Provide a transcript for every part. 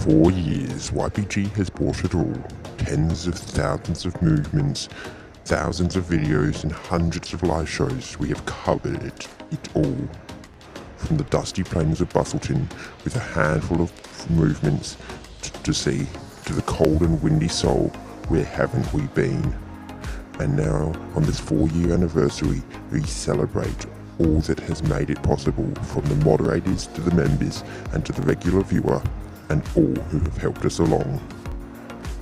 4 years, YPG has brought it all. Tens of thousands of movements, thousands of videos and hundreds of live shows. We have covered it all. From the dusty plains of Bustleton with a handful of movements to sea, to the cold and windy Seoul, where haven't we been? And now, on this 4-year anniversary, we celebrate all that has made it possible, from the moderators to the members and to the regular viewer, and all who have helped us along.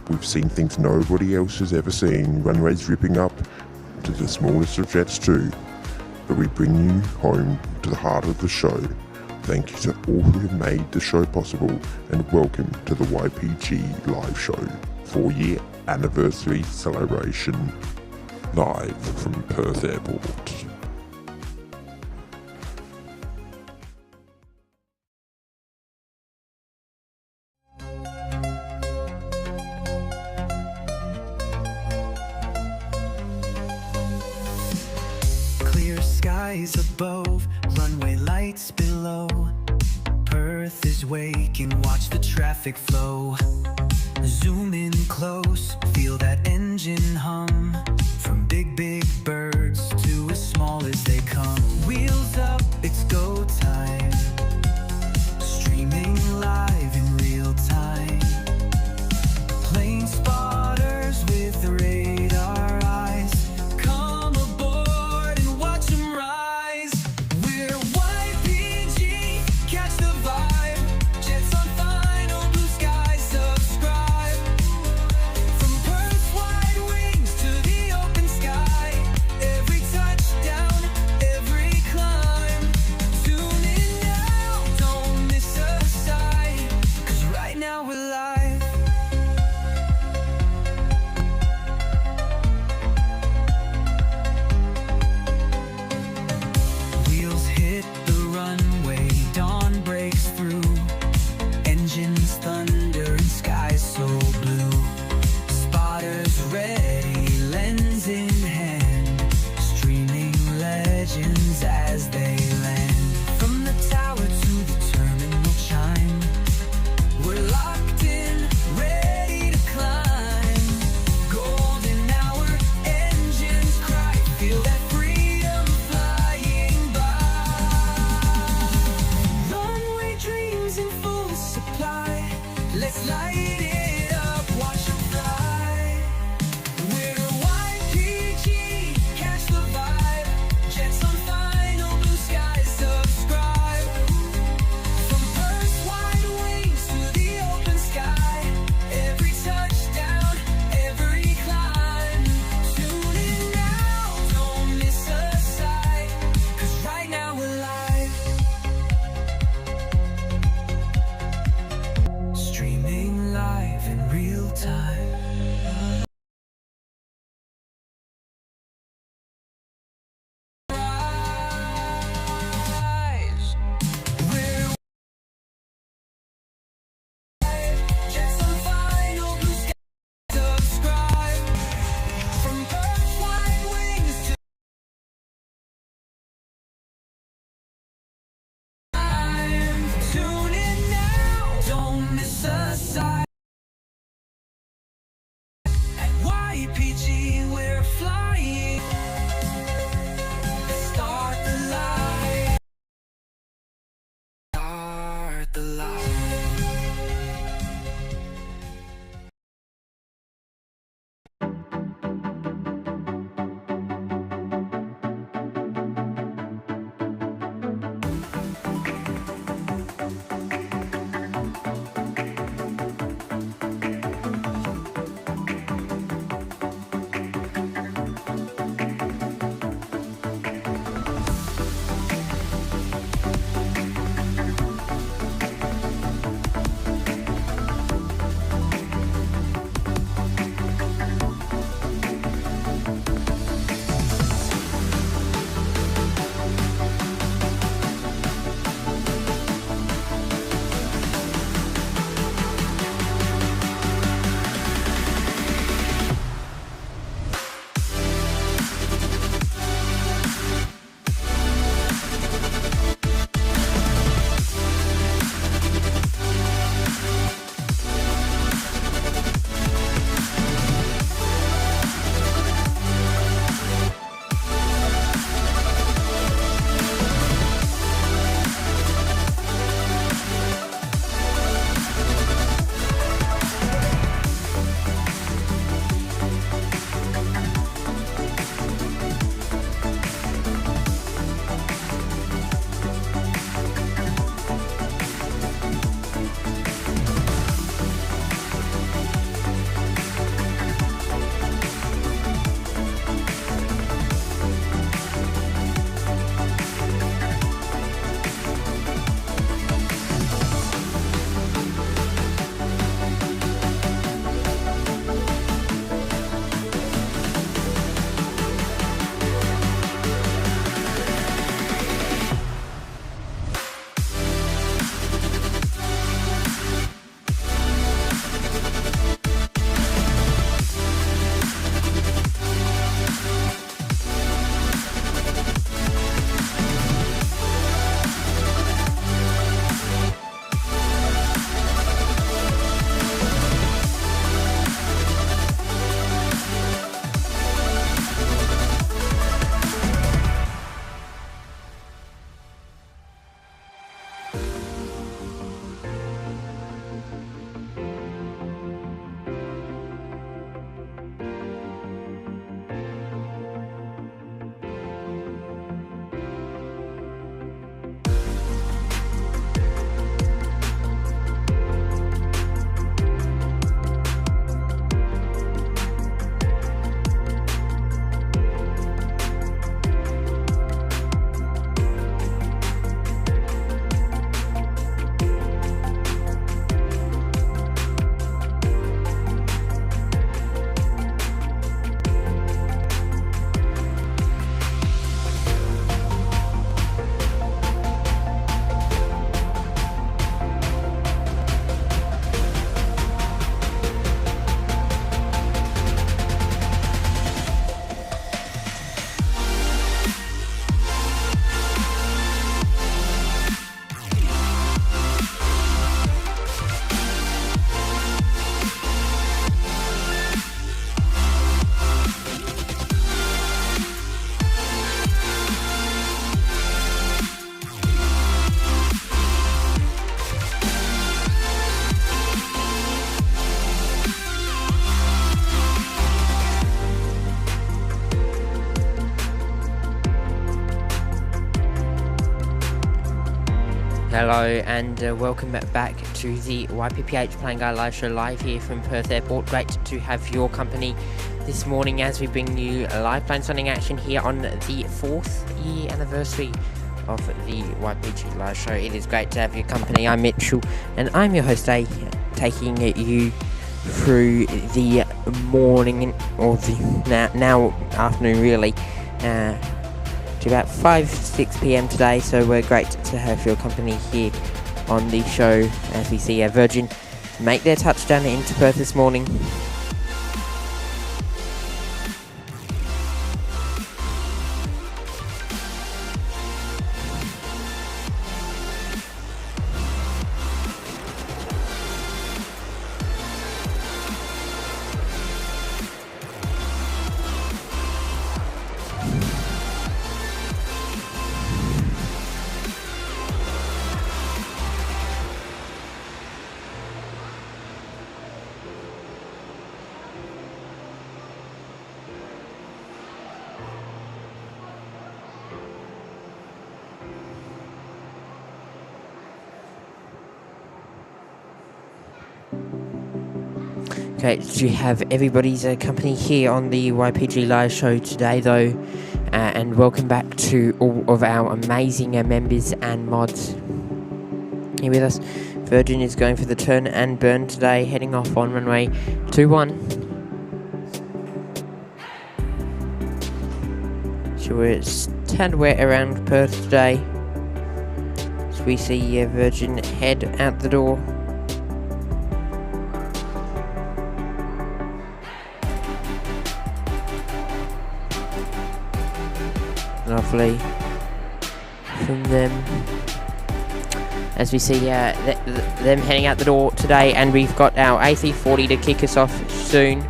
We've seen things nobody else has ever seen, runways ripping up to the smallest of jets too. But we bring you home to the heart of the show. Thank you to all who have made the show possible, and welcome to the YPG live show 4-year anniversary celebration, live from Perth Airport. Skies above, runway lights below. Perth is waking, watch the traffic flow. Zoom in close, feel that engine hum. From big birds to as small as they come. Wheels up, it's go time. Streaming live in real time. Plane spotters with the radar eyes. Come aboard and watch them rise. We're YPG, catch the vibe. Jets on final blue sky, subscribe. From Perth's wide wings to the open sky. Every touchdown, Hello and welcome back to the YPPH Plane Guy Live Show live here from Perth Airport. Great to have your company this morning as we bring you live plane signing action here on the 4th year anniversary of the YPG Live Show. It is great to have your company. I'm Mitchell and I'm your host today, taking you through the morning or the now afternoon really to about 5-6 p.m. today, so we're great to have your company here on the show as we see Virgin make their touchdown into Perth this morning. Great to have everybody's company here on the YPG Live Show today though, and welcome back to all of our amazing members and mods here with us. Virgin is going for the turn and burn today, heading off on runway 21. So we're tad wet around Perth today, as we see Virgin head out the door. Lovely from them as we see them heading out the door today, and we've got our AC40 to kick us off soon.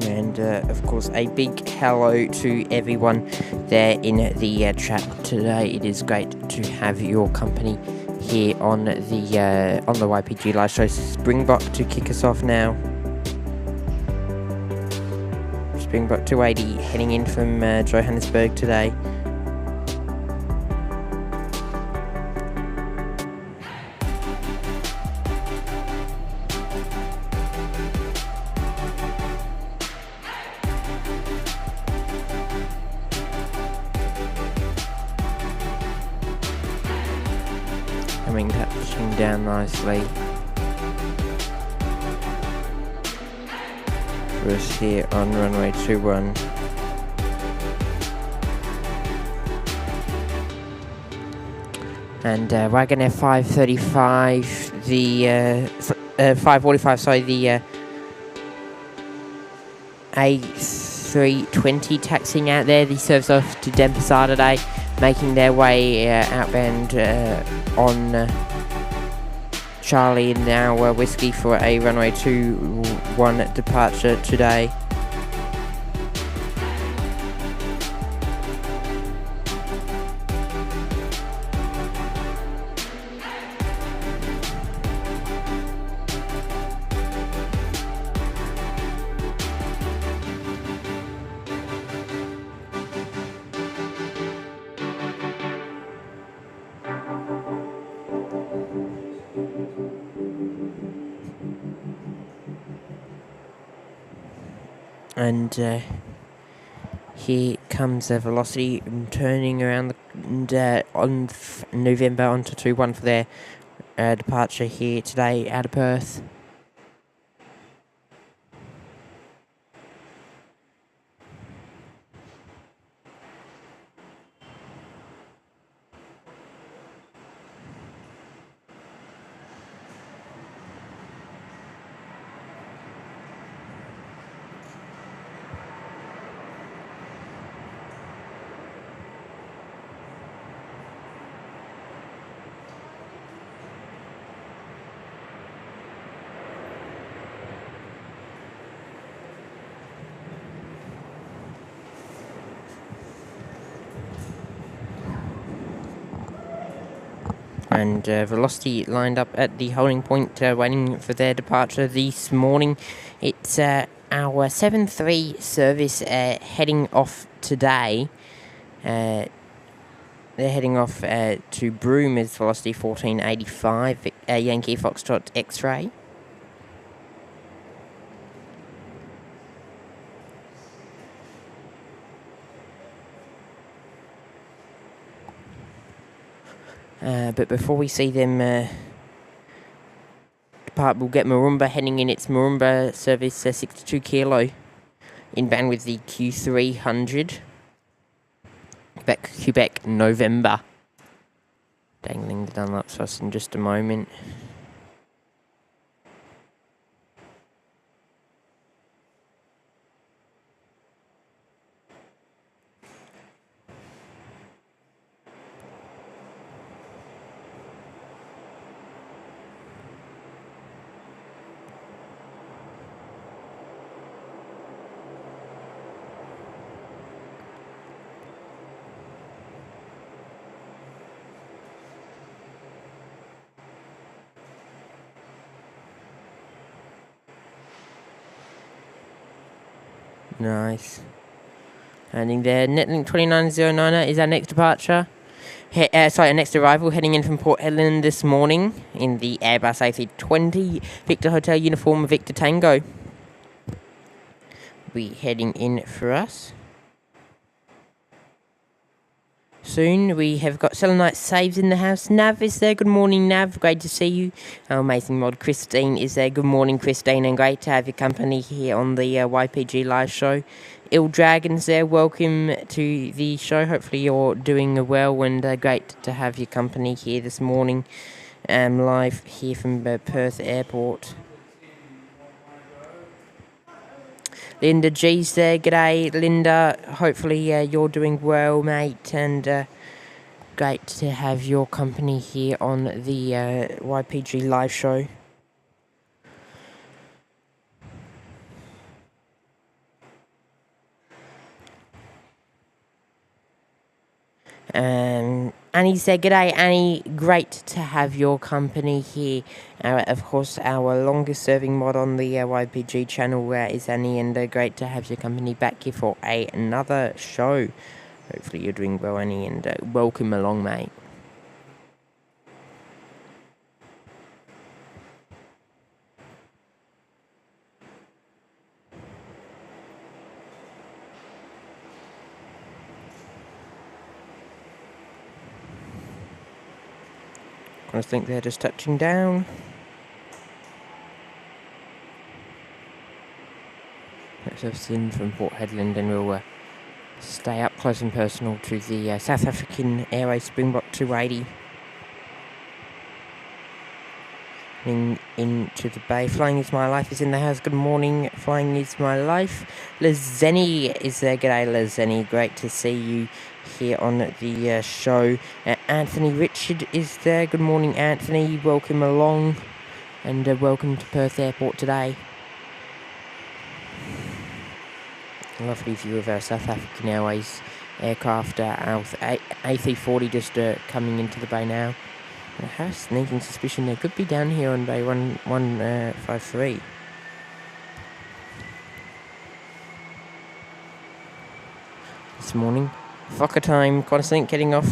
And of course a big hello to everyone there in the chat today. It is great to have your company here on the YPG Live Show. Springbok to kick us off now. Springbok 280 heading in from Johannesburg today. Touching down nicely for us here on runway 21. And Wagonair 535, the 545, sorry, the A320 taxiing out there. These serves off to Denpasar today, making their way outbound on Charlie and now Whiskey for a runway 21 departure today. And here comes the Velocity turning around on November onto 21 for their departure here today out of Perth. And Velocity lined up at the holding point, waiting for their departure this morning. It's our 7-3 service heading off today. They're heading off to Broome as Velocity 1485, Yankee Foxtrot X-Ray. But before we see them depart, we'll get Marumba heading in its Marumba service 62 kilo, inbound with the Q300. Quebec, November. Dangling the Dunlop sauce in just a moment. Nice. Landing there. Netlink 2909 is our next departure. Our next arrival, heading in from Port Hedland this morning in the Airbus A320 Victor Hotel uniform Victor Tango. Be heading in for us. Soon we have got Selenite Saves in the house. Nav is there. Good morning, Nav. Great to see you. Our amazing mod Christine is there. Good morning, Christine, and great to have your company here on the YPG live show. Ill Dragon's there. Welcome to the show. Hopefully you're doing well, and great to have your company here this morning. Live here from Perth Airport. Linda G's there. G'day, Linda. Hopefully you're doing well, mate, and great to have your company here on the YPG live show. Annie said, g'day Annie, great to have your company here. Of course, our longest serving mod on the YPG channel is Annie, and great to have your company back here for another show. Hopefully you're doing well, Annie, and welcome along, mate. I think they're just touching down. Let's have seen from Port Hedland, and we'll stay up close and personal to the South African Airways Springbok 280. Into the bay. Flying is my life is in the house. Good morning. Flying is my life. Lizeni is there. G'day, Lizeni. Great to see you here on the show. Anthony Richard is there. Good morning, Anthony. Welcome along, and welcome to Perth Airport today. A lovely view of our South African Airways aircraft. Our A340 just coming into the bay now. I have a sneaking suspicion they could be down here on bay 1153. This morning. Quokka time, Cottesloe getting off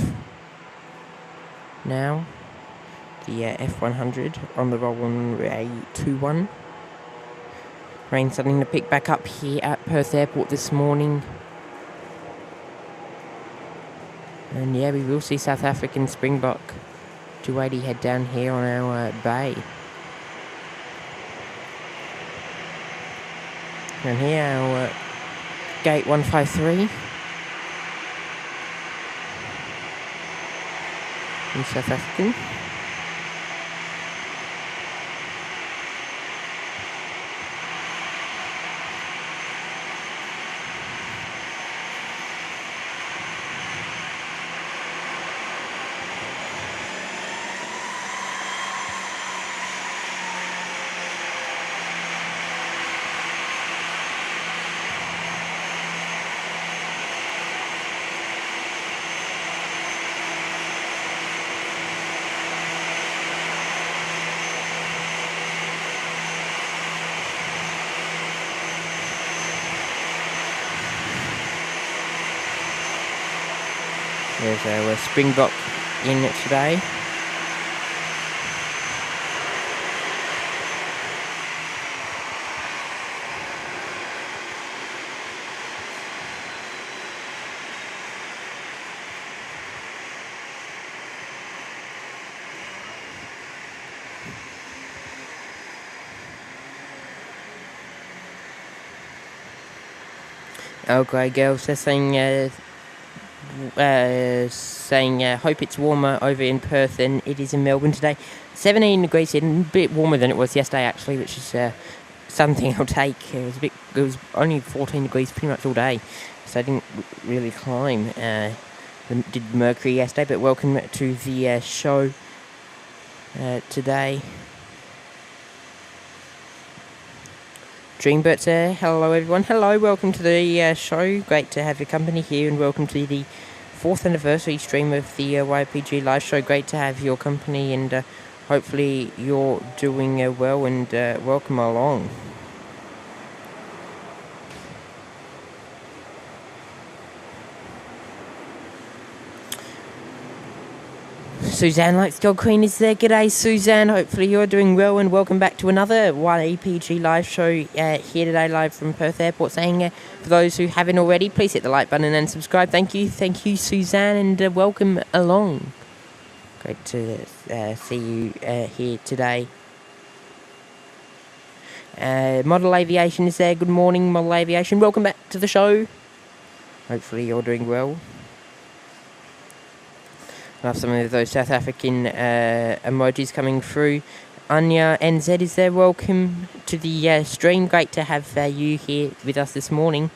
now. The F100 on the runway 21. Rain starting to pick back up here at Perth Airport this morning. And yeah, we will see South African Springbok 280 head down here on our bay. And here our gate 153 in South African. There's our Springbok in today. Oh, great girls, they're saying hope it's warmer over in Perth than it is in Melbourne today. 17 degrees, a bit warmer than it was yesterday actually, which is something I'll take. It was only 14 degrees pretty much all day, so I didn't really climb. Did Mercury yesterday, but welcome to the show today. Dreambirds there, hello everyone, hello, welcome to the show, great to have your company here, and welcome to the 4th anniversary stream of the YPG live show. Great to have your company, and hopefully you're doing well, and welcome along. Suzanne likes Dog Queen is there. G'day Suzanne, hopefully you're doing well, and welcome back to another YPG live show here today, live from Perth Airport. Saying for those who haven't already, please hit the like button and subscribe. Thank you Suzanne, and welcome along. Great to see you here today. Model Aviation is there. Good morning Model Aviation, welcome back to the show. Hopefully you're doing well. I have some of those South African emojis coming through. Anya NZ is there. Welcome to the stream. Great to have you here with us this morning.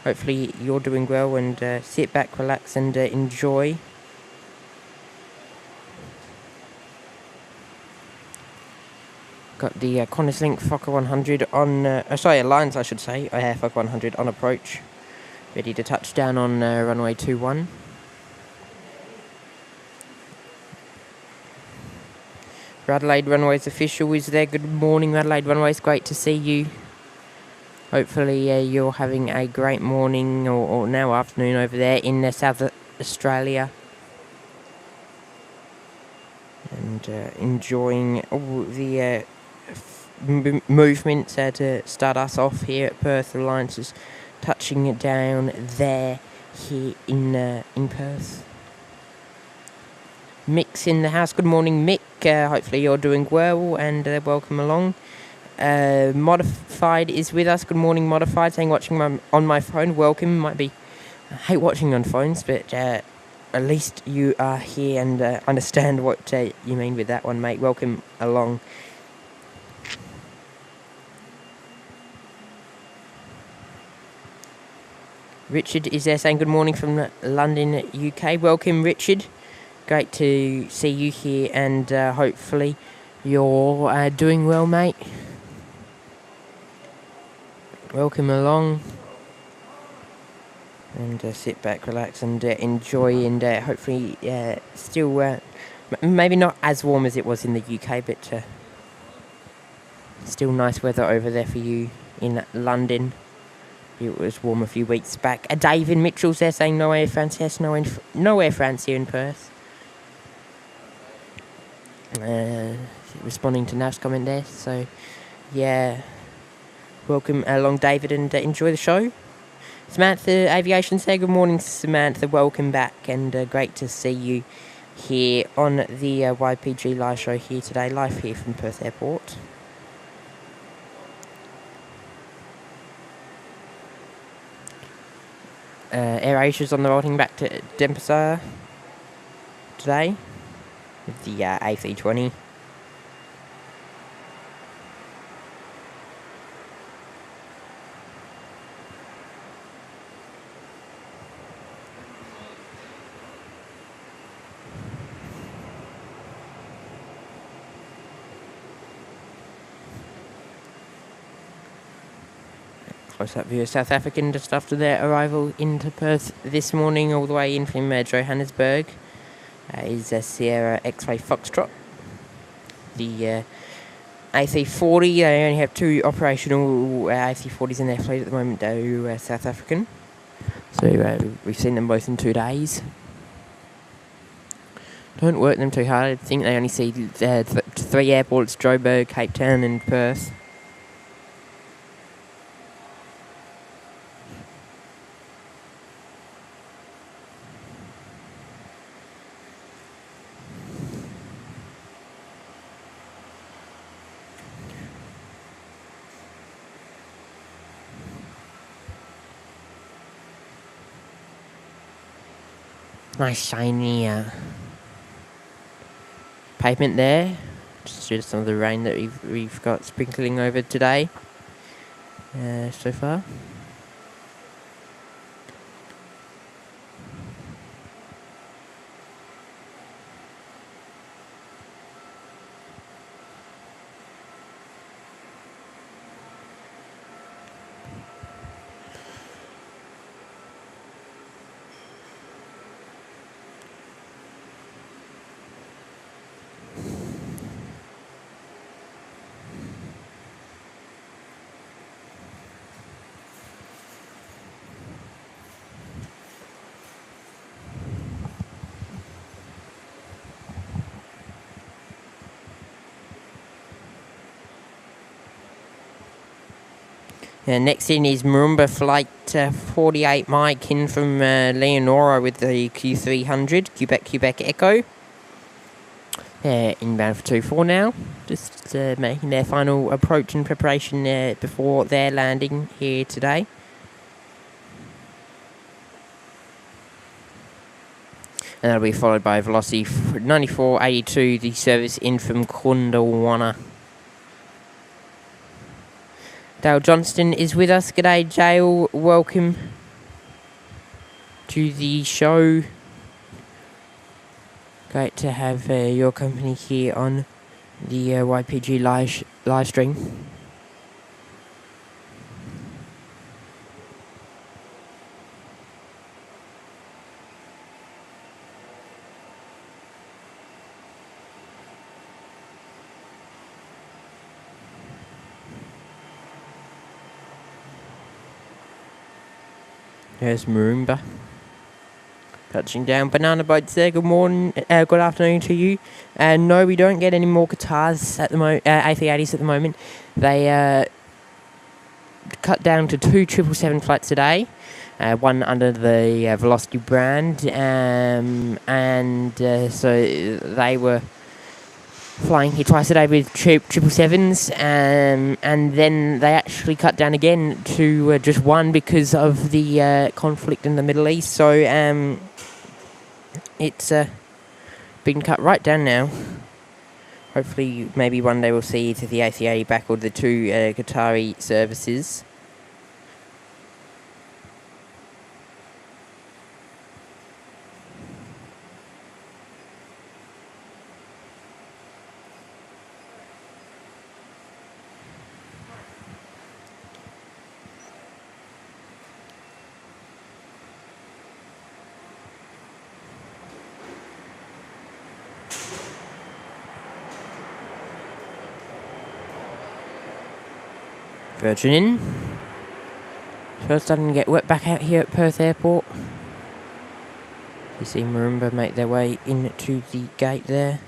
Hopefully you're doing well, and sit back, relax, and enjoy. Got the Cottesloe Quokka 100 on... Alliance I should say. Quokka 100 on approach. Ready to touch down on runway 21. Adelaide Runways official is there. Good morning Adelaide Runways, great to see you. Hopefully you're having a great morning or now afternoon over there in South Australia. And enjoying all the movements to start us off here at Perth. Alliance is touching it down there here in Perth. Mick's in the house. Good morning, Mick. Hopefully you're doing well, and welcome along. Modified is with us. Good morning, Modified. Saying watching on my phone. Welcome. I hate watching on phones, but at least you are here and understand what you mean with that one, mate. Welcome along. Richard is there saying good morning from London, UK. Welcome, Richard. Great to see you here, and hopefully you're doing well, mate. Welcome along. And sit back, relax, and enjoy, and hopefully still maybe not as warm as it was in the UK, but still nice weather over there for you in London. It was warm a few weeks back. David Mitchell's there saying no Air France. Yes, no Air France here in Perth. Responding to Nav's comment there, so yeah, welcome along David, and enjoy the show. Samantha Aviation say good morning Samantha, welcome back, and great to see you here on the YPG live show here today, live here from Perth Airport. AirAsia's on the rolling back to Denpasar today with the AC-20. Close-up view of South African just after their arrival into Perth this morning, all the way in from Johannesburg. Is Sierra X-Ray Foxtrot. The AC-40, they only have two operational AC-40s in their fleet at the moment, though, South African. So we've seen them both in 2 days. Don't work them too hard. I think they only see 3 airports: Joburg, Cape Town and Perth. Nice shiny pavement there, just due to some of the rain that we've got sprinkling over today so far. Next in is Marumba Flight 48 Mike in from Leonora with the Q300, Quebec Echo. Inbound for 24 now, just making their final approach and preparation before their landing here today. And that'll be followed by Velocity 9482, the service in from Kundawana. Dale Johnston is with us. G'day, Dale. Welcome to the show. Great to have your company here on the YPG live stream. There's Marumba touching down. Banana boats there. Good morning, good afternoon to you. And no, we don't get any more Qatars at the moment. A380s at the moment. They cut down to 2 777 flights today. One under the Velocity brand, so they were flying here twice a day with 777s, and then they actually cut down again to just one because of the conflict in the Middle East. So it's been cut right down now. Hopefully, maybe one day we'll see either the A380 back or the 2 Qatari services. Virgin in. First starting to get wet back out here at Perth Airport. You see Marumba make their way into the gate there.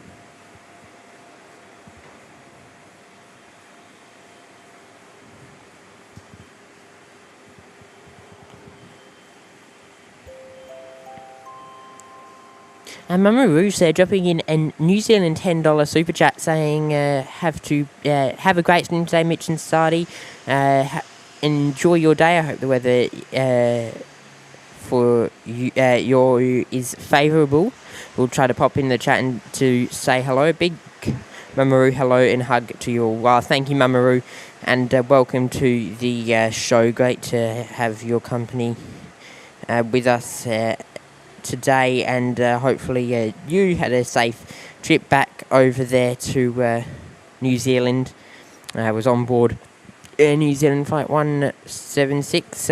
And Mama Rouge there dropping in a New Zealand $10 super chat saying, have a great stream today, Mitch and Sardi. Enjoy your day. I hope the weather for you is favourable. We'll try to pop in the chat and to say hello. Big Mamaru hello and hug to you all. Well, thank you, Mamaru, and welcome to the show. Great to have your company with us today, and hopefully you had a safe trip back over there to New Zealand. I was on board Air New Zealand Flight 176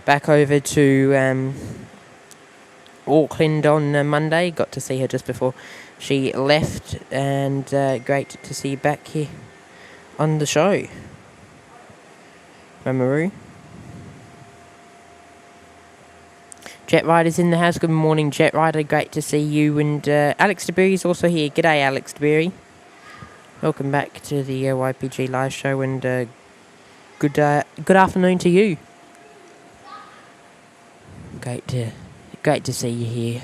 back over to Auckland on Monday. Got to see her just before she left, and great to see you back here on the show, Mamaru. Jet Rider's in the house. Good morning, Jet Rider. Great to see you. And Alex DeBerry is also here. G'day, Alex DeBerry. Welcome back to the YPG live show, and good afternoon to you. Great to see you here.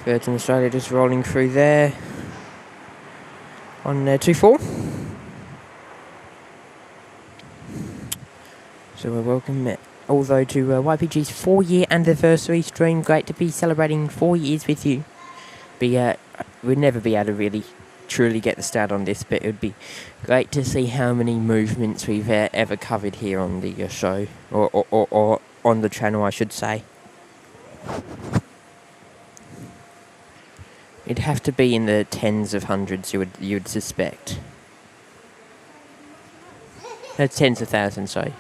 Virgin Australia just rolling through there on 2-4. So we're welcome, although to YPG's 4-year anniversary stream. Great to be celebrating 4 years with you. We'd never be able to really truly get the start on this, but it would be great to see how many movements we've ever covered here on the show, or on the channel, I should say. It'd have to be in the tens of hundreds, you would suspect. Tens of thousands, sorry.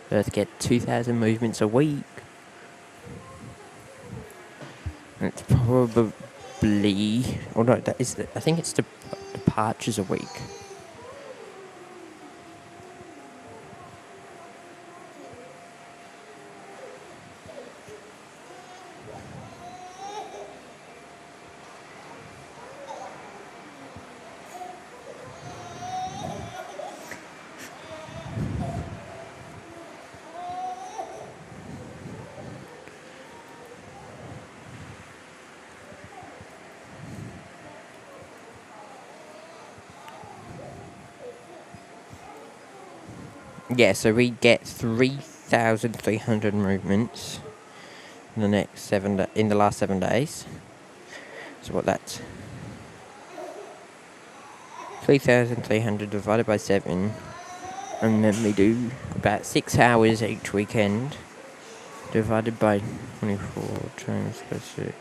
Perth get 2,000 movements a week. And it's probably, or no, I think it's departures a week. Yeah, so we get 3,300 movements in the last 7 days. So what that's 3,300 divided by 7, and then we do about 6 hours each weekend divided by 24 times by 6.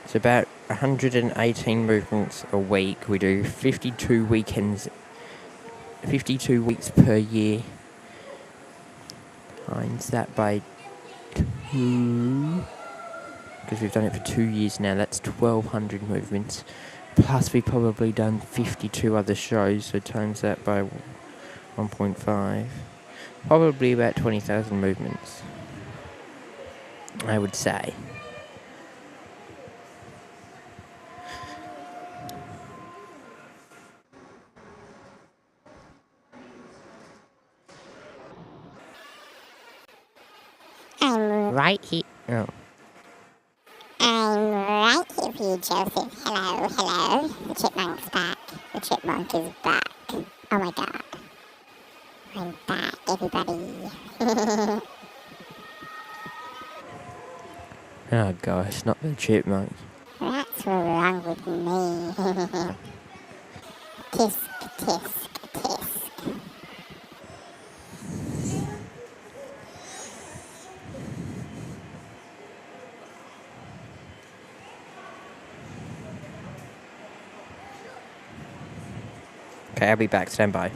It's about 118 movements a week. We do 52 weekends, 52 weeks per year. Times that by 2, because we've done it for 2 years now. That's 1,200 movements. Plus we've probably done 52 other shows, so times that by 1.5. Probably about 20,000 movements, I would say. Right here. Oh. I'm right here for you, Joseph. Hello, hello. The chipmunk's back. The chipmunk is back. Oh my god. I'm back, everybody. Oh gosh, not the chipmunk. What's wrong with me? Tisk, tisk, tisk. Okay, I'll be back. Stand by.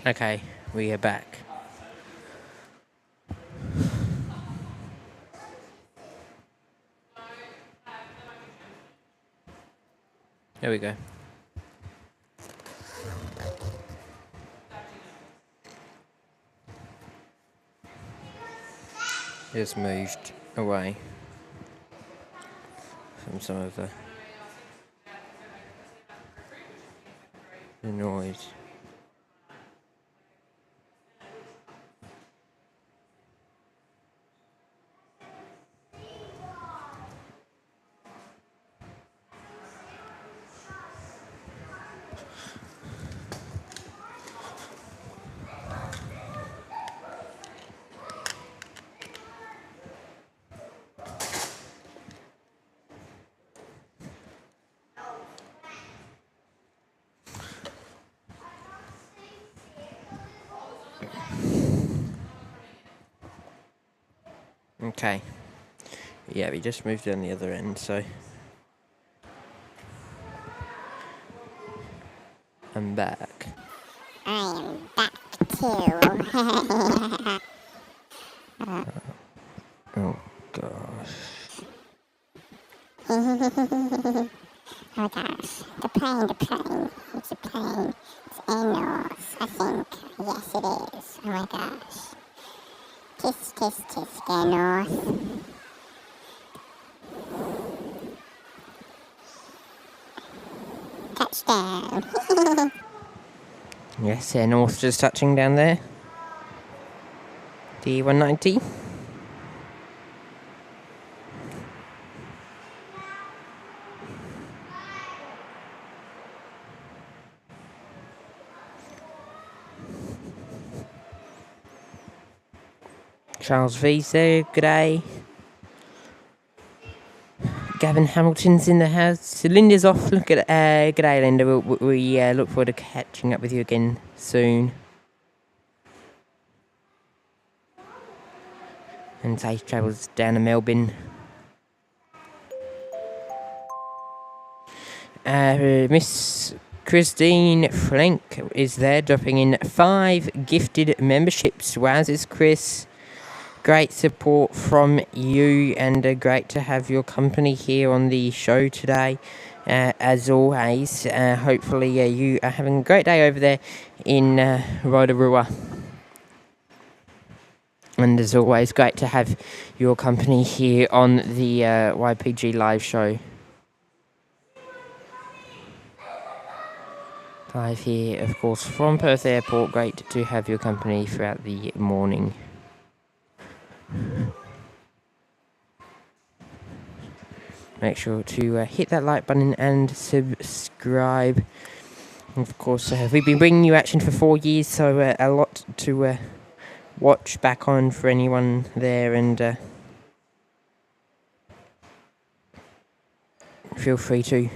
Okay, we are back. There we go. Just moved away from some of the noise. Okay. Yeah, we just moved down the other end, so I'm back. I am back too. Oh gosh. Oh gosh, the plane, it's a plane. It's air north, I think. Yes, it is. Oh my gosh. Kiss, kiss, kiss, go north. Touchdown. Yes, Air North just touching down there. D190. Charles V's there, g'day. Gavin Hamilton's in the house. Linda's off. Look at g'day, Linda. We look forward to catching up with you again soon. And safe travels down to Melbourne. Miss Christine Frank is there, dropping in 5 gifted memberships. Wowzers, Chris. Great support from you, and great to have your company here on the show today. As always, hopefully you are having a great day over there in Rotorua. And as always, great to have your company here on the YPG live show. Live here, of course, from Perth Airport. Great to have your company throughout the morning. Make sure to hit that like button and subscribe. Of course, we've been bringing you action for 4 years, so a lot to watch back on for anyone there, and feel free to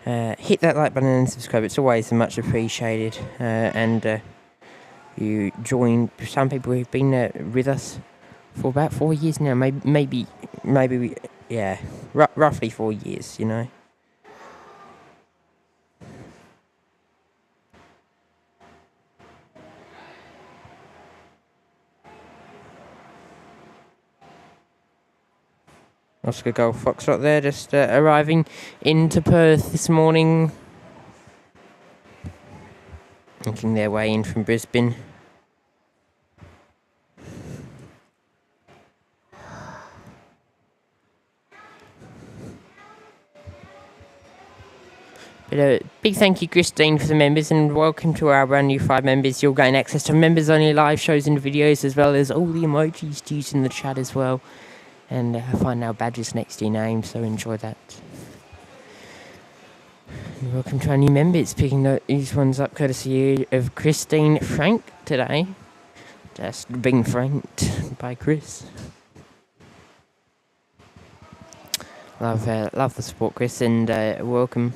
hit that like button and subscribe. It's always much appreciated, and you join some people who've been with us for about 4 years now, maybe we, yeah, roughly 4 years, you know. Oscar Golf Foxtrot there, just arriving into Perth this morning, making their way in from Brisbane. But a big thank you, Christine, for the members, and welcome to our brand new 5 members. You'll gain access to members-only live shows and videos, as well as all the emojis to use in the chat as well. And find our badges next to your name, so enjoy that. And welcome to our new members, picking these ones up courtesy of Christine Frank today. Just being franked by Chris. Love the support, Chris, and welcome.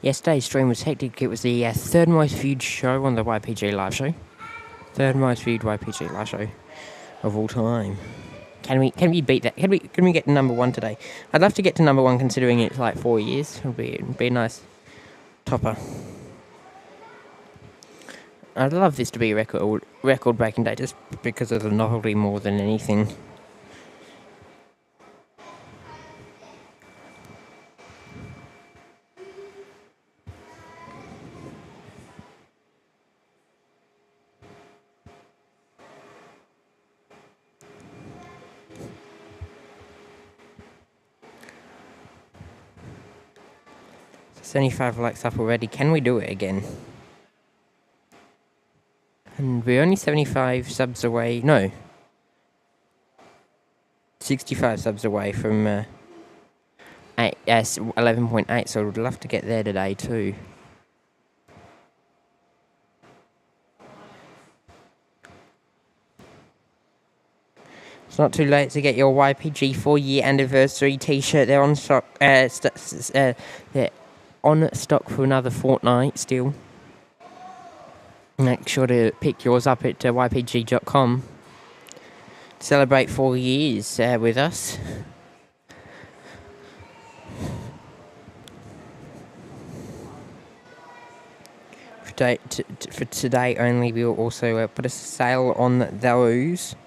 Yesterday's stream was hectic. It was the third most viewed show on the YPG live show. Third most viewed YPG live show of all time. Can we beat that? Can we get to number one today? I'd love to get to number one, considering it's like 4 years. It'd be a nice topper. I'd love this to be a record breaking day, just because of the novelty more than anything. So 75 likes up already. Can we do it again? And we're only 75 subs away. No. 65 subs away from 11.8, so I'd love to get there today too. It's not too late to get your YPG 4-year anniversary t-shirt. They're on stock. They're on stock for another fortnight still. Make sure to pick yours up at ypg.com. Celebrate 4 years with us. For today only, we'll also put a sale on those.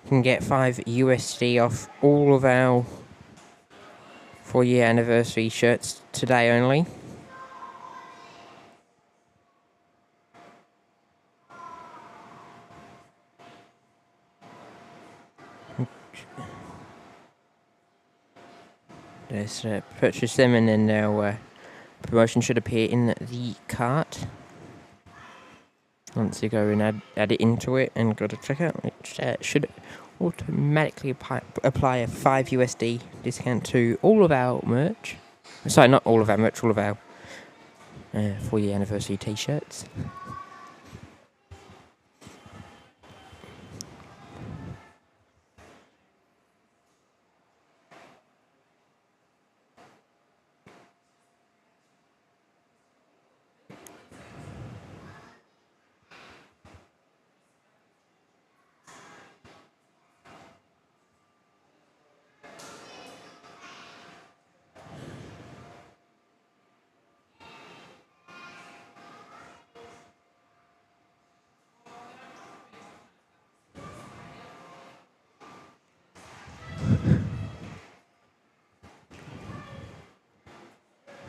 Can get $5 off all of our 4-year anniversary shirts today only. Just purchase them, and then our promotion should appear in the cart. Once you go and add it into it and go to checkout, it should automatically apply a $5 discount to all of our merch. Sorry, not all of our merch, all of our 4-year anniversary t-shirts.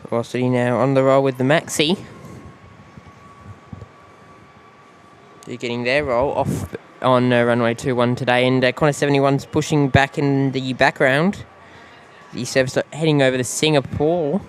Velocity now on the roll with the Maxi. They're getting their roll off on runway 21 today, and Qantas 71's pushing back in the background. The service heading over to Singapore.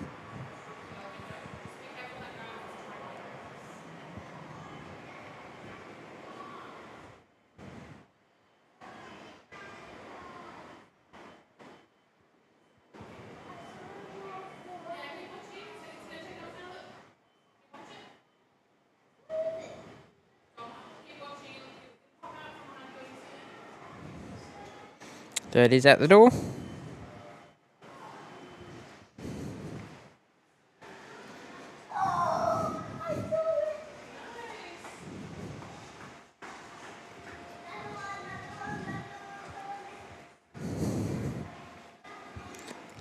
There it is at the door.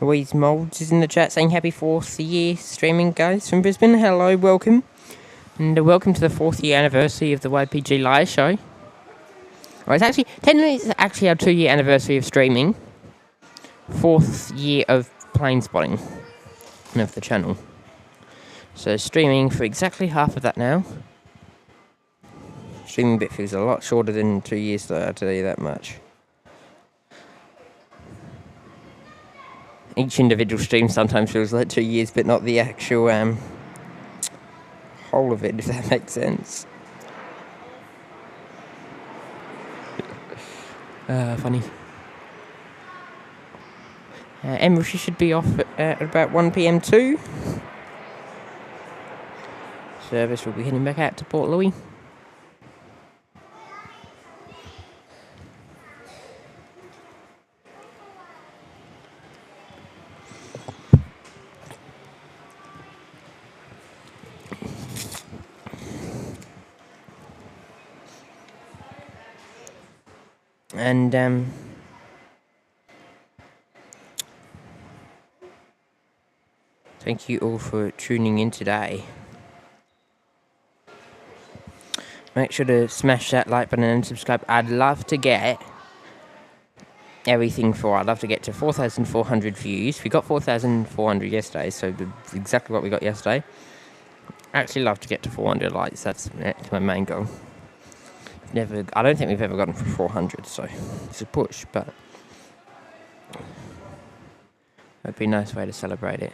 Louise Moulds is in the chat saying happy 4th year streaming, guys, from Brisbane. Hello, welcome. And welcome to the 4th year anniversary of the YPG Live show. Well, it's actually, technically, it's actually our 2-year anniversary of streaming. 4th year of plane spotting of the channel. So streaming for exactly half of that now. Streaming bit feels a lot shorter than 2 years, though, I'll tell you that much. Each individual stream sometimes feels like 2 years, but not the actual whole of it, if that makes sense. Funny. Emoji should be off at about 1 PM too. Service will be heading back out to Port Louis. And thank you all for tuning in today. Make sure to smash that like button and subscribe. I'd love to get everything I'd love to get to 4,400 views. We got 4,400 yesterday, so exactly what we got yesterday. Actually love to get to 400 likes. That's my main goal. I don't think we've ever gotten for 400, so it's a push, but it'd be a nice way to celebrate it.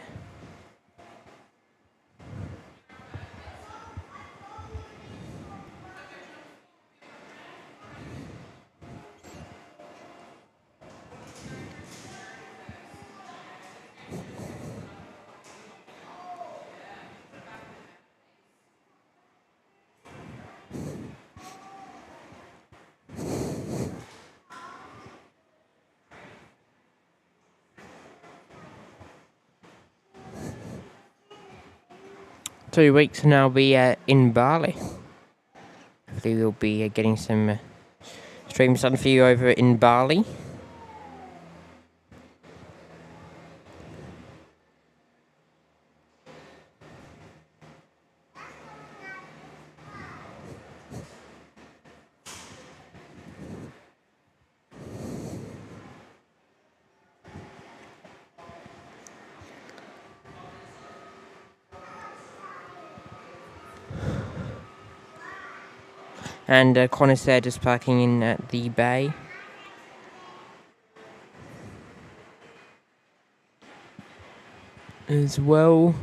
Two weeks and I'll be in Bali. Hopefully we'll be getting some streams done for you over in Bali. And Connor's there just parking in at the bay. As well.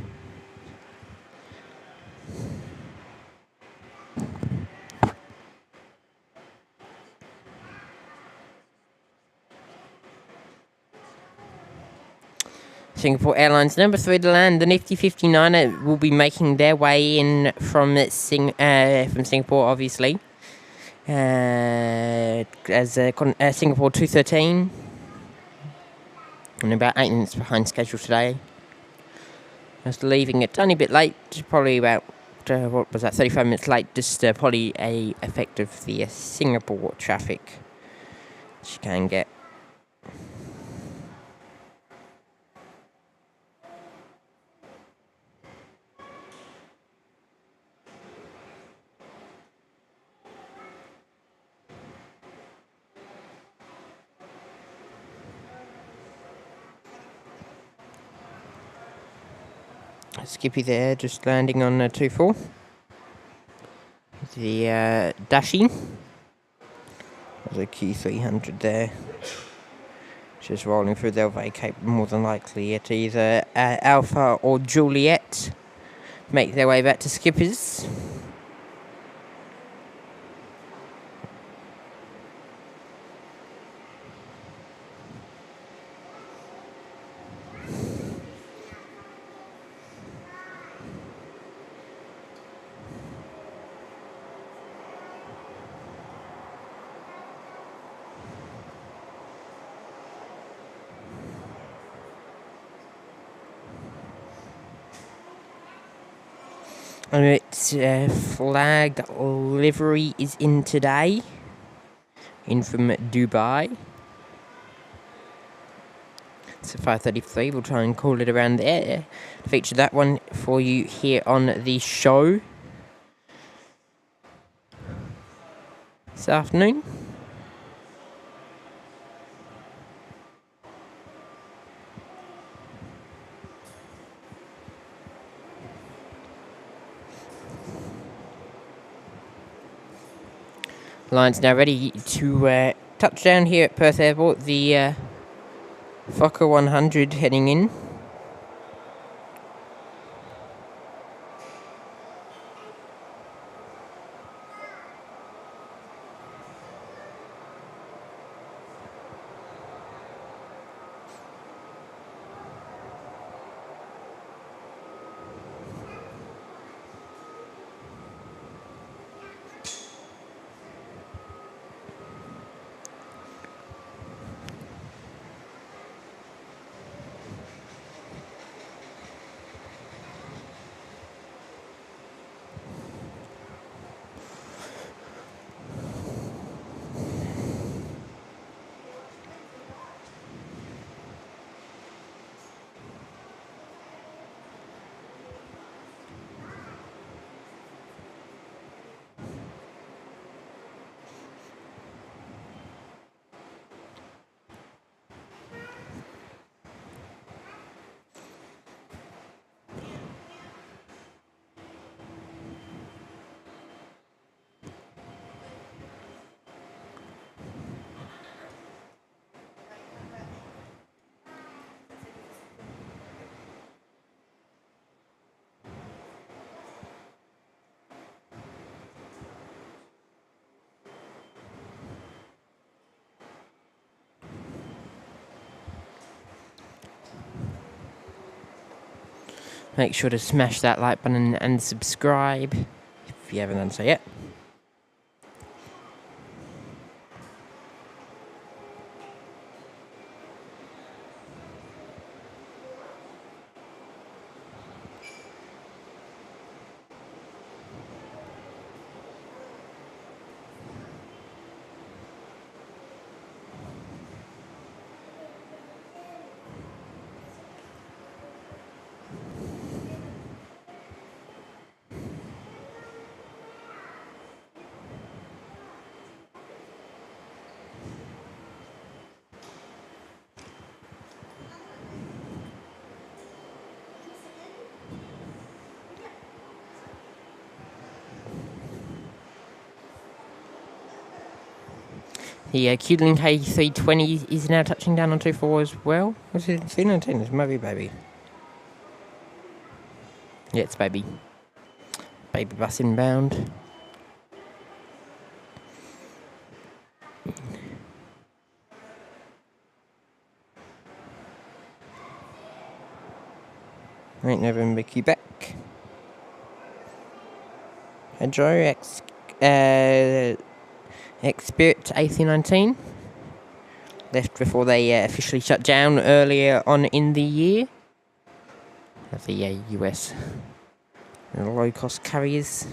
Singapore Airlines number 3 to land. The Nifty 59 will be making their way in from Singapore, obviously. As Singapore 213. And about 8 minutes behind schedule today. Just leaving a tiny bit late, probably about, 35 minutes late, just probably a effect of the Singapore traffic, which you can get. Skippy there, just landing on 2-4. The Dashi. There's a Q300 there. Just rolling through. They'll vacate more than likely at either Alpha or Juliet. Make their way back to Skippers. Its flag livery is in today, in from Dubai. So 5:33, we'll try and call it around there. Feature that one for you here on the show this afternoon. Lions now ready to touch down here at Perth Airport. The Quokka 100 heading in. Make sure to smash that like button and subscribe if you haven't done so yet. The Qling K320 is now touching down on 24 as well. Was it C19? It's Moby Baby. Yeah, it's Baby. Baby bus inbound. Right, November, Quebec. Pedro, Spirit AC19. Left before they officially shut down earlier on in the year. Of the US low-cost carriers.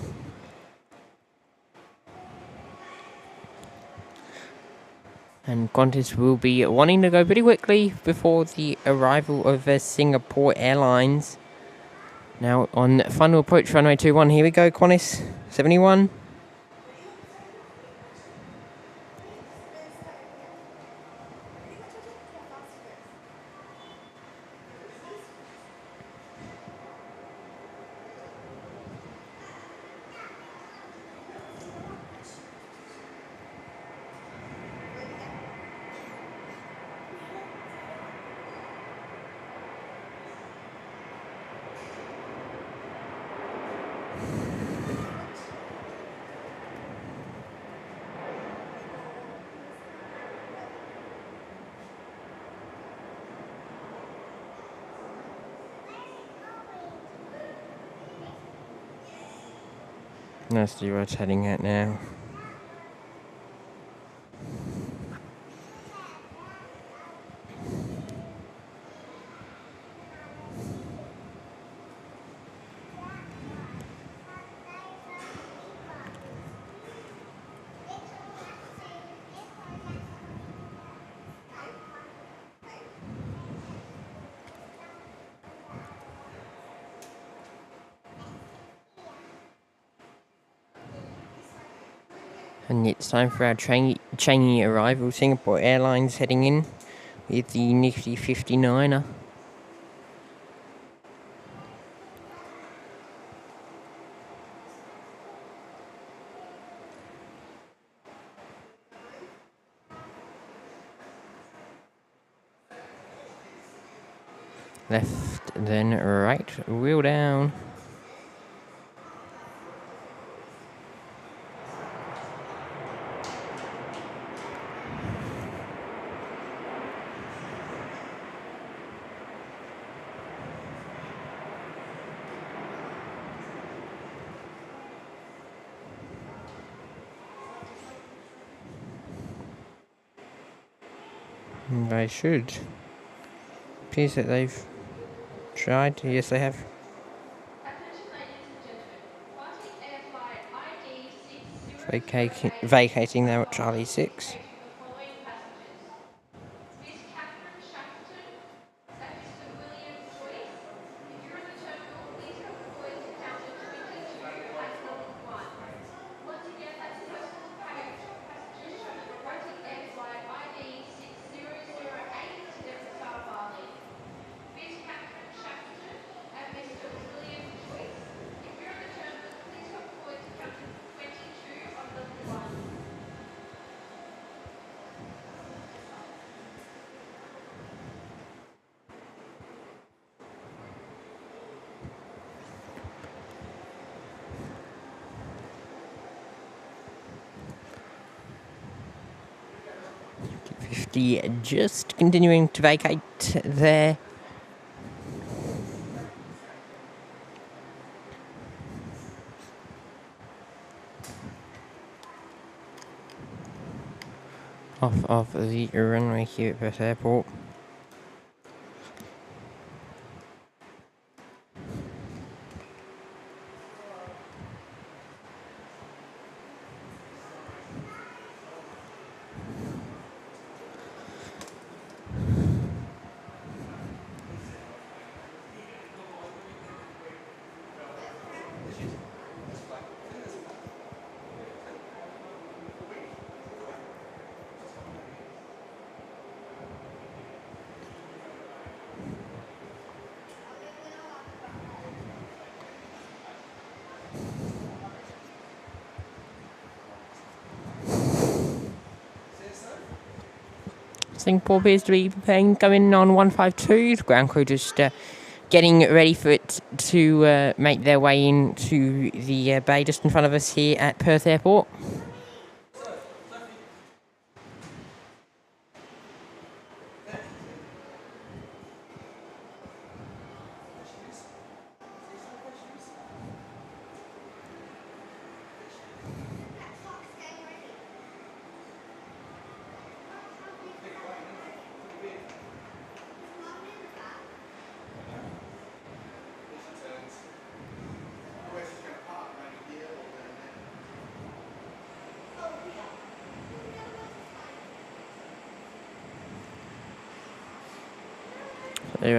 And Qantas will be wanting to go pretty quickly before the arrival of Singapore Airlines. Now on final approach runway 21. Here we go, Qantas 71. That's the road's heading out now. And it's time for our Changi arrival. Singapore Airlines heading in with the nifty 59er. Left, then right, wheel down. They should. Appears that they've tried. Yes, they have. Vacating now at Charlie 6. Just continuing to vacate there. Off of the runway here at Perth Airport. Singapore appears to be preparing to go in on 152. The ground crew just getting ready for it to make their way into the bay just in front of us here at Perth Airport.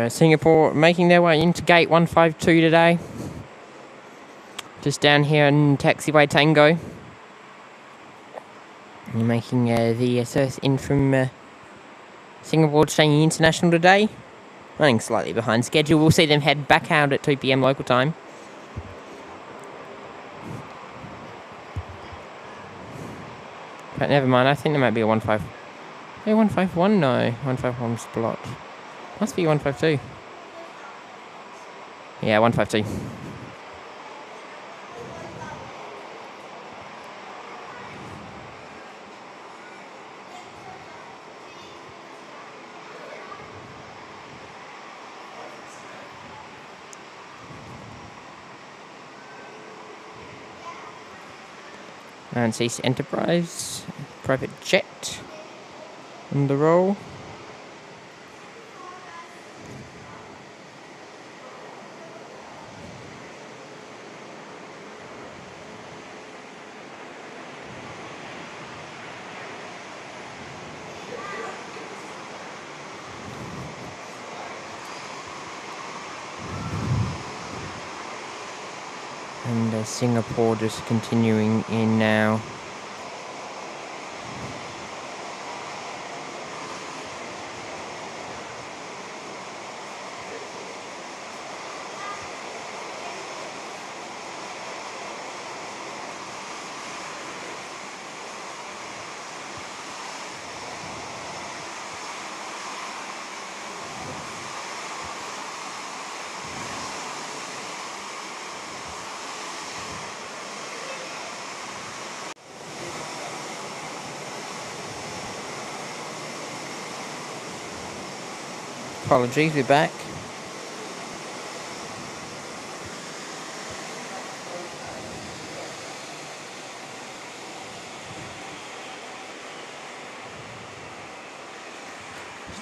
Singapore making their way into gate 152 today. Just down here in taxiway Tango. And making the surf in from Singapore to Changi International today. Running slightly behind schedule. We'll see them head back out at 2 PM local time. But never mind, I think there might be a 15. Hey, 151? No, 151's blocked. Must be 152. Yeah, 152. And Cease Enterprise, private jet on the roll. And Singapore just continuing in now. Apologies, we're back.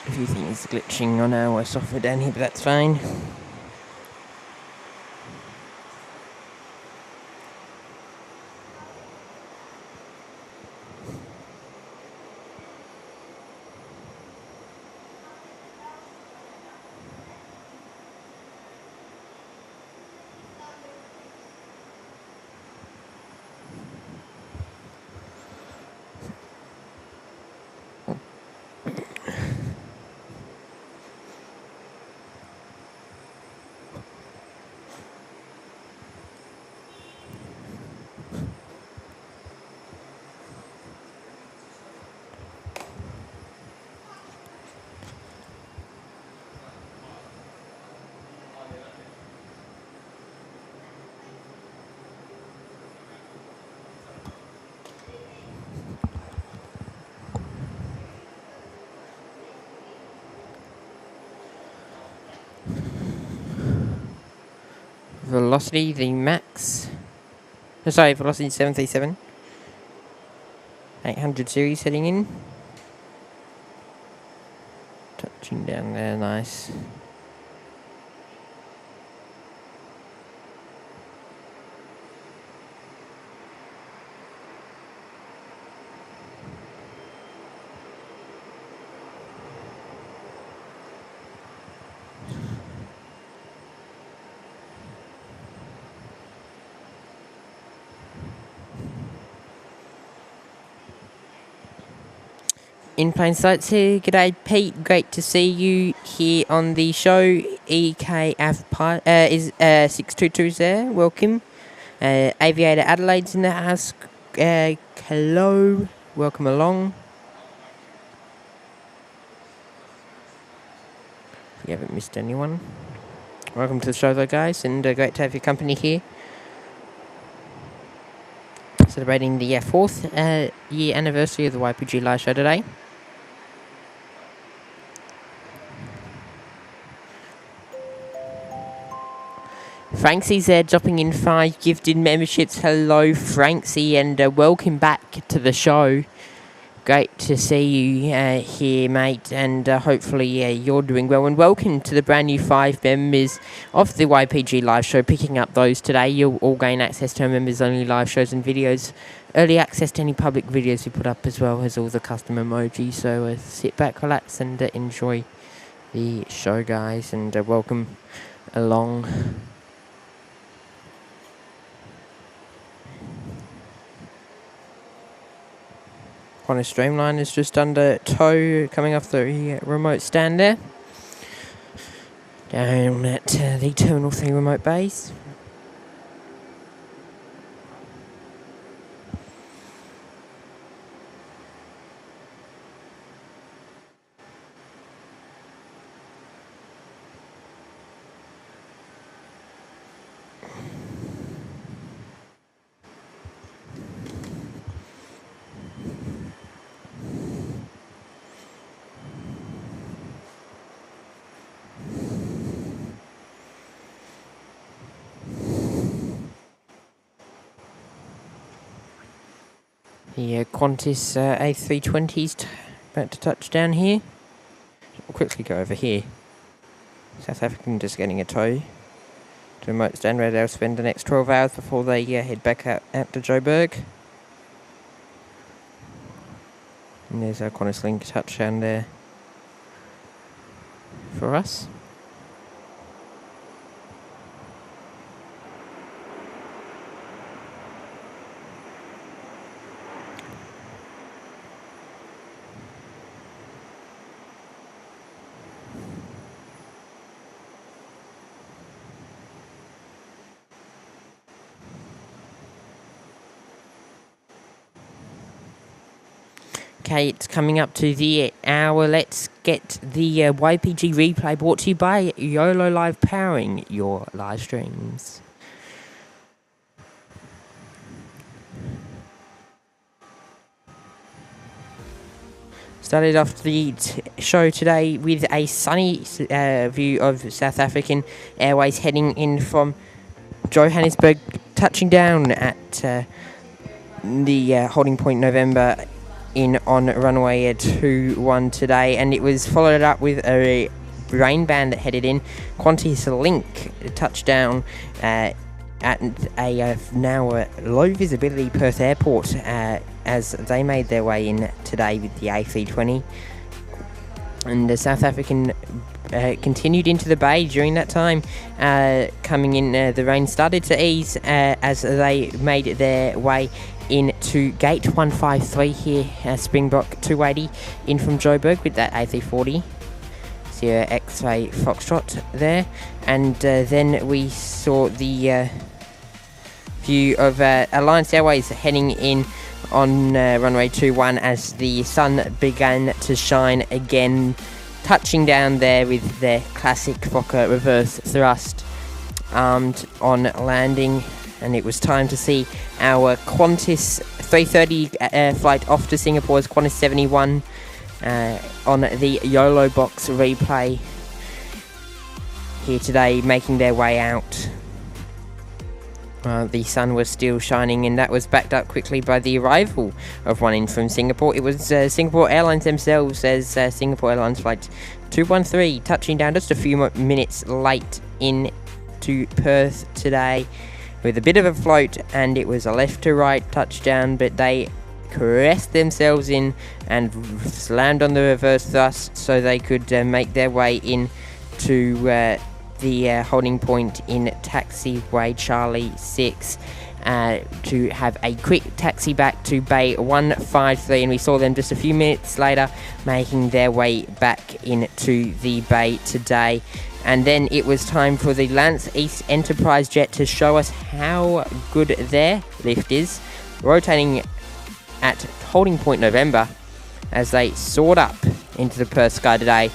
A few things glitching on our software down here, but that's fine. Velocity, the max. Sorry, velocity 737. 800 series heading in. Touching down there, nice. In plain sights here. G'day Pete, great to see you here on the show. EKF is 622's there, welcome. Aviator Adelaide's in the house. Hello, welcome along. If you haven't missed anyone. Welcome to the show though guys, and great to have your company here. Celebrating the 4th year anniversary of the YPG live show today. Franksy's there dropping in 5 gifted memberships. Hello Franksy, and welcome back to the show. Great to see you here mate, and hopefully you're doing well, and welcome to the brand new 5 members of the YPG live show. Picking up those today, you'll all gain access to our members only live shows and videos, early access to any public videos we put up, as well as all the custom emojis. So sit back, relax, and enjoy the show guys, and welcome along. Qantas Streamline is just under tow, coming off the remote stand there. Down at the Terminal 3 remote base. The Qantas A320's about to touch down here. We'll quickly go over here. South African just getting a tow to remote stand where they'll spend the next 12 hours before they head back out to Joburg. And there's our Qantas Link touchdown there for us. Okay, it's coming up to the hour. Let's get the YPG replay brought to you by YOLO Live, powering your live streams. Started off the show today with a sunny view of South African Airways heading in from Johannesburg, touching down at the holding point November in on runway 21 today, and it was followed up with a rain band that headed in. Qantas Link touchdown at a now low visibility Perth airport as they made their way in today with the A320, and the South African continued into the bay during that time. Coming in, the rain started to ease as they made their way into gate 153 here, Springbok 280 in from Joburg with that A340 Sierra X-ray Foxtrot there, and then we saw the view of Alliance Airways heading in on runway 21 as the sun began to shine again, touching down there with their classic Quokka reverse thrust, armed on landing, and it was time to see our Qantas 330 flight off to Singapore's Qantas 71 on the YOLO box replay here today, making their way out. The sun was still shining, and that was backed up quickly by the arrival of one in from Singapore. It was Singapore Airlines themselves, as Singapore Airlines Flight 213 touching down just a few minutes late in to Perth today with a bit of a float, and it was a left to right touchdown, but they caressed themselves in and slammed on the reverse thrust so they could make their way in to the holding point in taxiway Charlie 6 to have a quick taxi back to bay 153, and we saw them just a few minutes later making their way back into the bay today. And then it was time for the Lance East Enterprise jet to show us how good their lift is, rotating at holding point November as they soared up into the Perth sky today.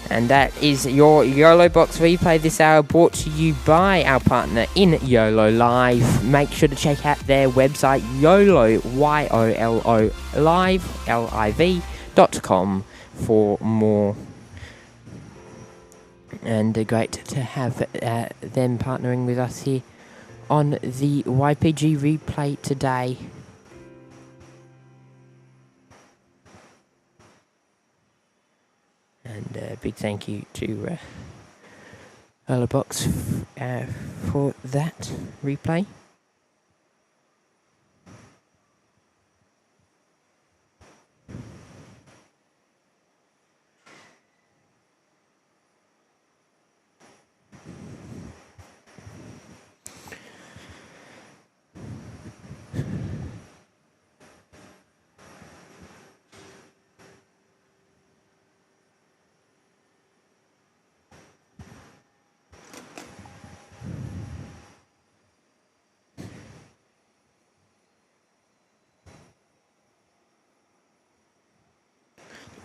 And that is your YOLO box replay this hour, brought to you by our partner in YOLO Live. Make sure to check out their website, YOLO, YOLO, live, liv.com for more. And great to have them partnering with us here on the YPG replay today. And a big thank you to Holobox for that replay.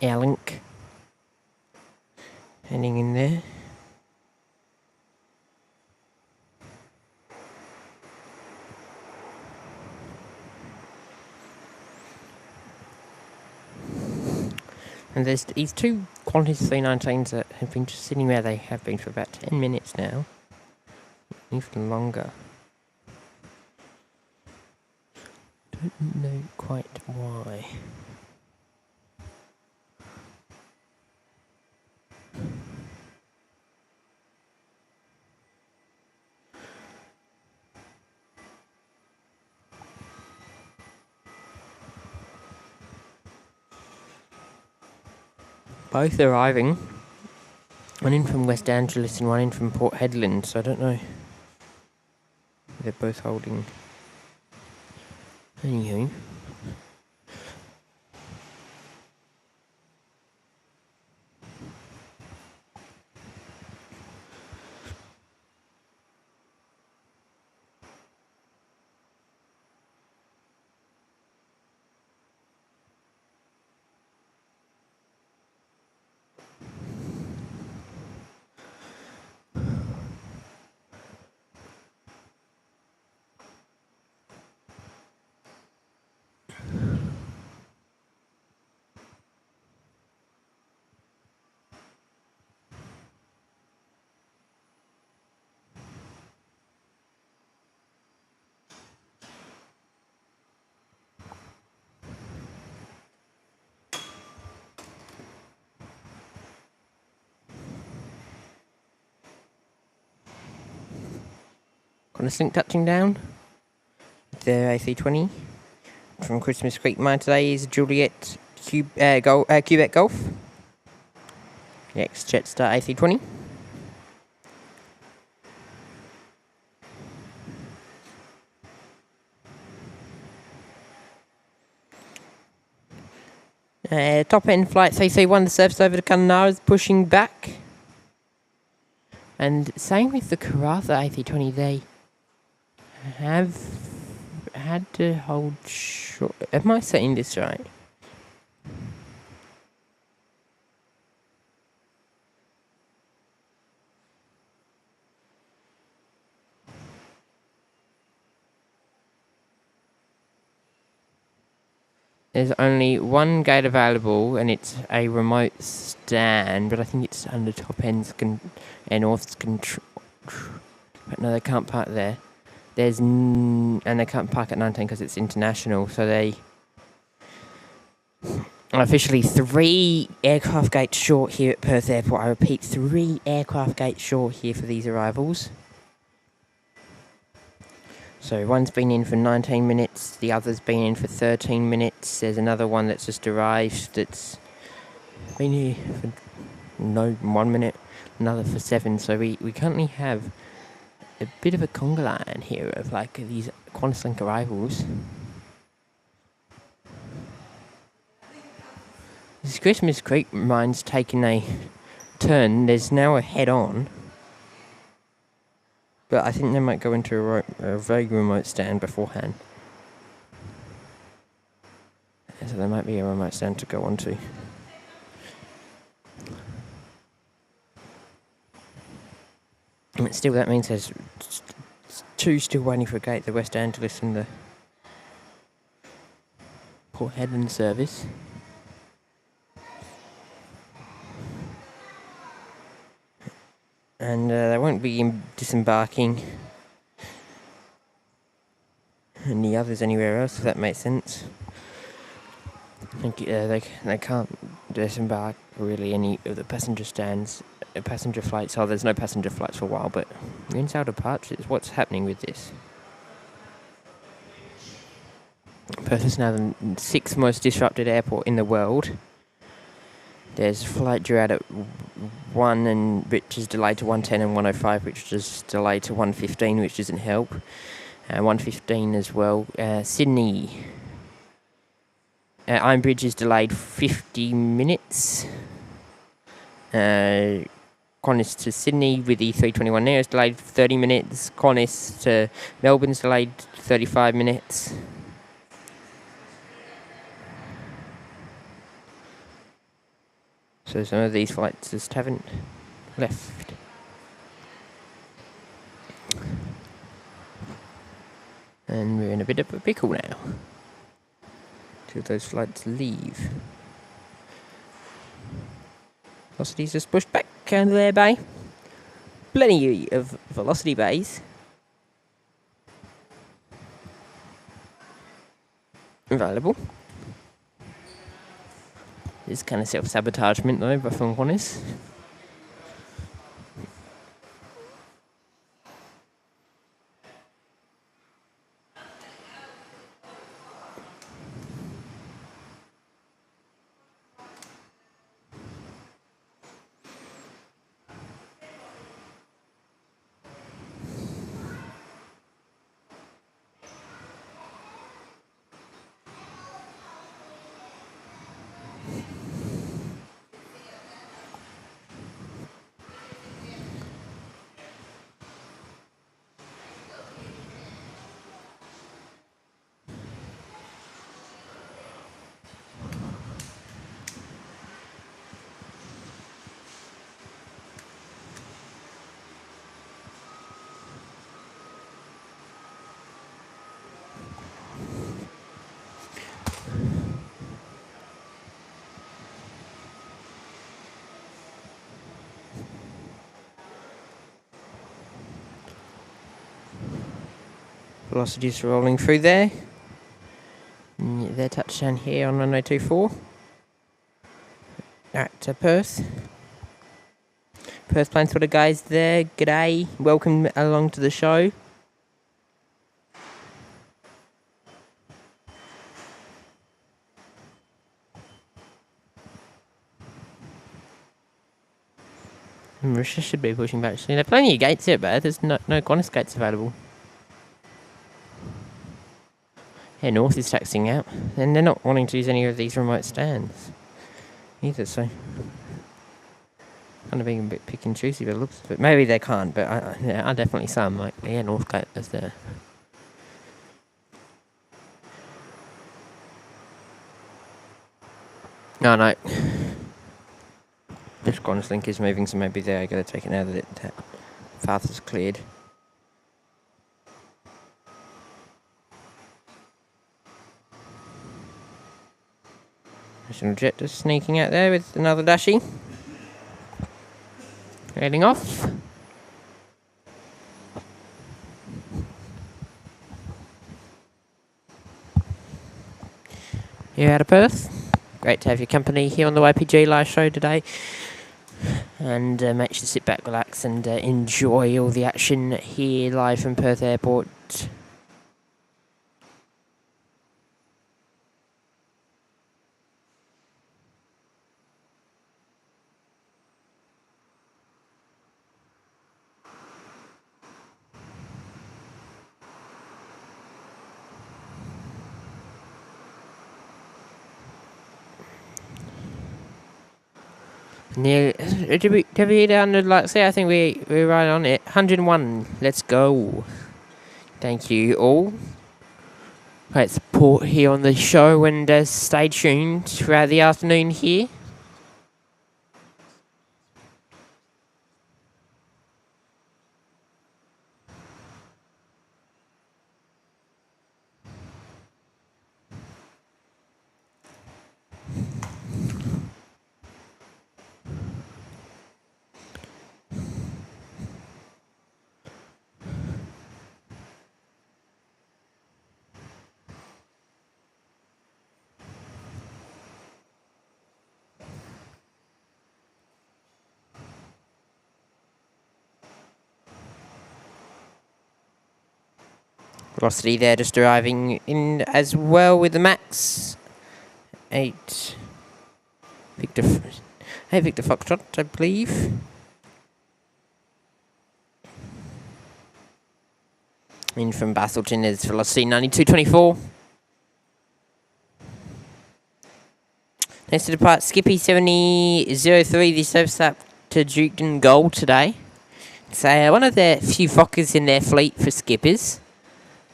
Airlink heading in there. And there's these two Qantas 319s that have been just sitting where they have been for about 10 minutes now, even longer. Don't know quite why. Both arriving, one in from West Angeles and one in from Port Hedland, so I don't know. They're both holding. Anywho. Cottesloe touching down. The AC-20 from Christmas Creek Mine today is Juliet Quebec Golf. The ex-Jetstar AC-20. Top end flights AC-1, the surface over the Cunnar is pushing back. And same with the Karratha AC-20, they have had to hold short. Am I saying this right? There's only one gate available, and it's a remote stand, but I think it's under top end's North's control. But no, they can't park there. And they can't park at 19 because it's international, so they are officially 3 aircraft gates short here at Perth Airport. I repeat, 3 aircraft gates short here for these arrivals. So one's been in for 19 minutes, the other's been in for 13 minutes. There's another one that's just arrived that's been here for 1 minute, another for 7. So we currently have a bit of a conga line here of like these QantasLink arrivals. This Christmas Creek mine's taken a turn. There's now a head-on. But I think they might go into a very remote stand beforehand. So there might be a remote stand to go onto. But still, that means there's 2 still waiting for a gate, the West Angeles and the Port Hedland service. And they won't be disembarking any others anywhere else, if that makes sense. They can't disembark really any of the passenger stands, passenger flights. Oh, there's no passenger flights for a while, but in-sale departures, what's happening with this? Perth is now the 6th most disrupted airport in the world. There's a flight due out at 1, and which is delayed to 1:10, and 1:05, which is delayed to 1:15, which doesn't help. 1:15 as well. Sydney. Ironbridge is delayed 50 minutes. Qantas to Sydney with the 321 Neo is delayed 30 minutes. Qantas to Melbourne is delayed 35 minutes. So some of these flights just haven't left. And we're in a bit of a pickle now till those flights leave. Velocity's just pushed back out of their bay. Plenty of velocity bays available. It's kind of self-sabotagement though, but from Qantas. Velocity's rolling through there. Their touchdown here on 1024. At Perth. Perth plans for the guys there. G'day. Welcome along to the show. Mauritius should be pushing back soon. There are plenty of gates here, but there's no Qantas gates available. Yeah, North is taxing out. And they're not wanting to use any of these remote stands either, so kind of being a bit pick and choosy by the looks of it. Maybe they can't, but there are definitely some. Like, yeah, Northgate is there. No. This Qantas link is moving, so maybe they're going to take it now that that path is cleared. National Jet just sneaking out there with another dashie. Heading off. You're out of Perth. Great to have your company here on the YPG live show today. And make sure to sit back, relax, and enjoy all the action here live from Perth Airport. Near, did we hit 100 likes there? I think we're right on it. 101. Let's go. Thank you all. Great support here on the show, and stay tuned throughout the afternoon here. Velocity there just arriving in as well with the max. 8 Victor Foxtrot, I believe. In from Basildon is velocity 92.24. Next to depart, Skippy 70.03. The service up to Duketon Gold today. It's one of the few Fokkers in their fleet for skippers.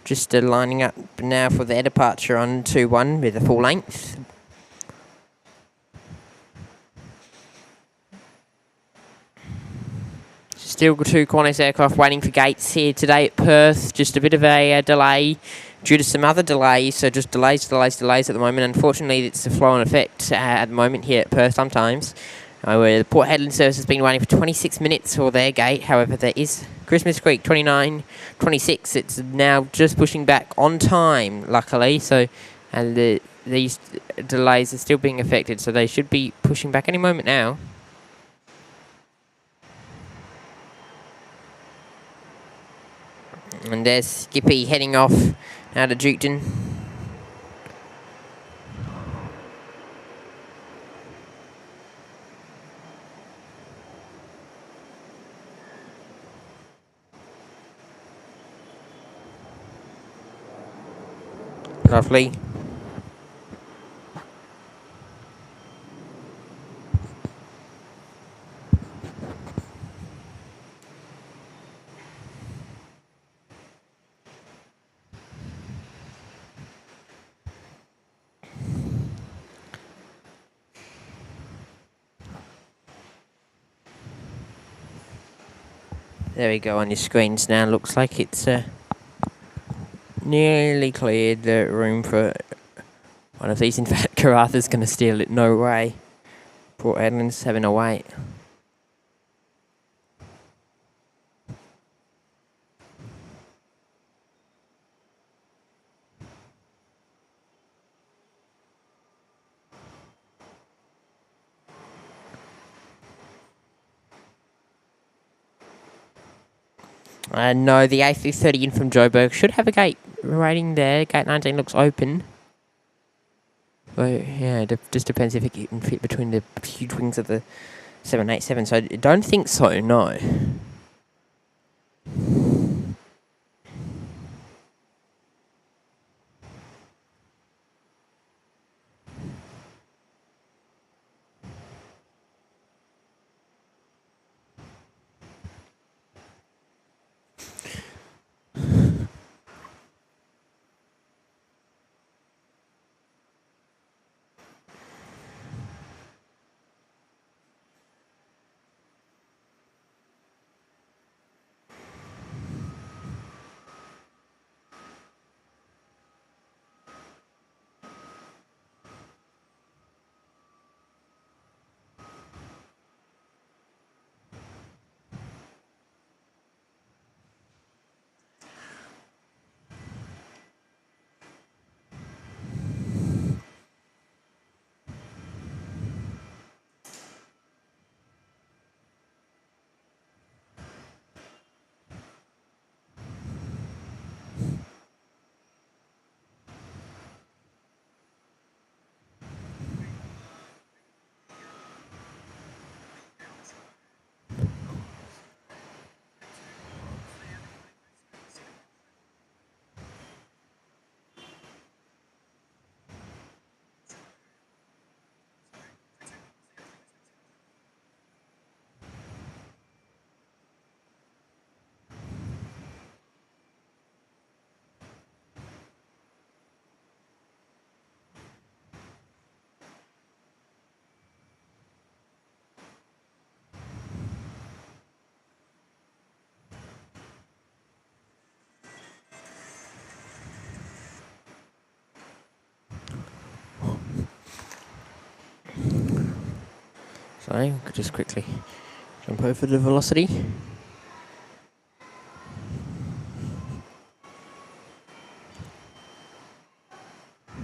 Just lining up now for their departure on 2-1 with a full length. Still 2 Qantas aircraft waiting for gates here today at Perth. Just a bit of a delay due to some other delays. So just delays at the moment. Unfortunately, it's a flow-on effect at the moment here at Perth sometimes. Where the Port Hedland service has been waiting for 26 minutes for their gate. However, there is Christmas Creek 29.26. It's now just pushing back on time, luckily. So, and these delays are still being affected. So they should be pushing back any moment now. And there's Skippy heading off out of Duketon. Lovely. There we go on your screens now. Looks like it's nearly cleared the room for one of these. In fact, Karatha's going to steal it. No way. Port Hedland's having a wait. No, the A330 in from Joburg should have a gate rating there. Gate 19 looks open. So, yeah, it just depends if it can fit between the huge wings of the 787, so I don't think so, no. So I could just quickly jump over the velocity.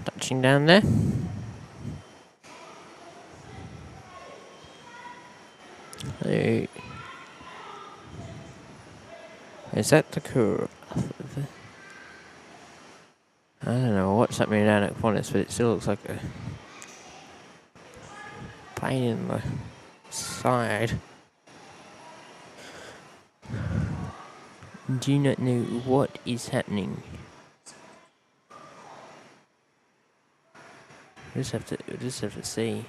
Touching down there. So, is that the curve? I don't know what's happening down at Rottnest, but it still looks like a pain in the side. Do not know what is happening. We just have to see.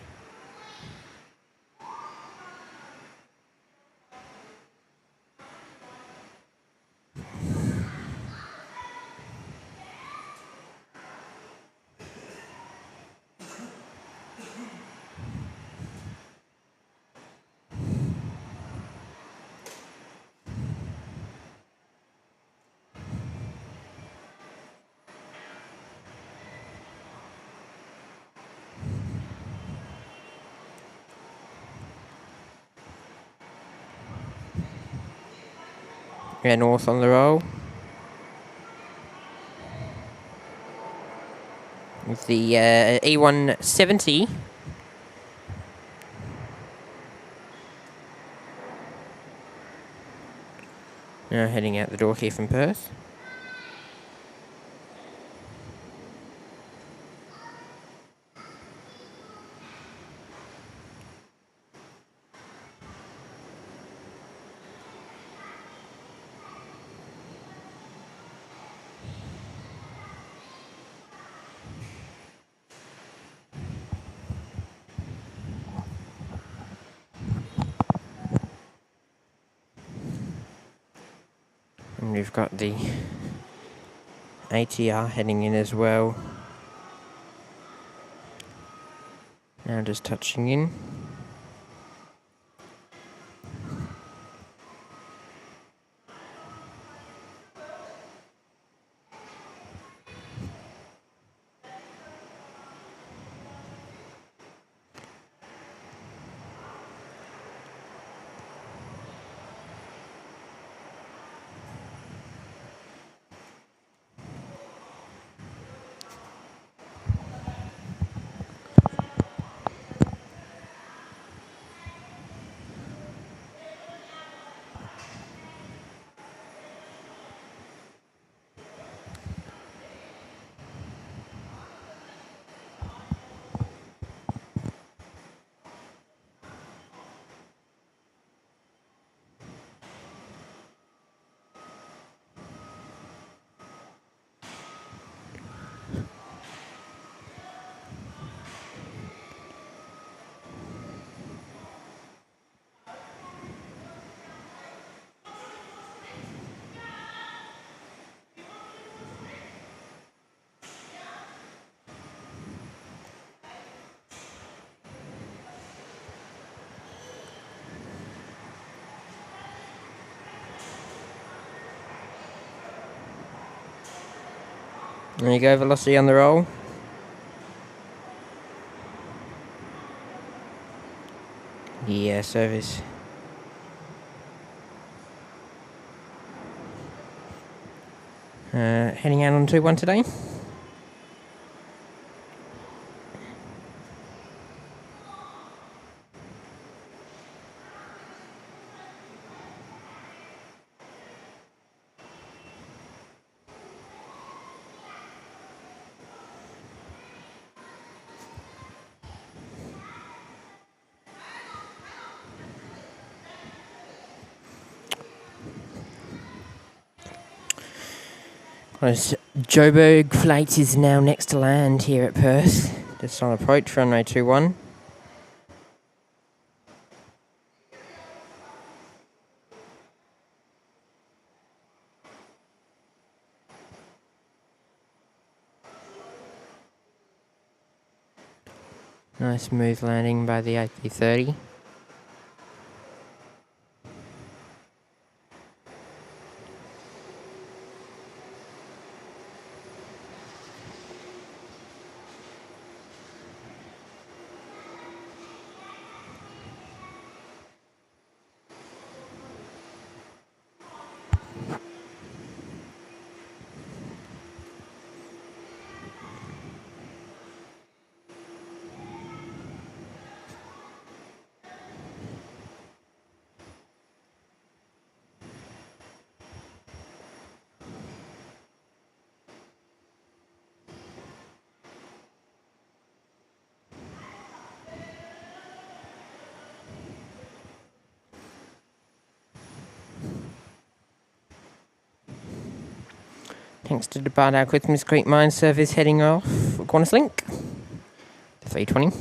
Yeah, north on the roll. With the E170. Now heading out the door here from Perth. And we've got the ATR heading in as well. Now just touching in. There you go, velocity on the roll. Yeah, service. Heading out on 2-1 today. Joburg Flight is now next to land here at Perth. Just on approach, runway 21. Nice smooth landing by the AP30. Thanks to depart our Christmas Creek mine service heading off for Cottesloe. 320.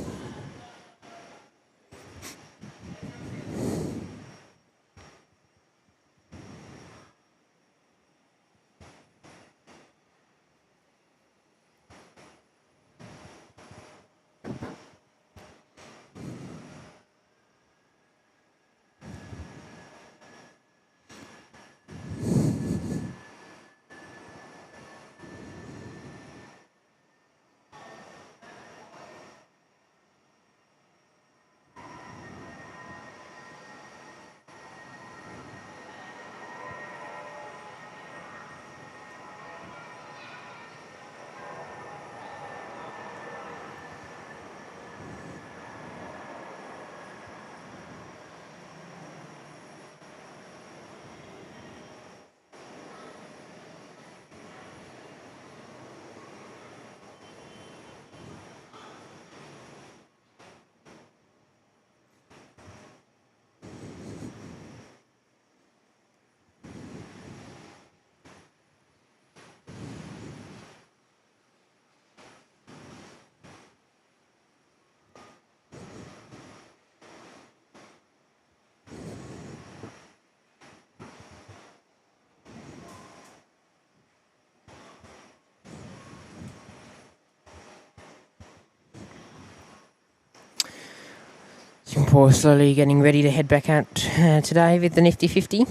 Singapore slowly getting ready to head back out today with the Nifty 50.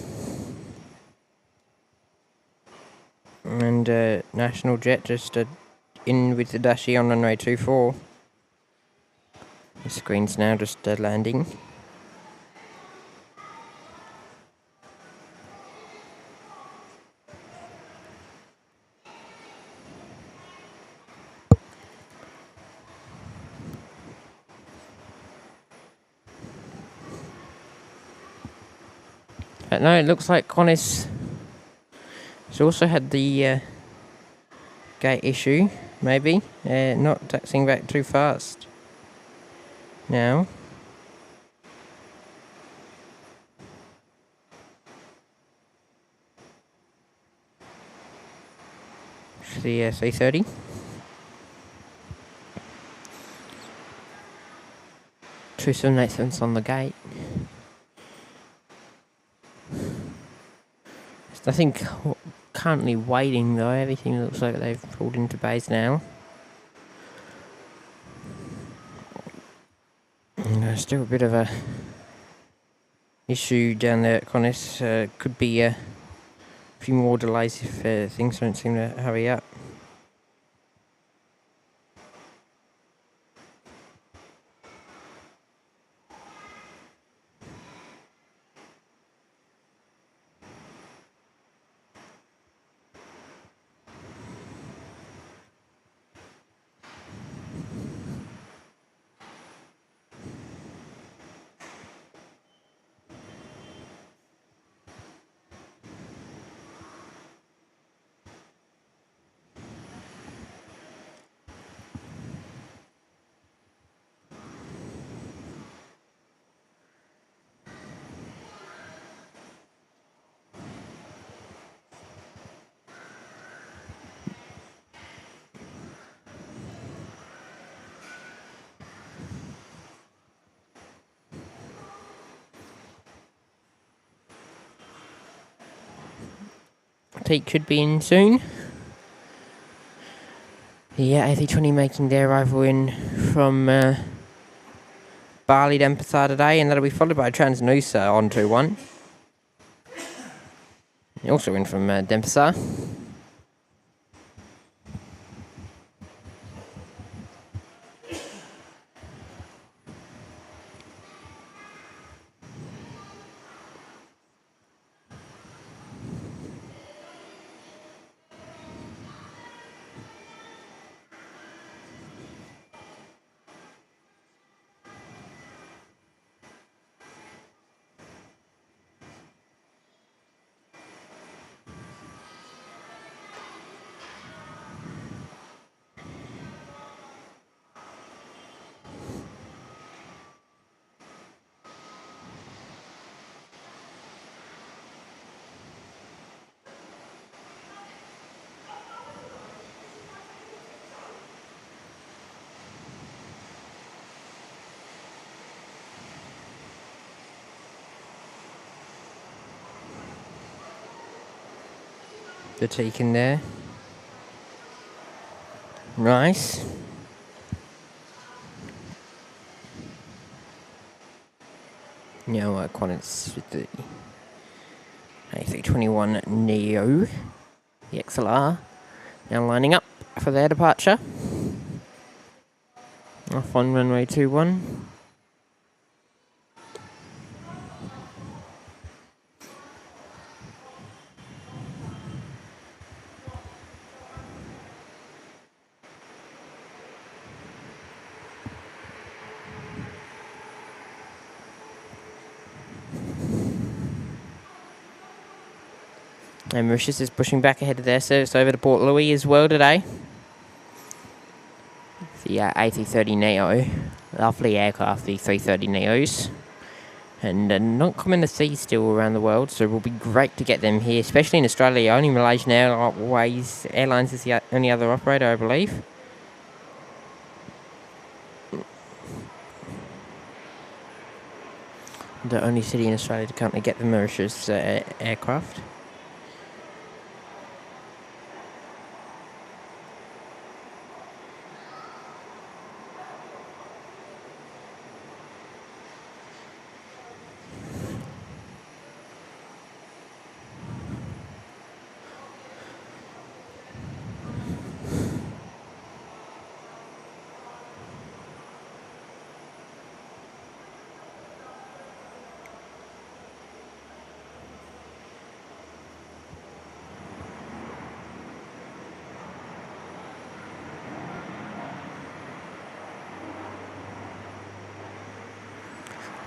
And National Jet just in with the Dashi on runway 24. The screen's now just landing. But no, it looks like Qantas has also had the gate issue, maybe. Not taxiing back too fast now. The 330. Two 787s on the gate. There's nothing currently waiting though. Everything looks like they've pulled into base now. Still a bit of a issue down there at Qantas. Could be a few more delays if things don't seem to hurry up. Batik should be in soon. The A320 making their arrival in from Bali Denpasar today, and that'll be followed by Transnusa on 2-1. Also in from Denpasar. The teak in there. Nice. Now Qantas with the A321 Neo, the XLR, now lining up for their departure. Off on runway 21. And Mauritius is pushing back ahead of their service over to Port Louis as well today. The A330neo, lovely aircraft, the 330neos. And not common to see still around the world, so it will be great to get them here, especially in Australia. Only Malaysian Airlines is the only other operator, I believe. The only city in Australia to currently get the Mauritius aircraft.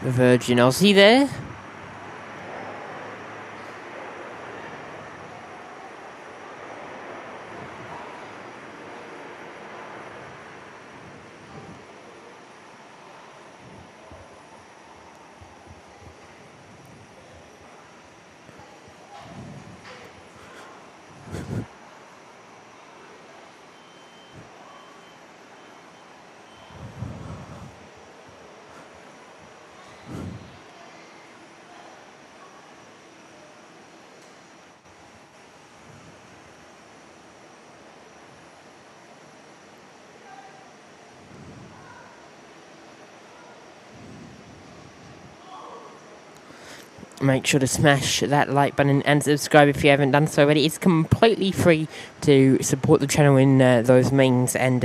The Virgin Aussie there. Make sure to smash that like button and subscribe if you haven't done so already. It's completely free to support the channel in those means, and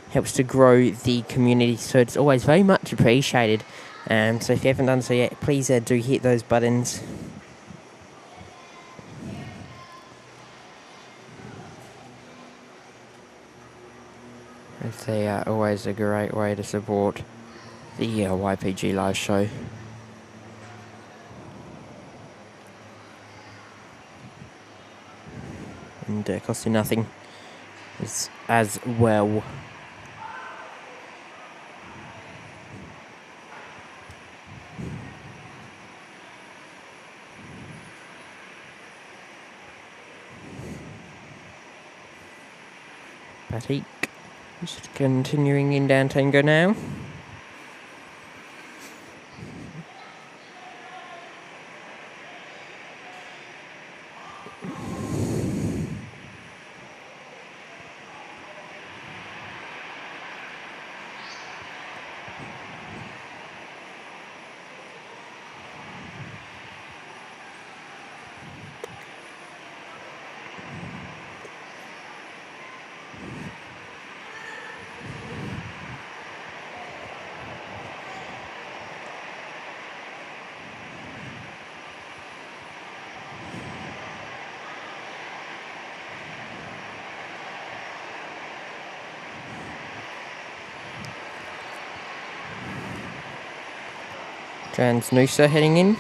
helps to grow the community, so it's always very much appreciated. So if you haven't done so yet, please do hit those buttons. They are always a great way to support the YPG live show. And cost you nothing as well. Batik just continuing in down Tango now. Transnusa heading in.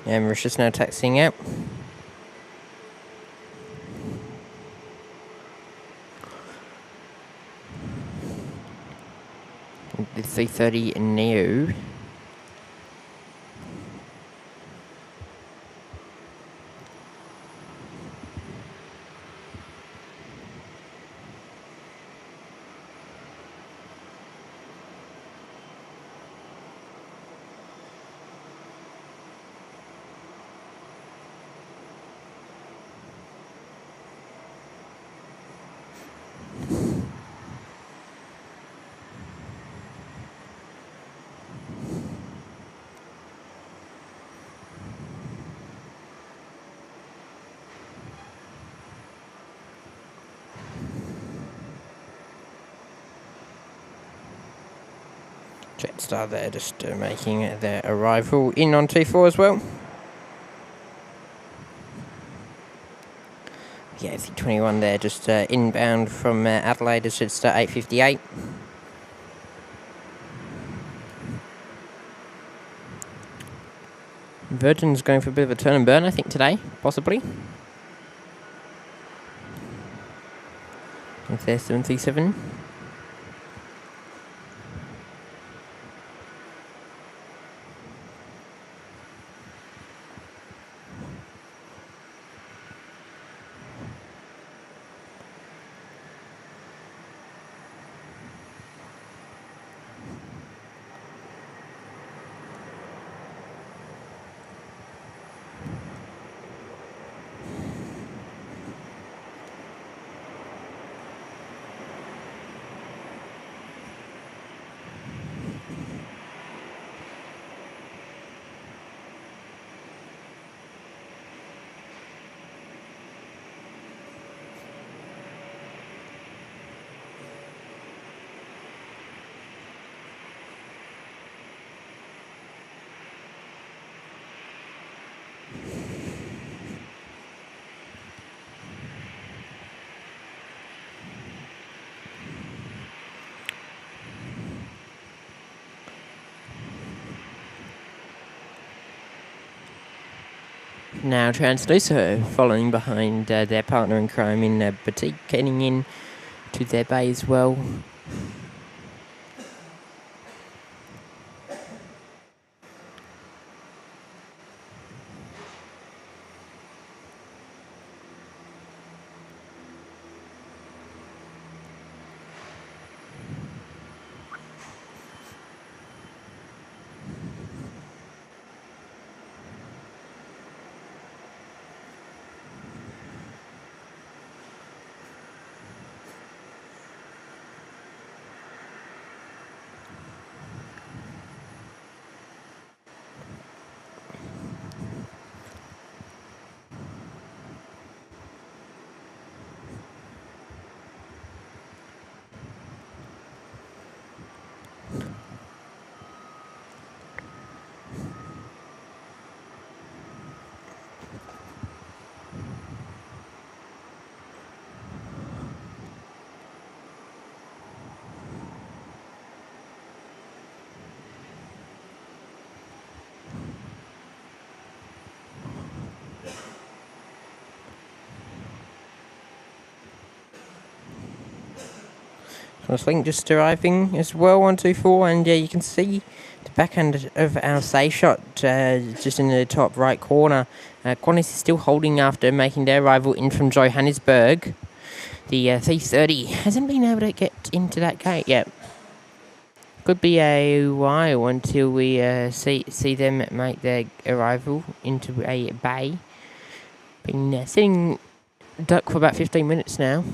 And Mauritius now taxiing out. The 330 Neo. Jetstar there just making their arrival in on T4 as well. Yeah, C21 there just inbound from Adelaide as Jetstar 858. Virgin's going for a bit of a turn and burn, I think, today, possibly. With their 737. Now Translucer following behind their partner in crime in Boutique, getting in to their bay as well. Link just arriving as well, 124, and you can see the back end of our safe shot just in the top right corner. Qantas is still holding after making their arrival in from Johannesburg. The C30 hasn't been able to get into that gate yet. Could be a while until we see them make their arrival into a bay. Been sitting duck for about 15 minutes now.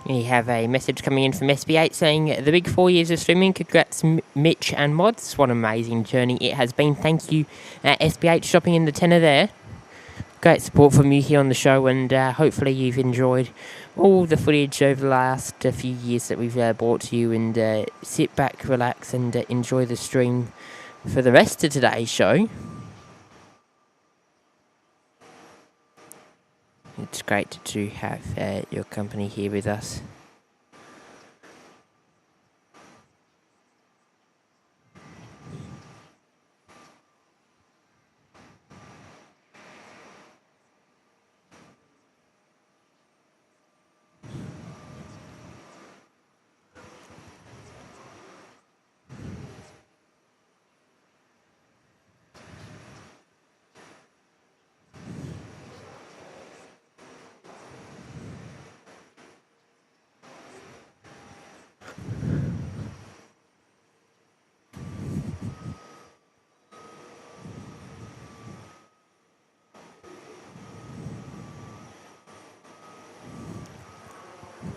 We have a message coming in from SB8 saying, the big 4 years of streaming, congrats Mitch and Mods. What an amazing journey it has been. Thank you, SB8, dropping in the tenner there. Great support from you here on the show, and hopefully you've enjoyed all the footage over the last few years that we've brought to you, and sit back, relax, and enjoy the stream for the rest of today's show. It's great to have your company here with us.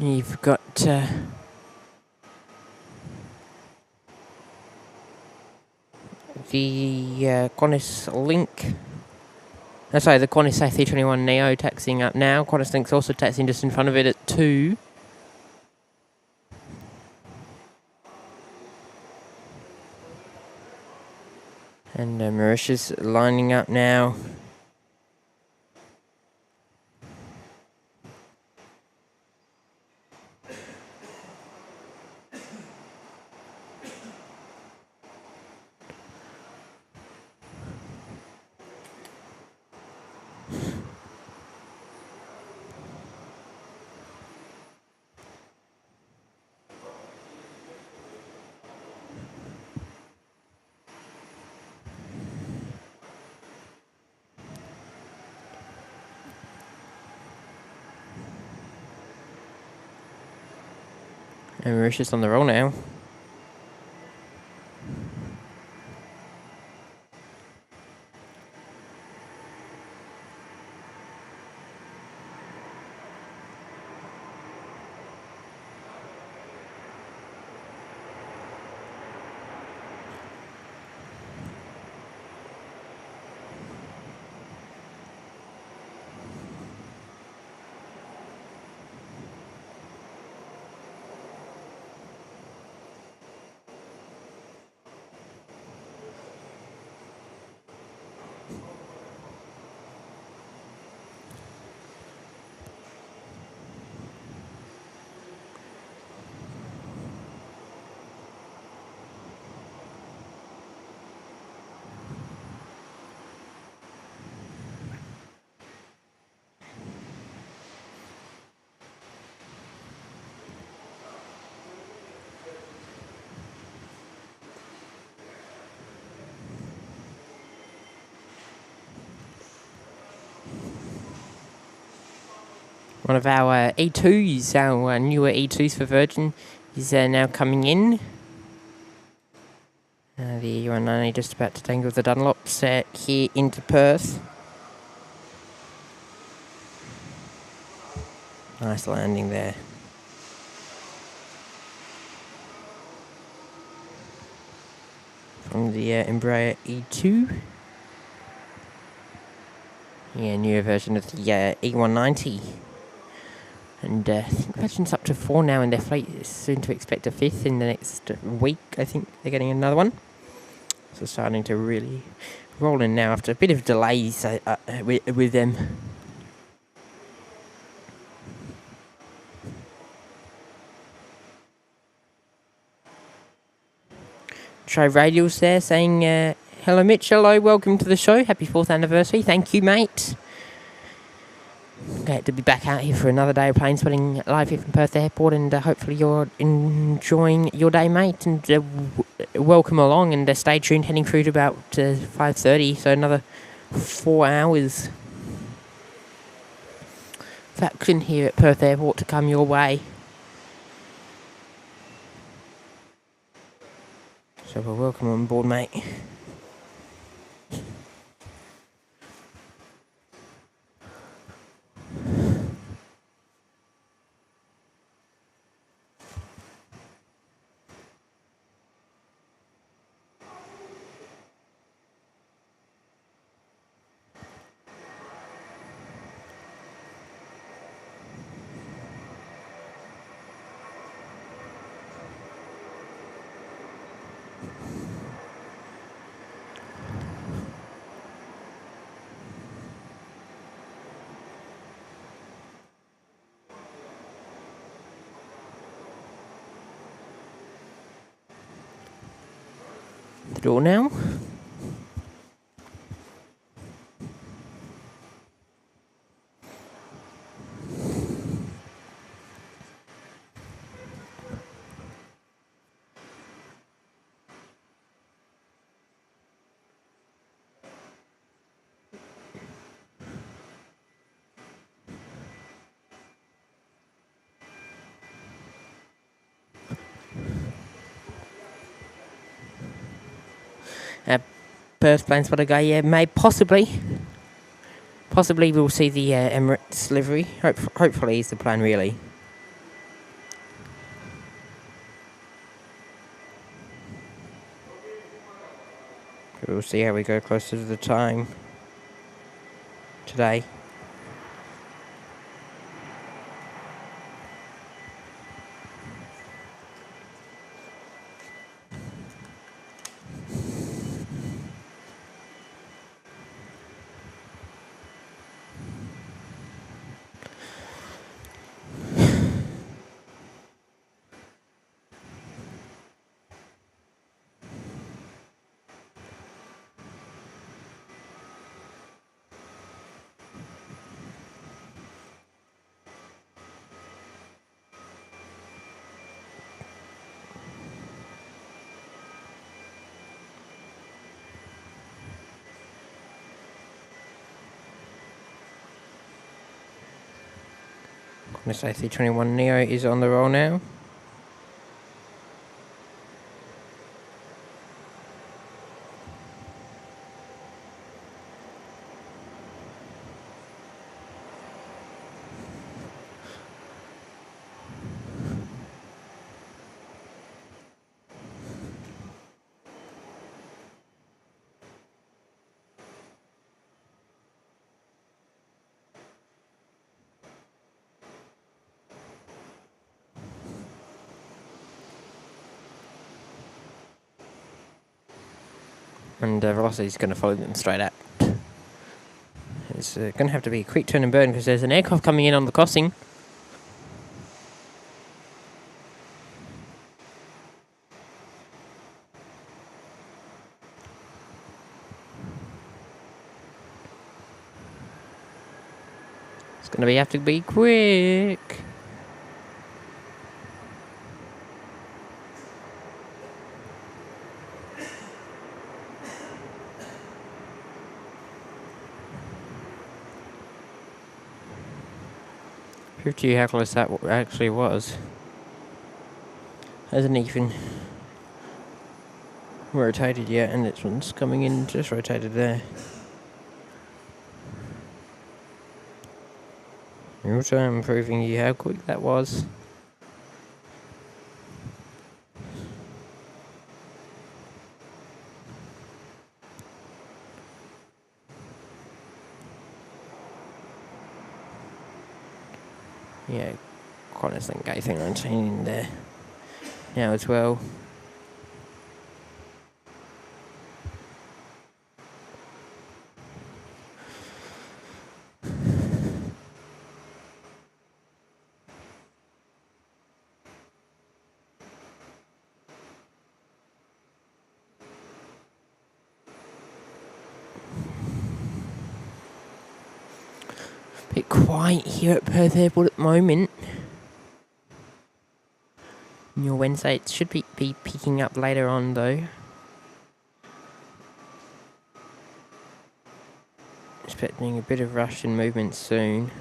You've got the Qantas Link. Sorry, the Qantas A321 Neo taxiing up now. Qantas Link's also taxiing just in front of it at 2. And Mauritius lining up now. And Mauritius on the roll now. One of our E2s, our newer E2s for Virgin, is now coming in. The E190 just about to tangle the Dunlops here into Perth. Nice landing there. From the Embraer E2. Yeah, newer version of the E190. And I think Imagine up to 4 now in their fleet. Is soon to expect a 5th in the next week. I think they're getting another one. So starting to really roll in now after a bit of delays with them. Try Radials there saying, hello Mitch, hello, welcome to the show. Happy 4th anniversary. Thank you, mate. Glad to be back out here for another day of plane spotting live here from Perth Airport, and hopefully you're enjoying your day, mate, and welcome along, and stay tuned, heading through to about 5:30, so another 4 hours of action here at Perth Airport to come your way. So well, welcome on board, mate. The door now. Perth plane spotter guy, yeah, may possibly we'll see the Emirates livery. Hopefully is the plan, really. We'll see how we go closer to the time today. This A321 Neo is on the roll now. And Velocity is going to follow them straight out. It's going to have to be a quick turn and burn because there's an aircraft coming in on the crossing. It's going to have to be quick. Prove to you how close that actually was. Hasn't even rotated yet, and this one's coming in just rotated there. Real time proving you how quick that was. Yeah, Cottesloe Gate 319 in there now as well. Bit quiet here at Perth Airport at the moment. Your Wednesday, it should be picking up later on though. Expecting a bit of rush and movement soon.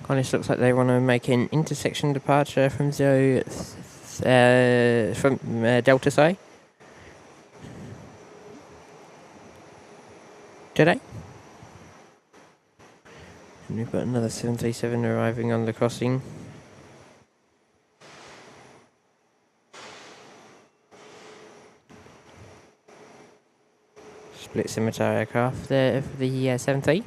Kind of looks like they want to make an intersection departure from Delta, say. Do they? And we've got another 737 arriving on the crossing. Split scimitar aircraft there for the 73.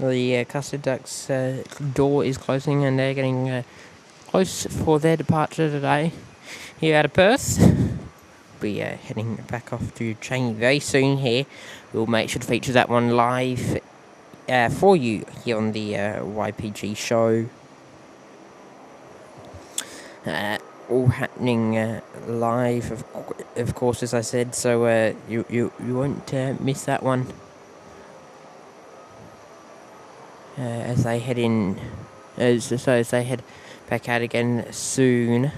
The custard ducks door is closing and they're getting close for their departure today here out of Perth. Be heading back off to Changi very soon here. We'll make sure to feature that one live for you here on the YPG show. All happening live, of course, as I said, so you won't miss that one. As they head in, as they head back out again soon.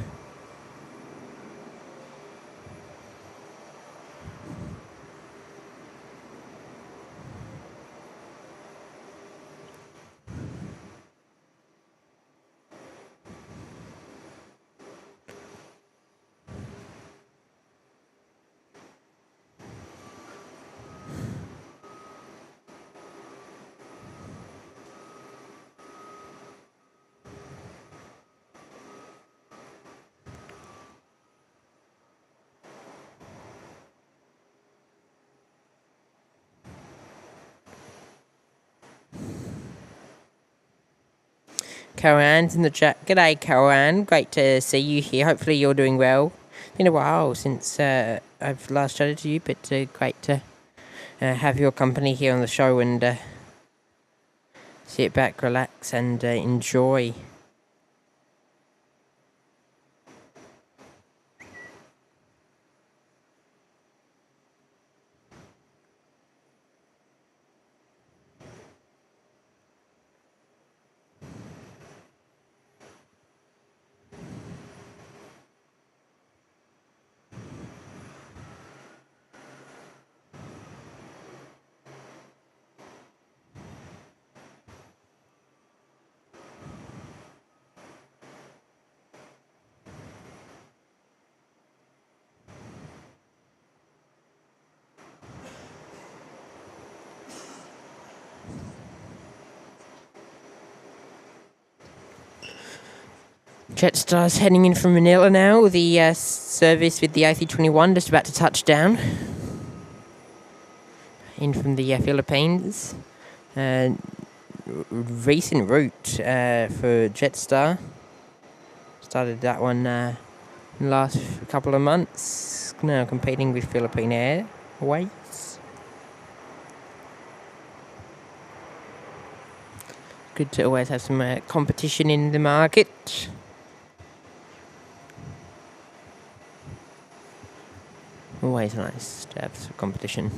Karan's in the chat. G'day, Karan. Great to see you here. Hopefully you're doing well. Been a while since I've last chatted to you, but great to have your company here on the show and sit back, relax, and enjoy Jetstar's heading in from Manila now. The service with the A321 just about to touch down. In from the Philippines. Recent route for Jetstar. Started that one last couple of months. Now competing with Philippine Airways. Good to always have some competition in the market. Always nice to have some competition.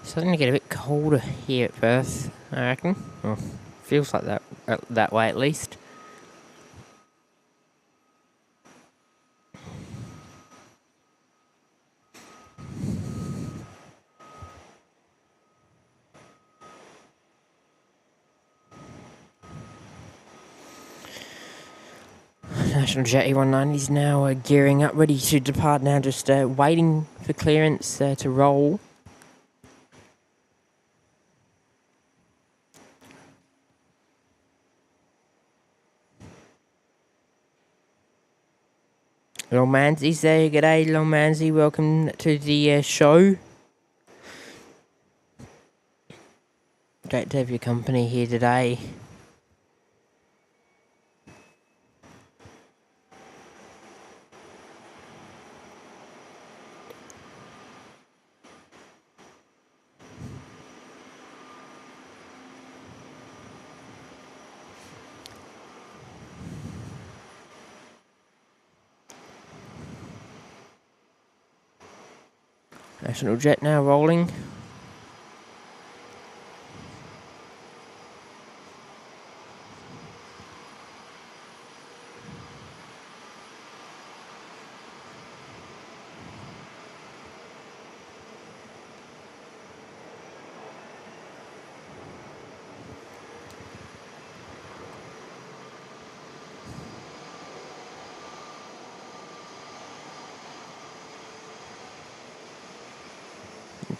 Starting to get a bit colder here at Perth, I reckon. Well, feels like that way at least. National Jet E190 is now gearing up, ready to depart now, just waiting for clearance to roll. Lomanzi's there. G'day, Lomanzi. Welcome to the show. Great to have your company here today. National Jet now rolling.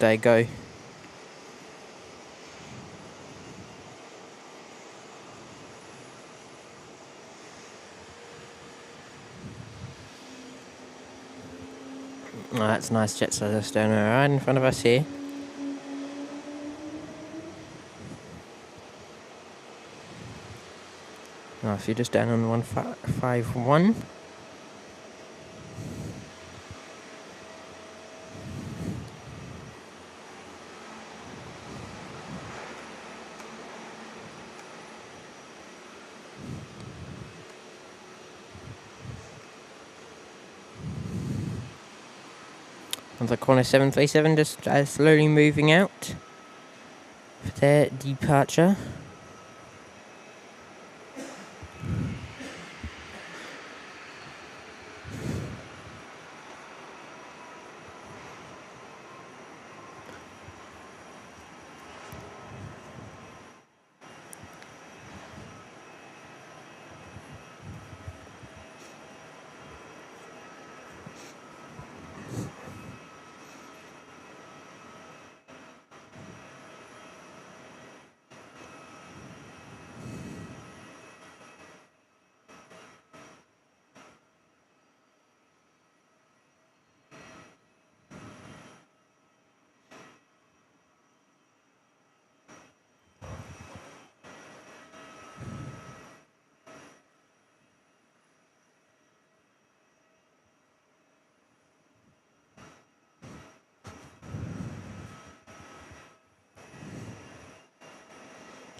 They go. Oh, that's nice. Jets are just down right in front of us here. Oh, so you're just down on 151. On the corner 737, just slowly moving out for their departure.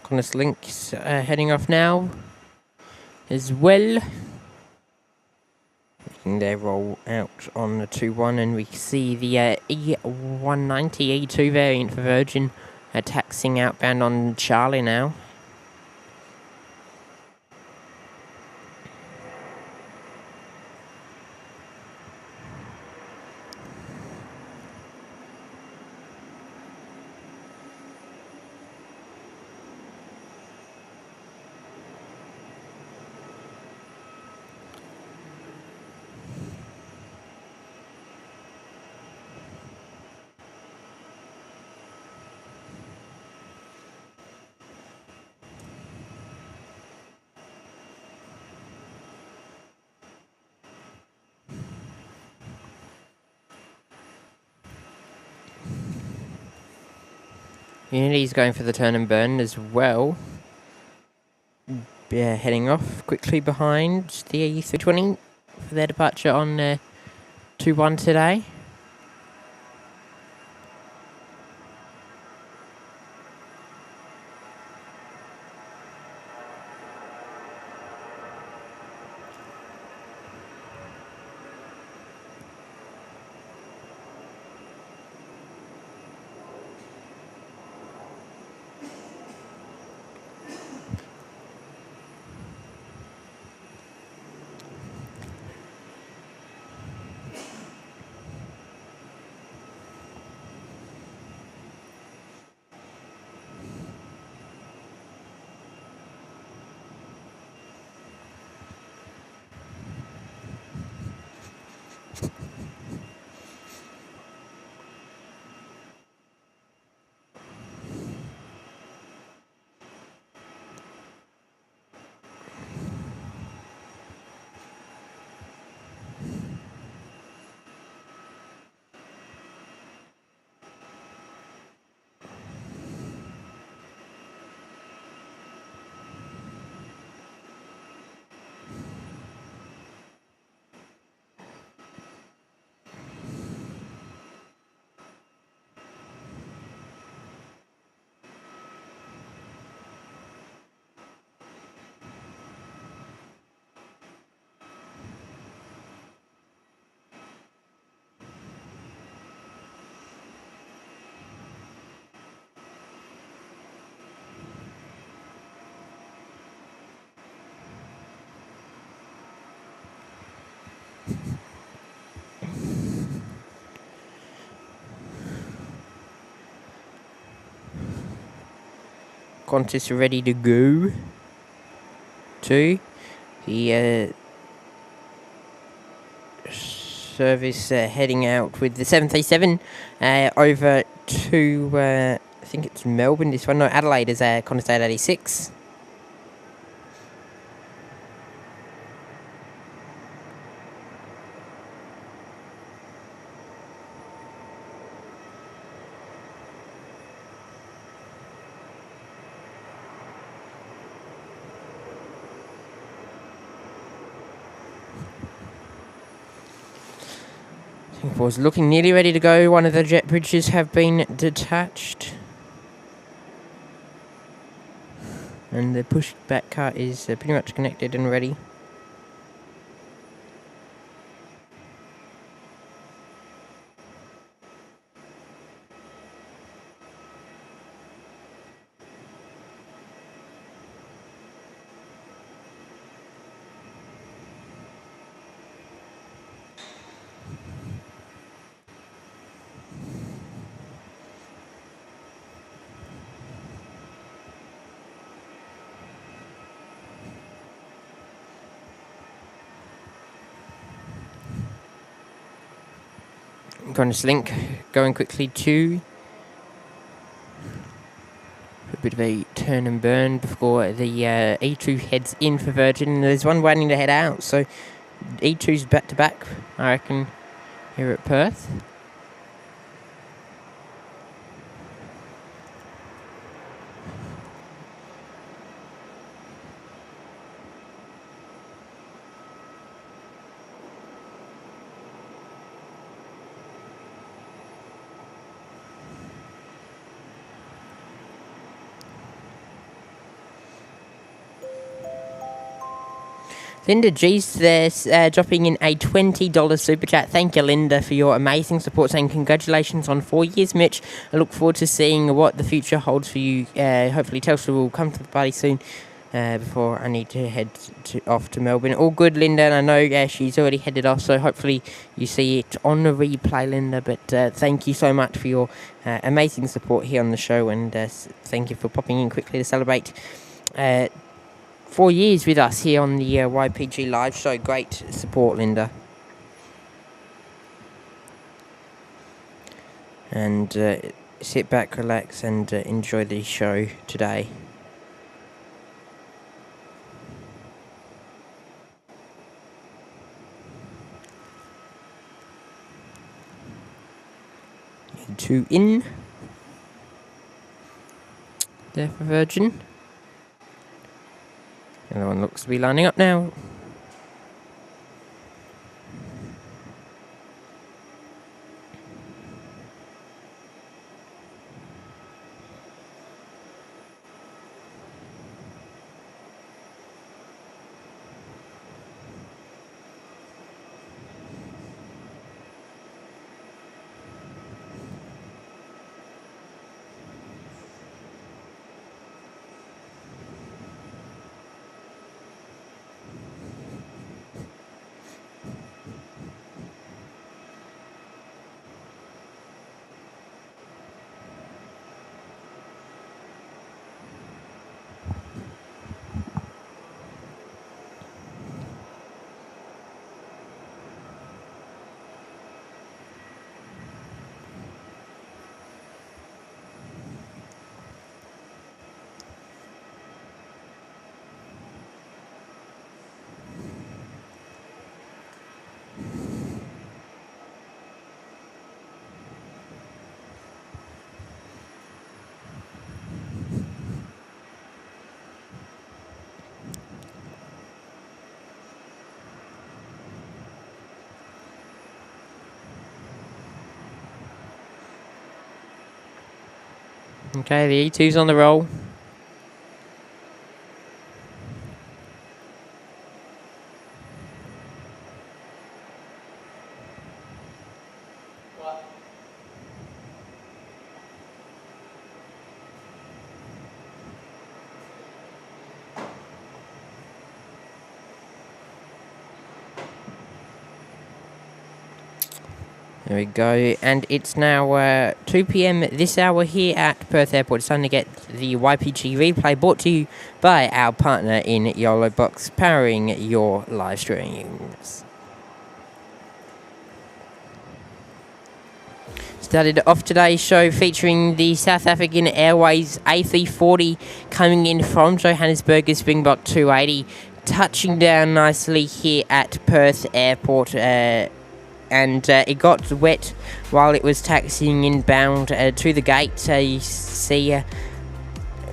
Cottesloe's heading off now as well. And they roll out on the 2-1, and we see the E190 E2 variant for Virgin taxiing outbound on Charlie now. Unity's going for the turn and burn as well. Yeah, heading off quickly behind the E320 for their departure on 2-1 today. Qantas ready to go to the service heading out with the 737 over to I think it's Melbourne this one. No, Adelaide is Qantas 886. Was looking nearly ready to go. One of the jet bridges have been detached, and the pushback cart is pretty much connected and ready. Cottesloe going quickly to a bit of a turn and burn before the E2 heads in for Virgin. There's one waiting to head out, so E2's back to back, I reckon, here at Perth. Linda G's there, dropping in a $20 super chat. Thank you, Linda, for your amazing support, saying congratulations on 4 years, Mitch. I look forward to seeing what the future holds for you. Hopefully Telstra will come to the party soon before I need to head off to Melbourne. All good, Linda, and I know she's already headed off, so hopefully you see it on the replay, Linda. But thank you so much for your amazing support here on the show, and thank you for popping in quickly to celebrate 4 years with us here on the YPG live show. Great support, Linda. And sit back, relax, and enjoy the show today. Two in there for Virgin. Another one looks to be lining up now. Okay, the E2's on the roll. There we go, and it's now 2 p.m. this hour here at Perth Airport. It's time to get the YPG replay brought to you by our partner in YOLO Box, powering your live streams. Started off today's show featuring the South African Airways A340 coming in from Johannesburg's Springbok 280, touching down nicely here at Perth Airport. And it got wet while it was taxiing inbound to the gate. You see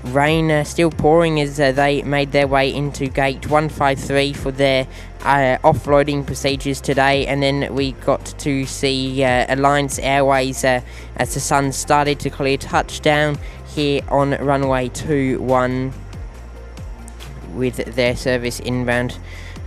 rain still pouring as they made their way into gate 153 for their offloading procedures today. And then we got to see Alliance Airways as the sun started to clear, touchdown here on runway 21 with their service inbound.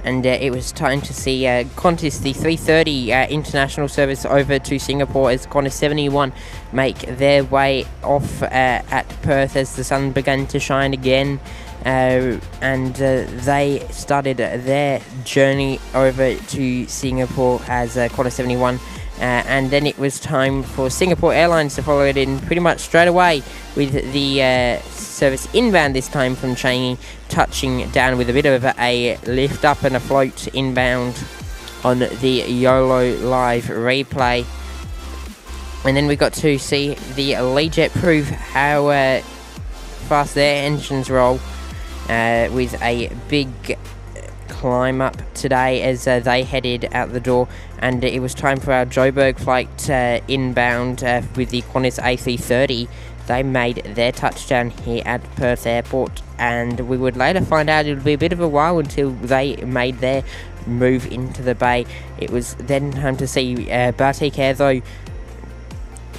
And it was time to see Qantas, the 330 international service over to Singapore, as Qantas 71 make their way off at Perth as the sun began to shine again. And they started their journey over to Singapore as Qantas 71. And then it was time for Singapore Airlines to follow it in pretty much straight away with the service inbound this time from Changi, touching down with a bit of a lift up and a float inbound on the YOLO live replay. And then we got to see the Learjet prove how fast their engines roll with a big climb up today as they headed out the door. And it was time for our Joburg flight inbound with the Qantas A330. They made their touchdown here at Perth Airport, and we would later find out it would be a bit of a while until they made their move into the bay. It was then time to see Batik Air, though,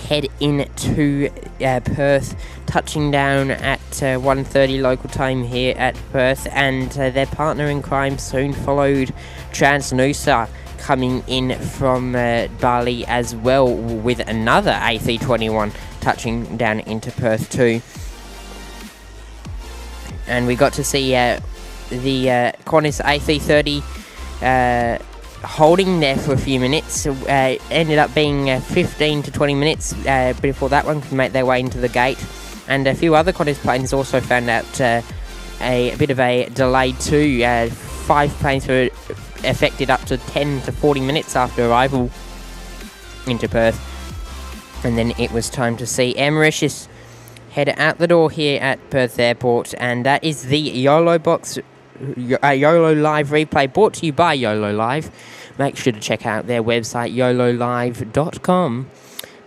head into Perth, touching down at 1:30 local time here at Perth, and their partner in crime soon followed, Transnusa, coming in from Bali as well with another A321 touching down into Perth too. And we got to see the Qantas A330 holding there for a few minutes. Ended up being 15 to 20 minutes before that one could make their way into the gate. And a few other Qantas planes also found out a bit of a delay too. 5 planes were affected up to 10 to 40 minutes after arrival into Perth. And then it was time to see Air Mauritius head out the door here at Perth Airport, and that is the YOLO box, YOLO Live replay, brought to you by YOLO Live. Make sure to check out their website, yololive.com,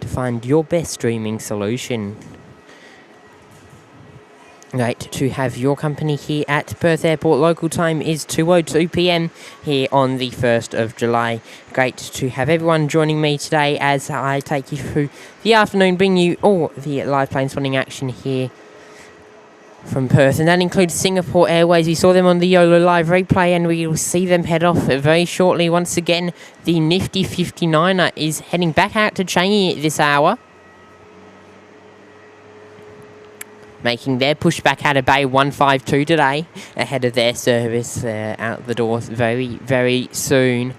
to find your best streaming solution. Great to have your company here at Perth Airport. Local time is 2:02 p.m. here on the 1st of July. Great to have everyone joining me today as I take you through the afternoon, bring you all the live plane spotting action here from Perth. And that includes Singapore Airways. We saw them on the YOLO Live replay, and we will see them head off very shortly. Once again, the nifty 59er is heading back out to Changi this hour, making their push back out of Bay 152 today, ahead of their service out the door very, very soon.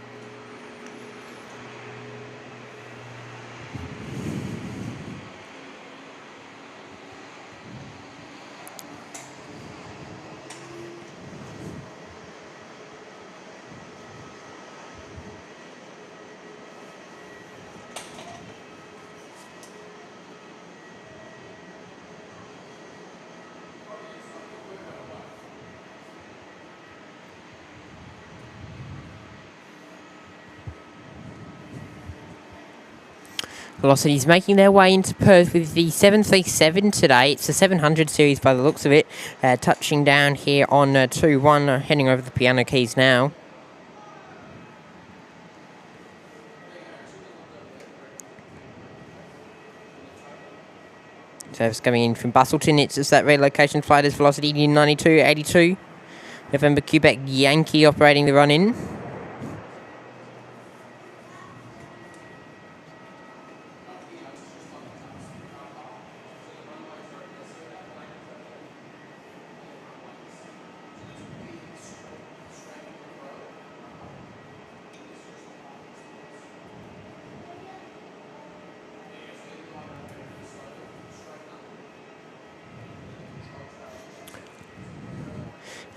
Velocity's making their way into Perth with the 737 today. It's a 700 series by the looks of it. Touching down here on 2-1, heading over the piano keys now. Service coming in from Bustleton. It's just that relocation flight as Velocity 9282. November Quebec Yankee operating the run-in.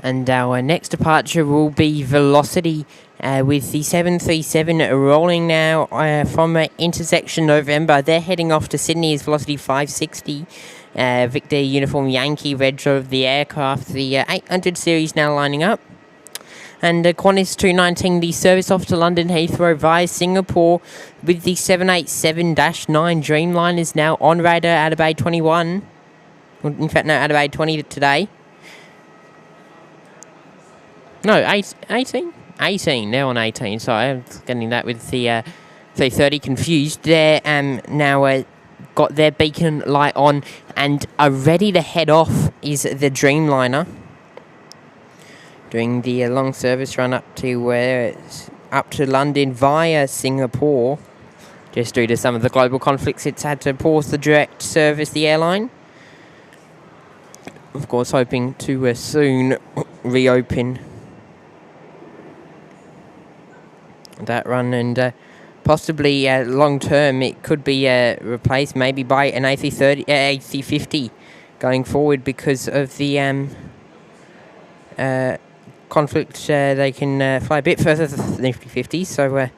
And our next departure will be Velocity with the 737 rolling now from intersection November. They're heading off to Sydney as Velocity 560. Victor Uniform Yankee red drove the aircraft. The 800 series now lining up. And Qantas 219, the service off to London Heathrow via Singapore with the 787-9 Dreamliner is now on radar out of Bay 21. In fact, no, out of Bay 20 today. No, 18? 18, they're on 18. Sorry, I'm getting that with the 330 confused. They're now got their beacon light on and are ready to head off is the Dreamliner. Doing the long service run up to London via Singapore. Just due to some of the global conflicts, it's had to pause the direct service, the airline. Of course, hoping to soon reopen that run, and possibly long term it could be replaced maybe by an AC50 going forward because of the conflict. They can fly a bit further than the 50, so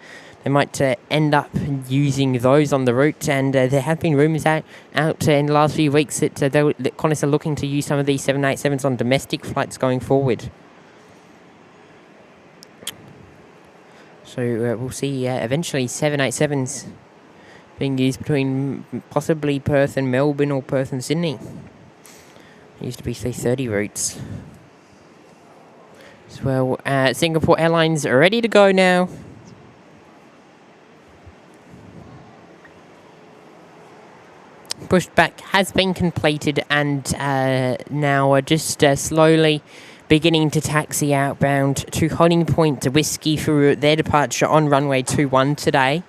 they might end up using those on the route. And there have been rumours out in the last few weeks that Qantas are looking to use some of these 787s on domestic flights going forward. So we'll see eventually 787s being used between possibly Perth and Melbourne or Perth and Sydney. It used to be 330 routes. As well, Singapore Airlines are ready to go now. pushed back has been completed, and now we're just slowly beginning to taxi outbound to holding point Whiskey for their departure on runway 21 today.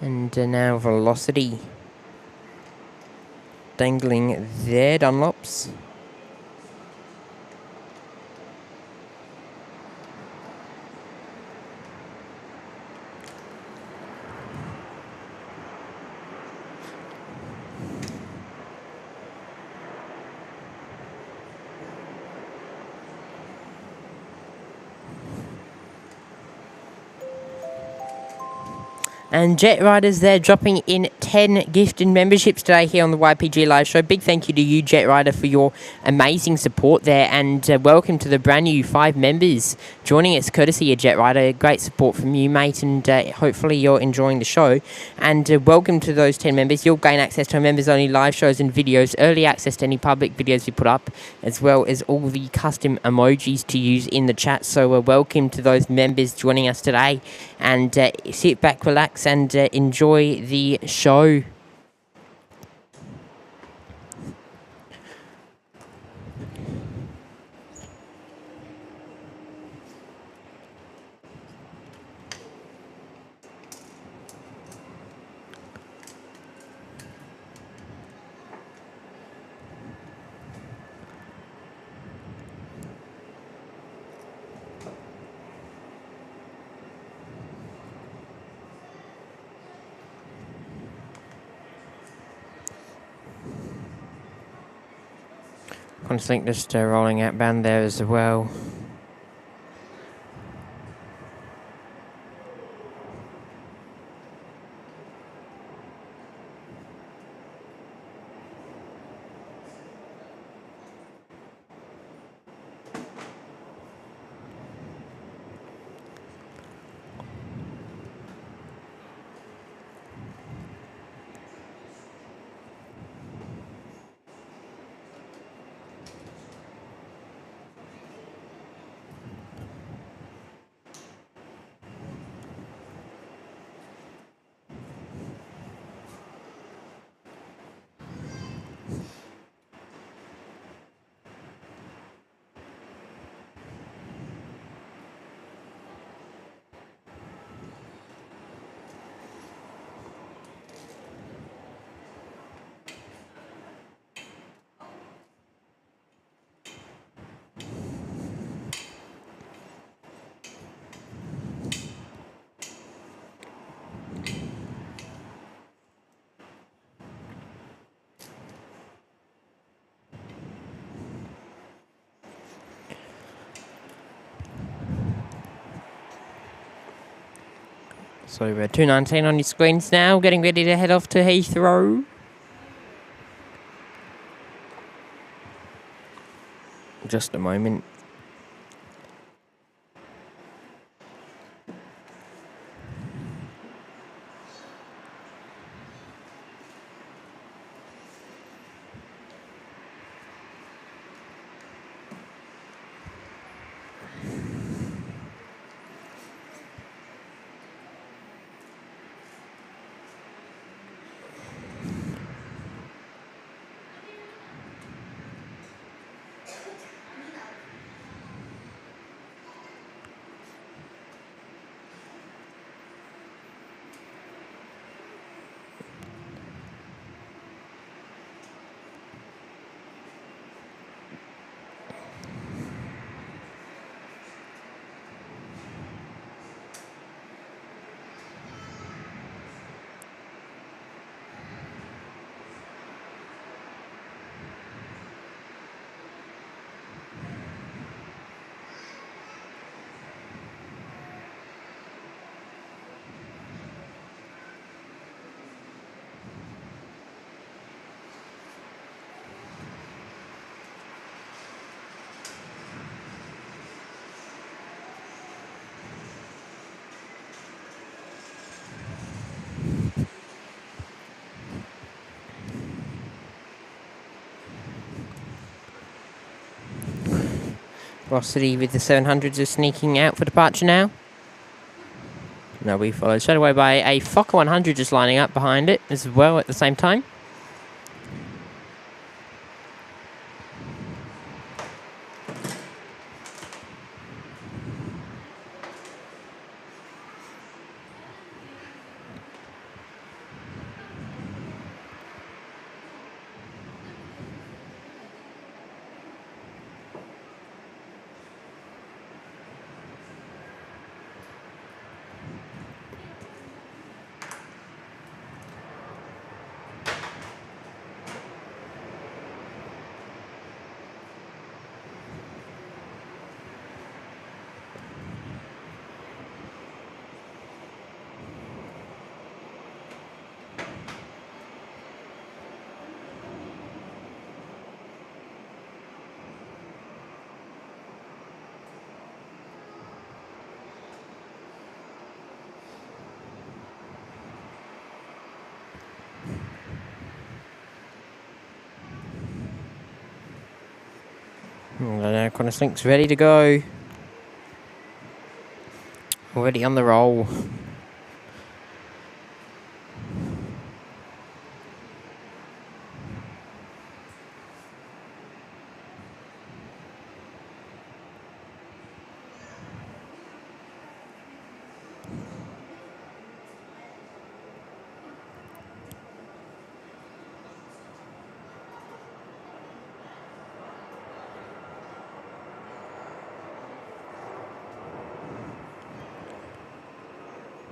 And now Velocity dangling their Dunlops. And Jet Riders, they're dropping in 10 gifted memberships today here on the YPG Live Show. Big thank you to you, Jet Rider, for your amazing support there. And welcome to the brand new 5 members joining us, courtesy of Jet Rider. Great support from you, mate, and hopefully you're enjoying the show. And welcome to those 10 members. You'll gain access to our members-only live shows and videos, early access to any public videos we put up, as well as all the custom emojis to use in the chat. So welcome to those members joining us today. And sit back, relax, and enjoy the show. Constant just rolling outbound there as well. So we're 2:19 on your screens now, getting ready to head off to Heathrow. Just a moment. Velocity with the 700s is sneaking out for departure now. Now we followed straight away by a Quokka 100 just lining up behind it as well at the same time. Cottesloe's ready to go. Already on the roll.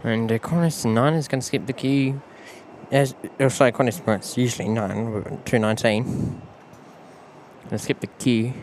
And Cottesloe 9 is going to skip the queue. Sorry, Cottesloe, it's usually 9, we're at 219. Let's skip the queue.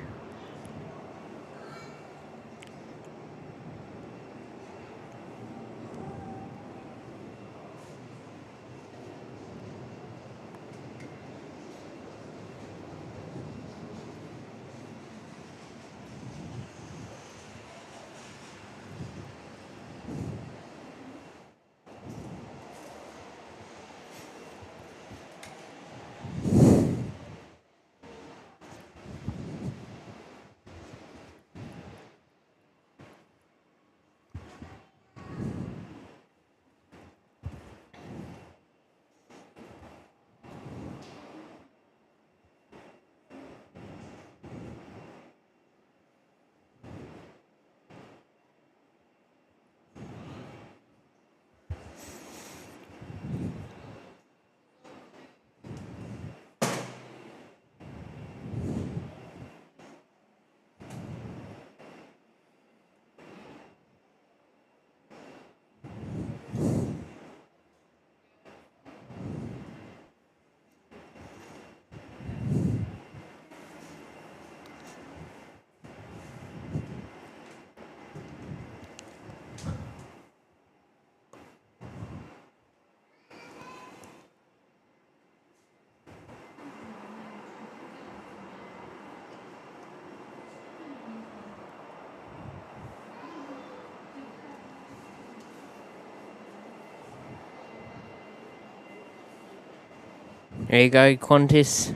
There you go, Qantas.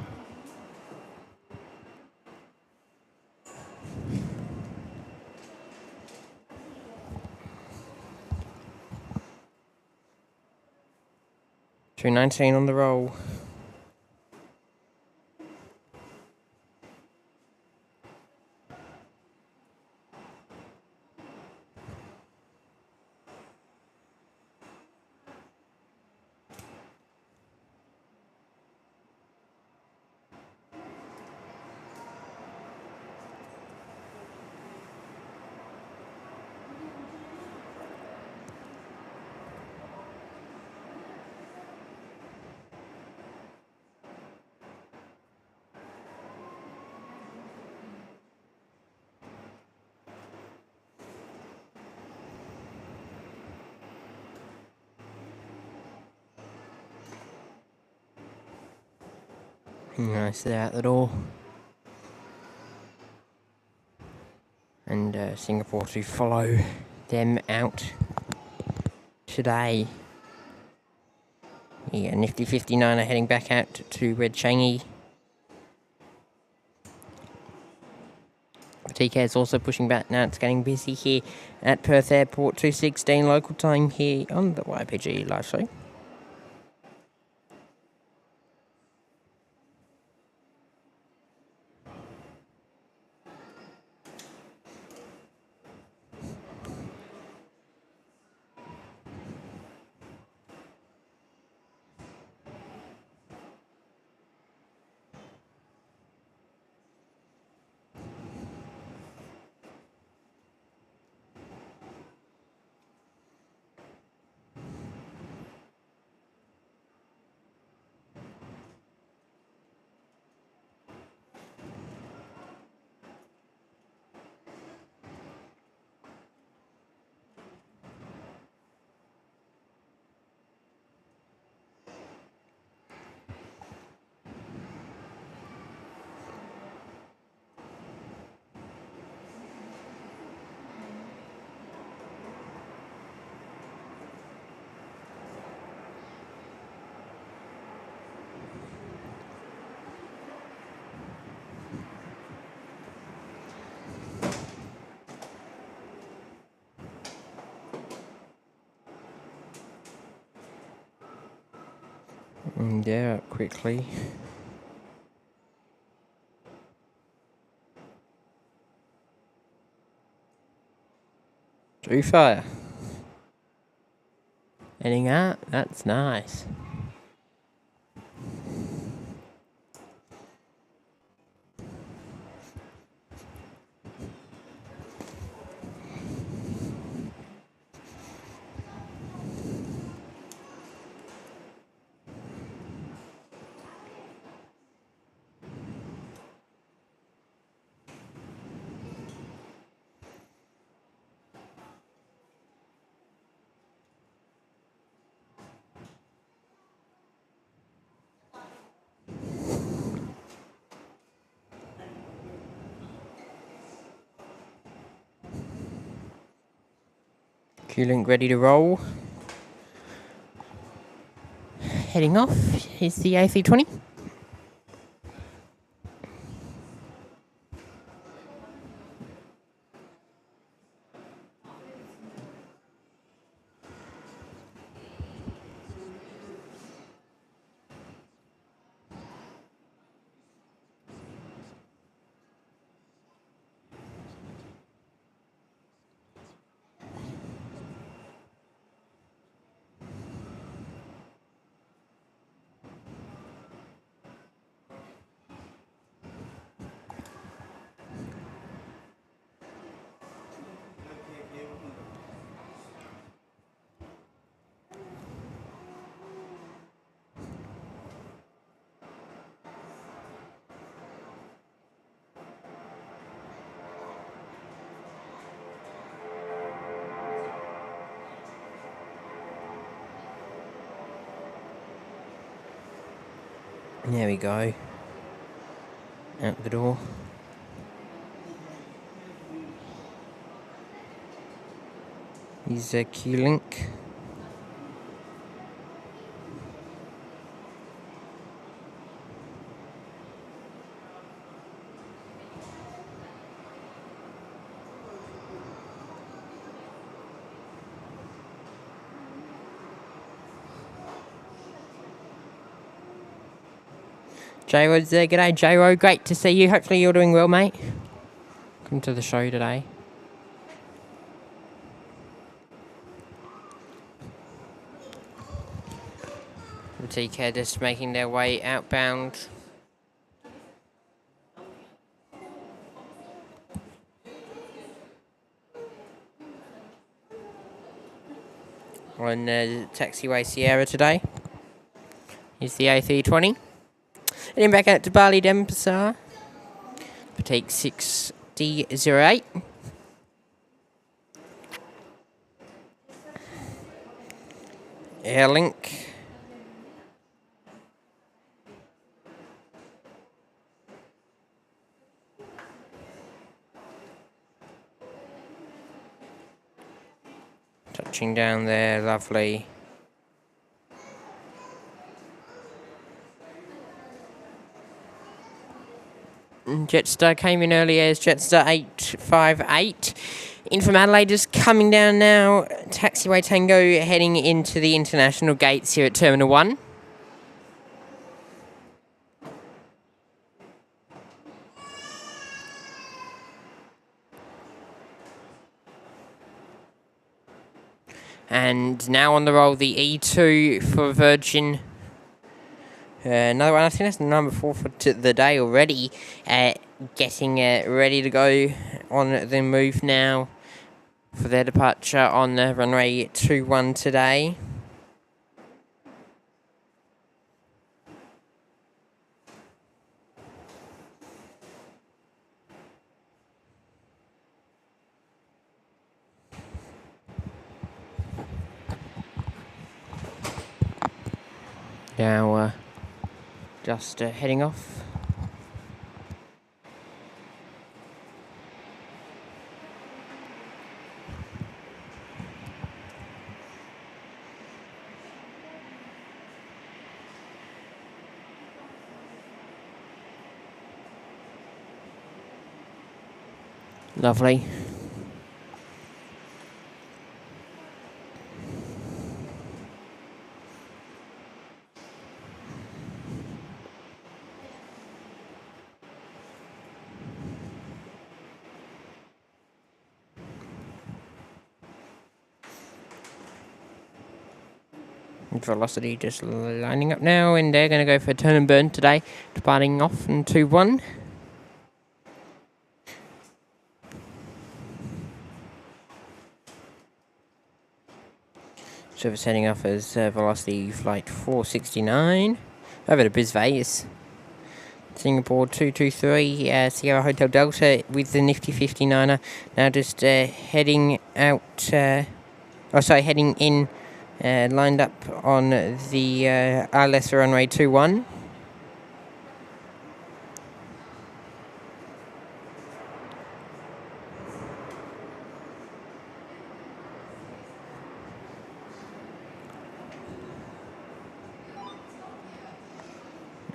$2.19 on the roll. Nice, they're out the door. And Singapore to follow them out today. Yeah, Nifty 59 are heading back out to Red Changi. TK is also pushing back now. It's getting busy here at Perth Airport. 2:16 local time here on the YPG live show. Yeah, quickly. True fire. Heading out, that's nice. Q-Link ready to roll. Heading off is the AC-20. There we go. Out the door. Here's a Q-Link. J-Rod's there. G'day, J-Rod. Great to see you. Hopefully you're doing well, mate. Welcome to the show today. The TK just making their way outbound. On taxiway Sierra today. Here's the AC-20. Heading back out to Bali Denpasar. Take 6008. Airlink. Touching down there, lovely. Jetstar came in earlier as Jetstar 858. In from Adelaide, just coming down now. Taxiway Tango heading into the international gates here at Terminal 1. And now on the roll, the E2 for Virgin. Another one, I think that's number 4 for the day already. Getting ready to go on the move now for their departure on the runway 21 today. Now, just heading off. Lovely. Velocity just lining up now, and they're going to go for a turn and burn today, departing off in 2-1. Service heading off as Velocity Flight 469 over to Brisbane. Singapore 223, Sierra Hotel Delta with the nifty 59er. Now just heading out, heading in, lined up on the RLS runway 21.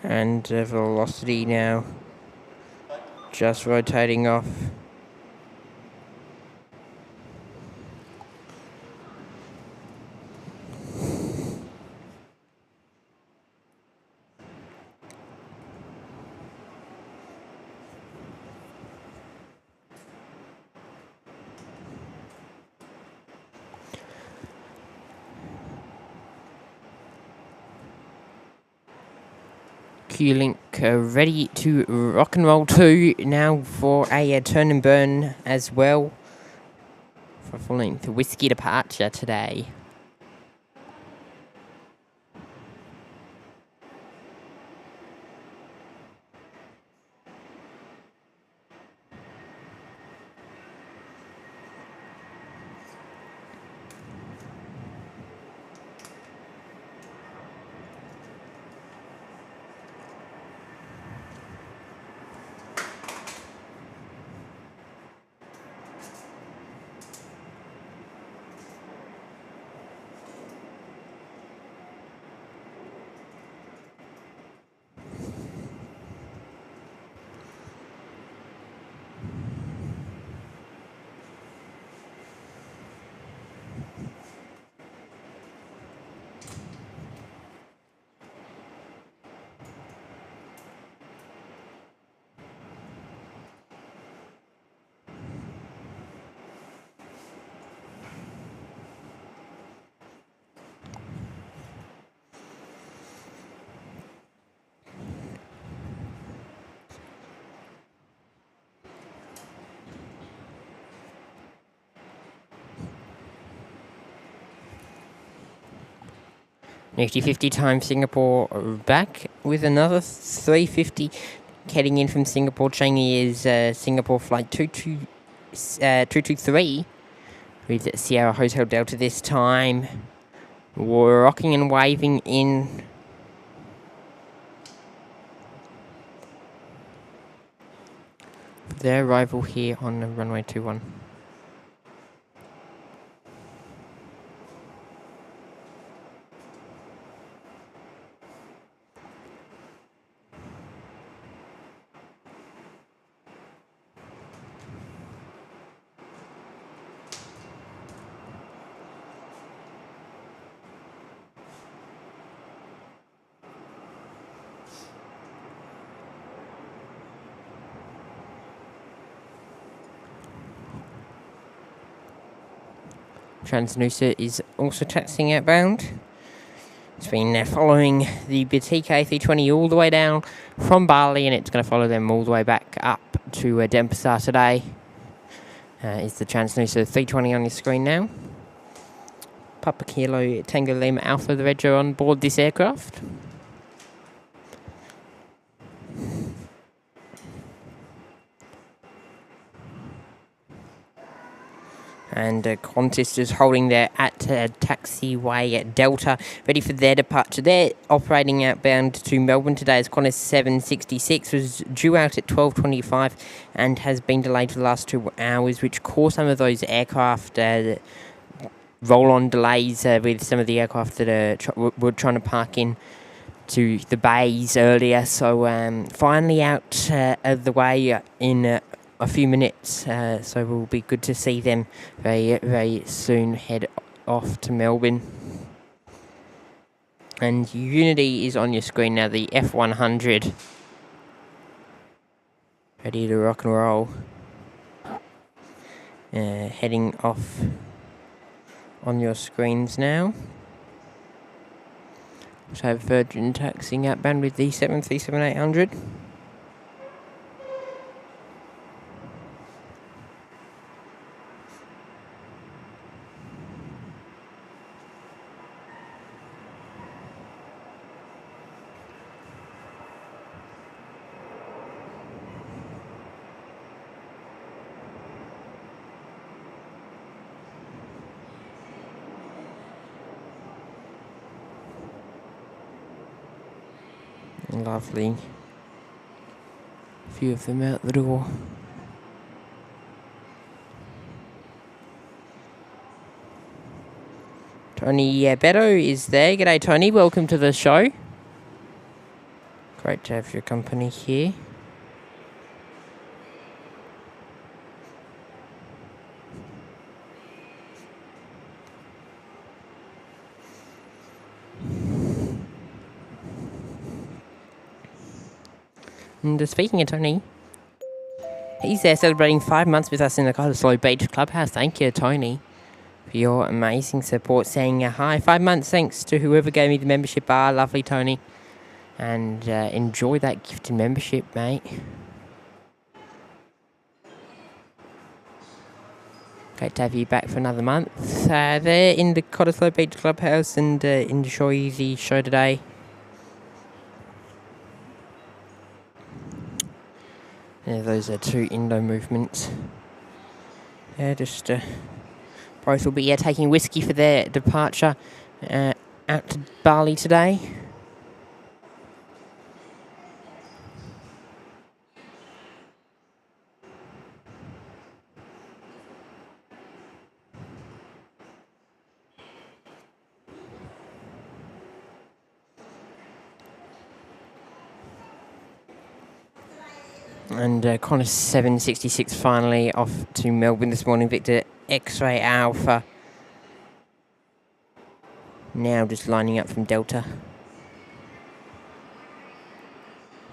And Velocity now just rotating off. Q-Link ready to rock and roll too now for a turn and burn as well for full-length whiskey departure today. Nifty 50 times Singapore back with another 350 heading in from Singapore. Changi is Singapore flight 223 with Sierra Hotel Delta this time. We're rocking and waving in. Their arrival here on the runway 21. Transnusa is also taxiing outbound. It's been following the Batike 320 all the way down from Bali, and it's going to follow them all the way back up to Denpasar today. Is the Transnusa 320 on your screen now. Papa Kilo Tango Lima Alpha, the reg are on board this aircraft. And Qantas is holding there at taxiway at Delta, ready for their departure. They're operating outbound to Melbourne today as Qantas 766 was due out at 12:25 and has been delayed for the last 2 hours, which caused some of those aircraft roll-on delays with some of the aircraft that were trying to park in to the bays earlier. So finally out of the way in a few minutes, so it will be good to see them very, very soon head off to Melbourne. And Unity is on your screen now, the F100. Ready to rock and roll. Heading off on your screens now. So Virgin taxiing outbound with the 737-800. Lovely. A few of them out the door. Tony Beto is there. G'day, Tony. Welcome to the show. Great to have your company here. And speaking of Tony, he's there celebrating 5 months with us in the Cottesloe Beach Clubhouse. Thank you, Tony, for your amazing support. Saying hi, 5 months, thanks to whoever gave me the membership bar. Lovely, Tony. And enjoy that gifted membership, mate. Great to have you back for another month. There in the Cottesloe Beach Clubhouse, and enjoy the show today. Yeah, those are two Indo movements. Yeah, just both will be taking whiskey for their departure out to Bali today. And Qantas 766 finally off to Melbourne this morning. Victor X-Ray Alpha. Now just lining up from Delta.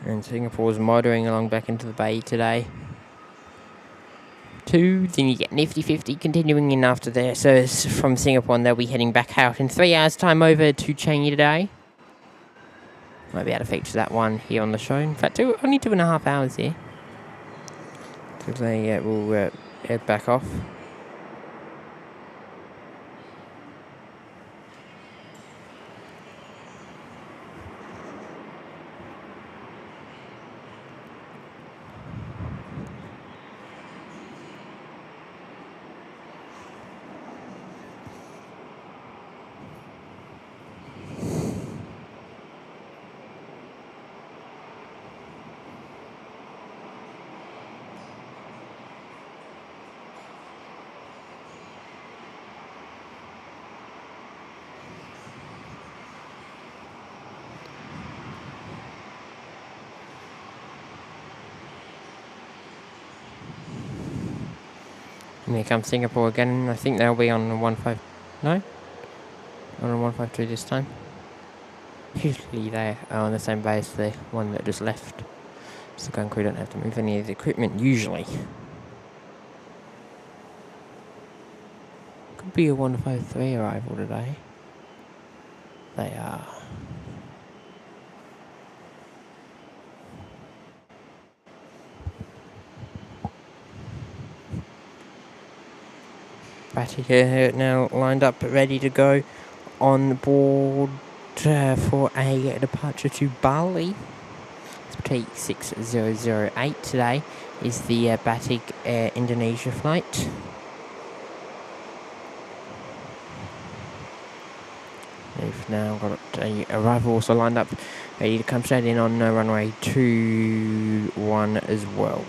And Singapore's motoring along back into the bay today. Then you get Nifty 50 continuing in after their service from Singapore, and they'll be heading back out in 3 hours' time over to Changi today. Might be able to feature that one here on the show. In fact, only 2.5 hours here. So they will head back off. And here comes Singapore again. I think they'll be on 1-5. No? On 152 this time. Usually they are on the same base, the one that just left. So the gun crew don't have to move any of the equipment, usually. Could could be a 153 arrival today. They are. Batty here now lined up, ready to go on board for a departure to Bali. Take 6008 today is the Batik Air Indonesia flight. They've now got a arrival also lined up, ready to come straight in on runway 21 as well.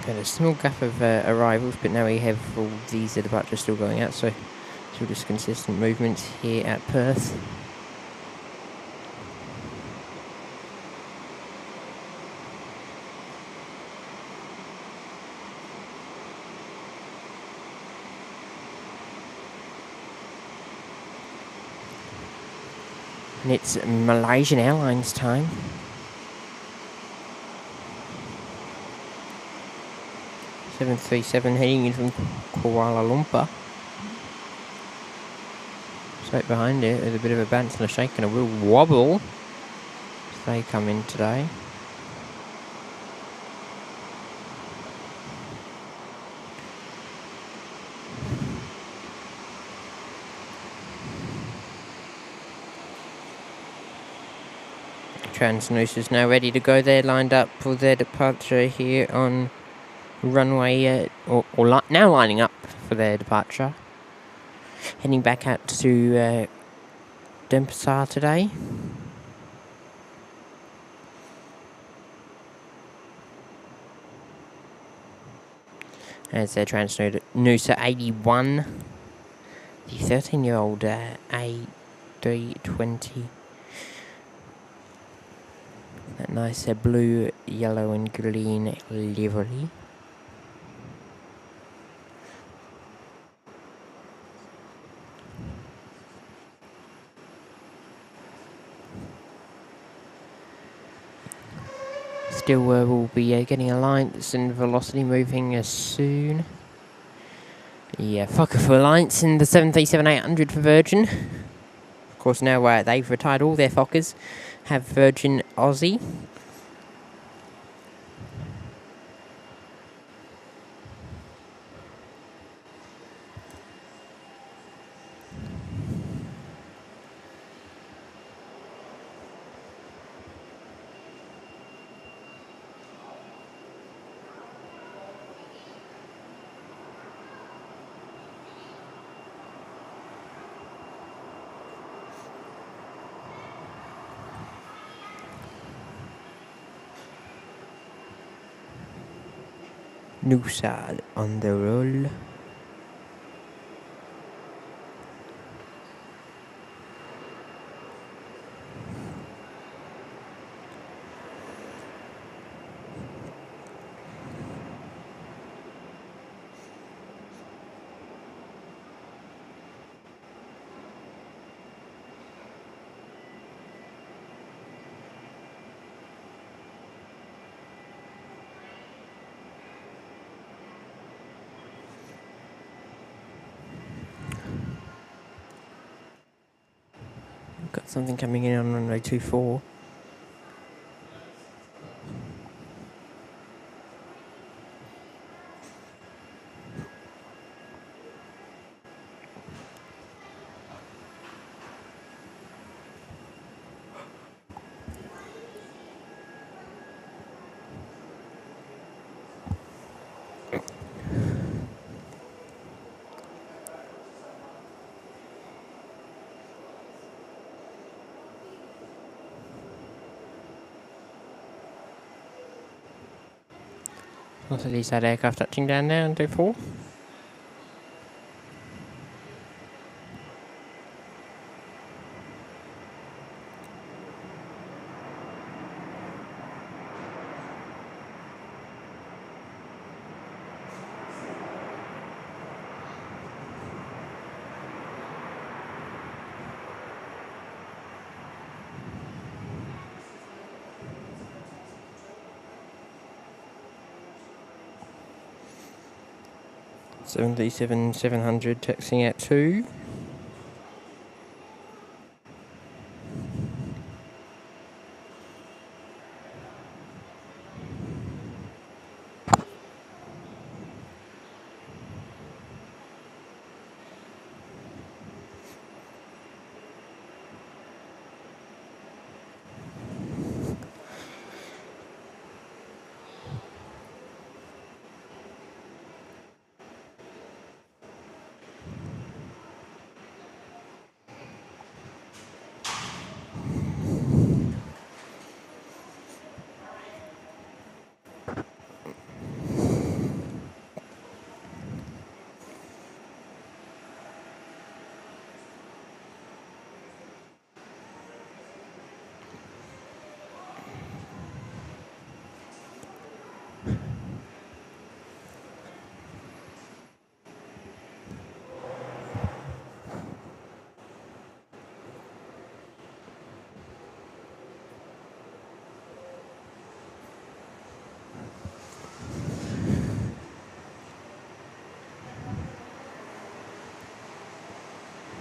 Got a small gap of arrivals, but now we have all these departures still going out, so still just consistent movements here at Perth. And it's Malaysian Airlines time. .737 heading in from Kuala Lumpur. Straight behind it with a bit of a bounce and a shake and a real wobble as they come in today. Transnusa's now ready to go. They're lined up for their departure here on runway, now lining up for their departure. Heading back out to Denpasar today. As their Transnusa 81, the 13-year-old A320. That nice blue, yellow and green livery. Still we'll be getting Alliance and Velocity moving soon. Yeah, Quokka for Alliance and the 737-800 for Virgin. Of course, now they've retired all their Fokkas. Have Virgin Aussie. Nusa on the roll. Got something coming in on runway 24. What's at least that aircraft touching down now on 24? 737-700 taxiing at 2.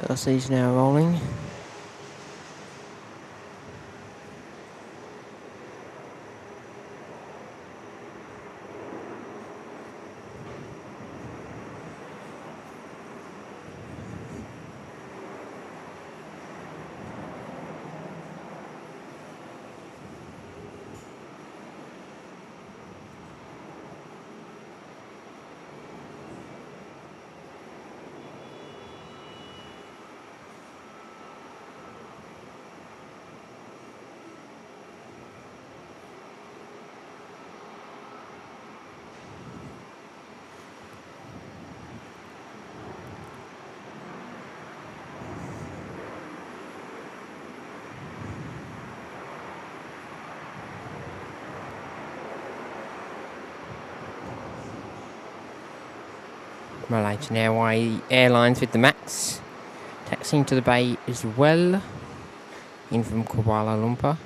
LC's now rolling. Malaysian Airlines with the MAX taxiing to the bay as well, in from Kuala Lumpur.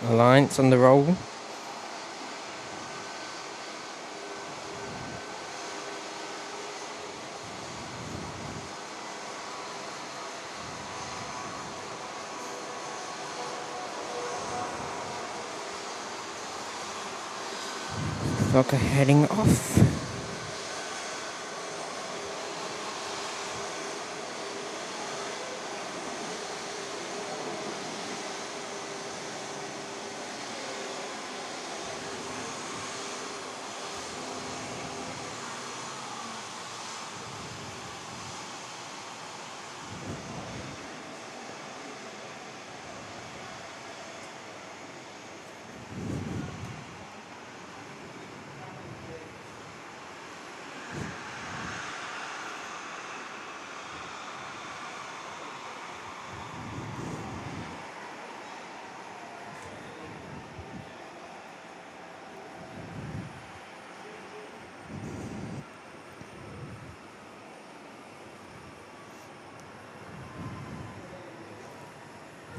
Alliance on the roll. Quokka heading off.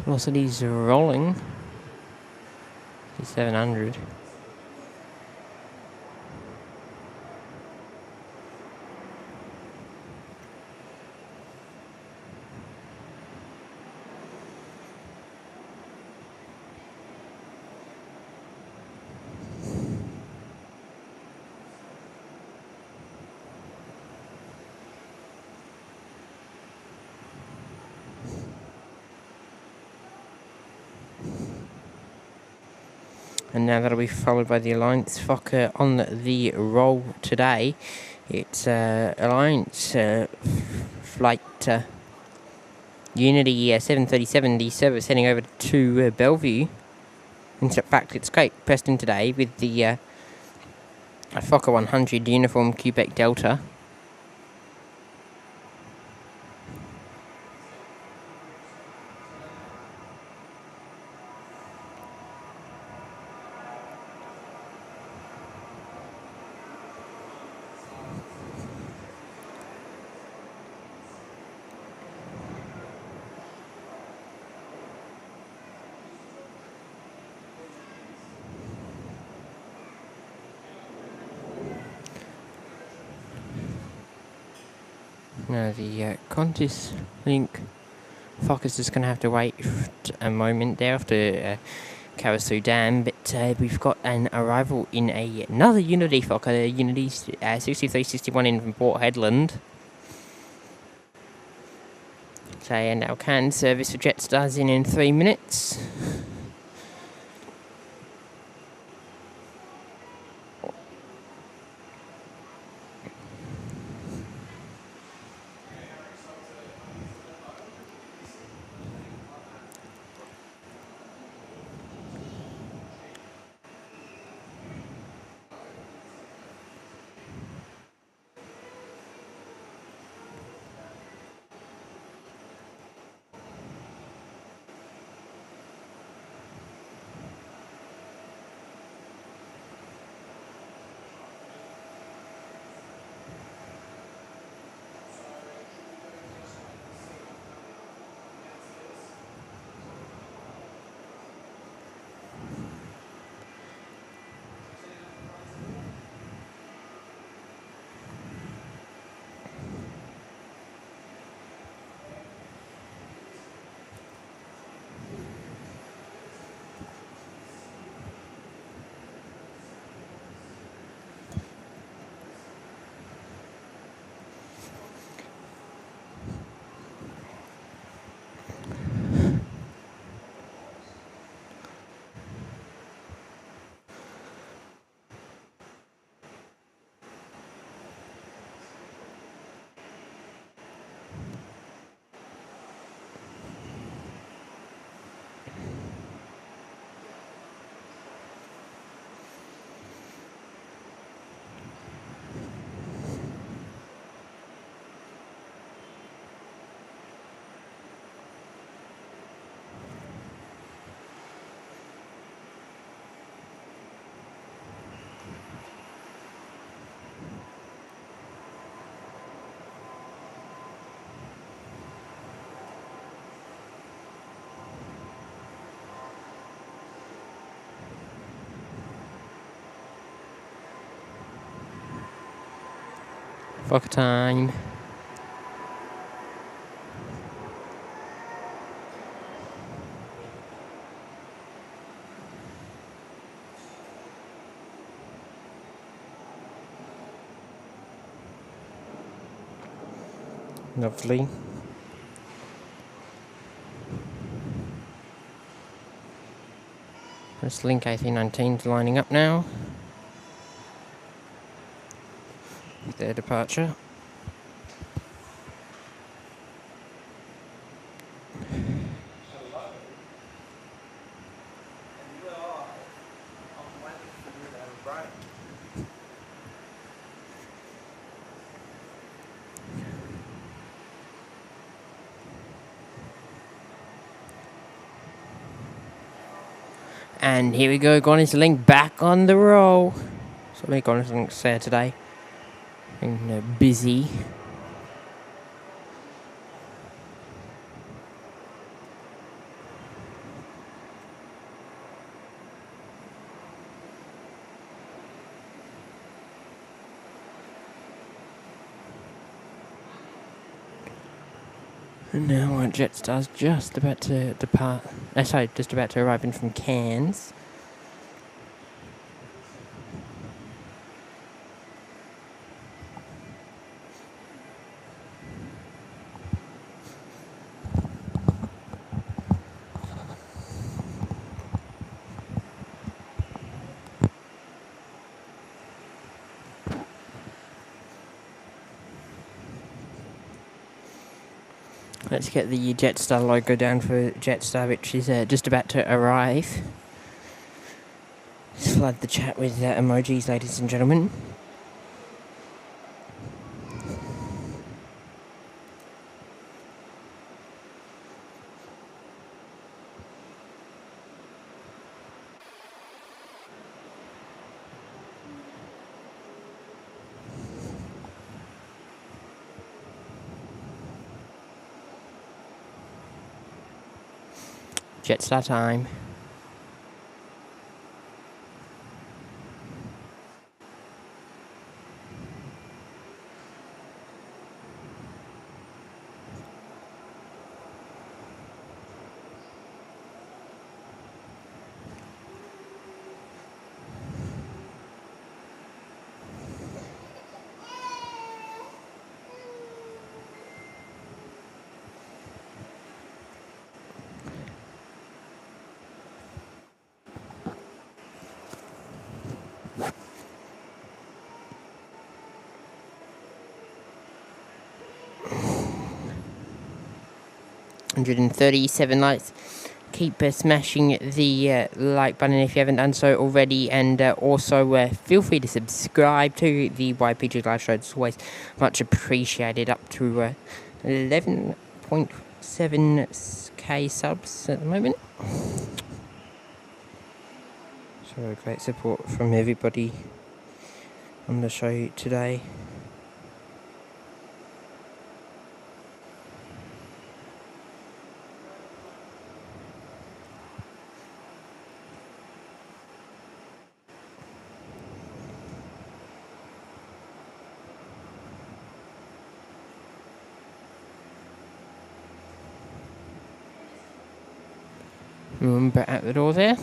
Velocity's rolling. 700. And now that'll be followed by the Alliance Fokker on the roll today. It's Alliance Flight Unity 737, the service heading over to Bellevue. In fact, it's Cape Preston today with the Quokka 100 Uniform Quebec Delta. Now the Qantas link Focus is going to have to wait a moment there after Cottesloe Dam, but we've got an arrival in another Unity Quokka, Unity 6361 in from Port Hedland. So, and our can service for Jetstar's in 3 minutes. Quokka time. Lovely. This Link A319's lining up now with their departure. And here we go, Quokka back on the roll. So many Quokka there today. And busy. And now our Jetstar's just about to depart. Sorry, just about to arrive in from Cairns. Let's get the Jetstar logo down for Jetstar, which is just about to arrive. Let's flood the chat with emojis, ladies and gentlemen. Jetstar time. $137 likes. Keep smashing the like button if you haven't done so already, and also feel free to subscribe to the YPG live show. It's always much appreciated. Up to 11.7k subs at the moment. So great support from everybody on the show today. Remember at the door there.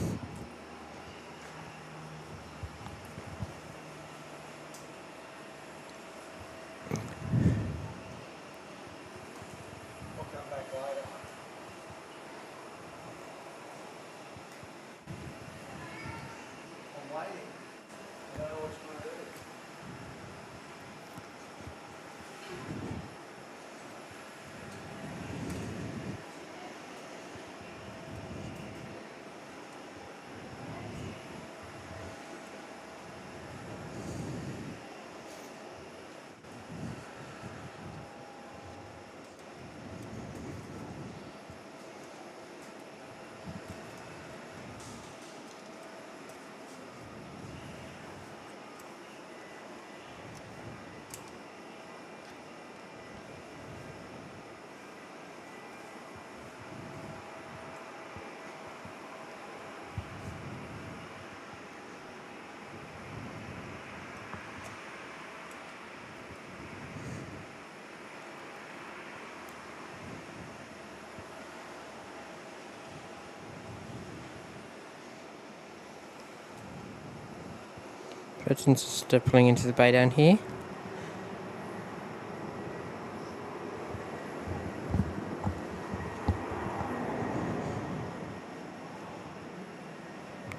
Person's just pulling into the bay down here.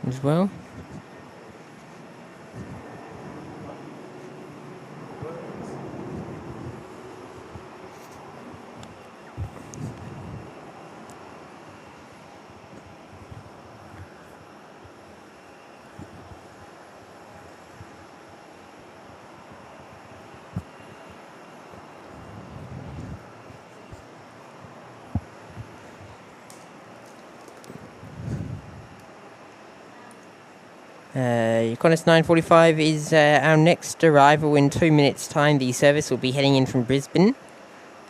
As well. Cottesloe 9:45 is our next arrival. In 2 minutes' time, the service will be heading in from Brisbane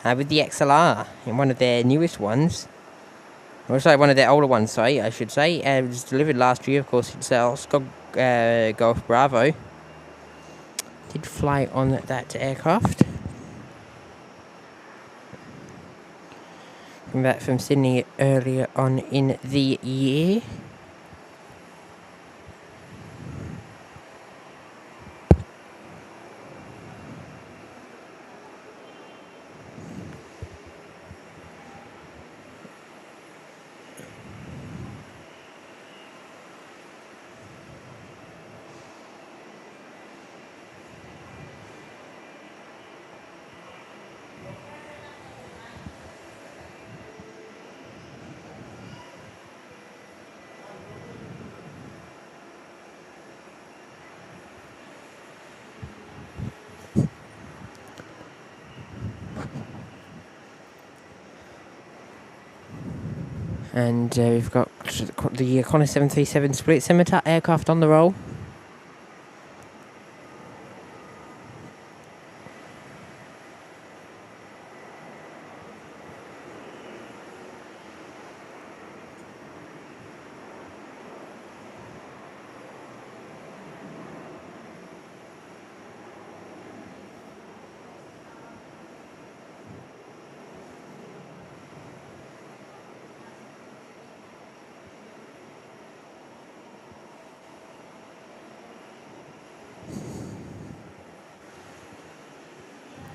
with the XLR in one of their newest ones. Or sorry, one of their older ones, sorry, I should say. It was delivered last year, of course. It's Oscar Golf Bravo. Did fly on that aircraft. Came back from Sydney earlier on in the year. And we've got the Connor 737 split scimitar aircraft on the roll.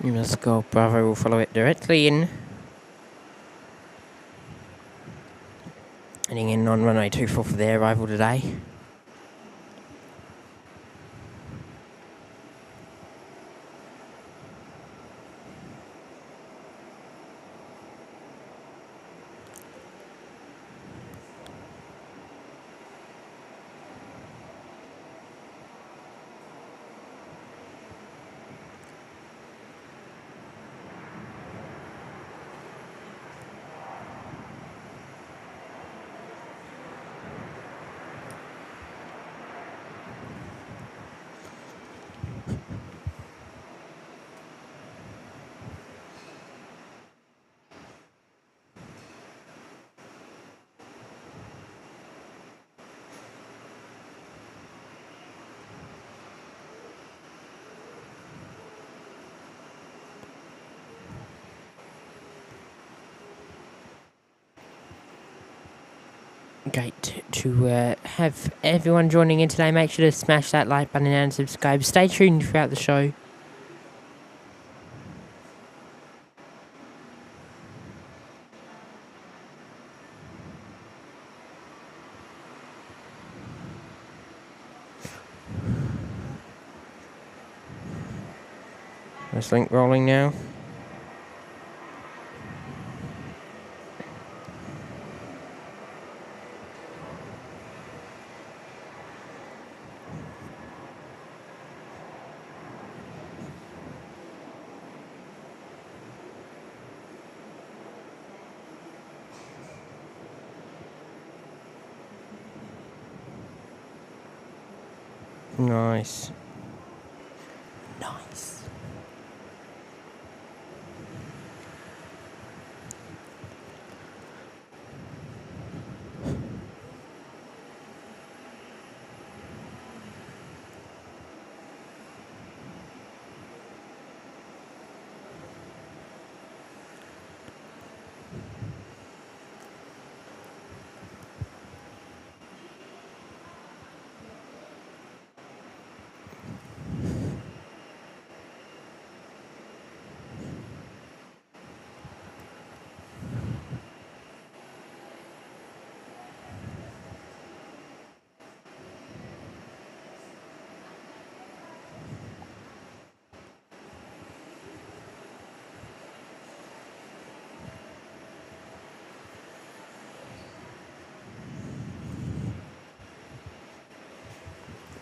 Let's go, Bravo will follow it directly in. Heading in on runway 24 for their arrival today. Great to have everyone joining in today. Make sure to smash that like button and subscribe. Stay tuned throughout the show. This link rolling now. Nice. Nice.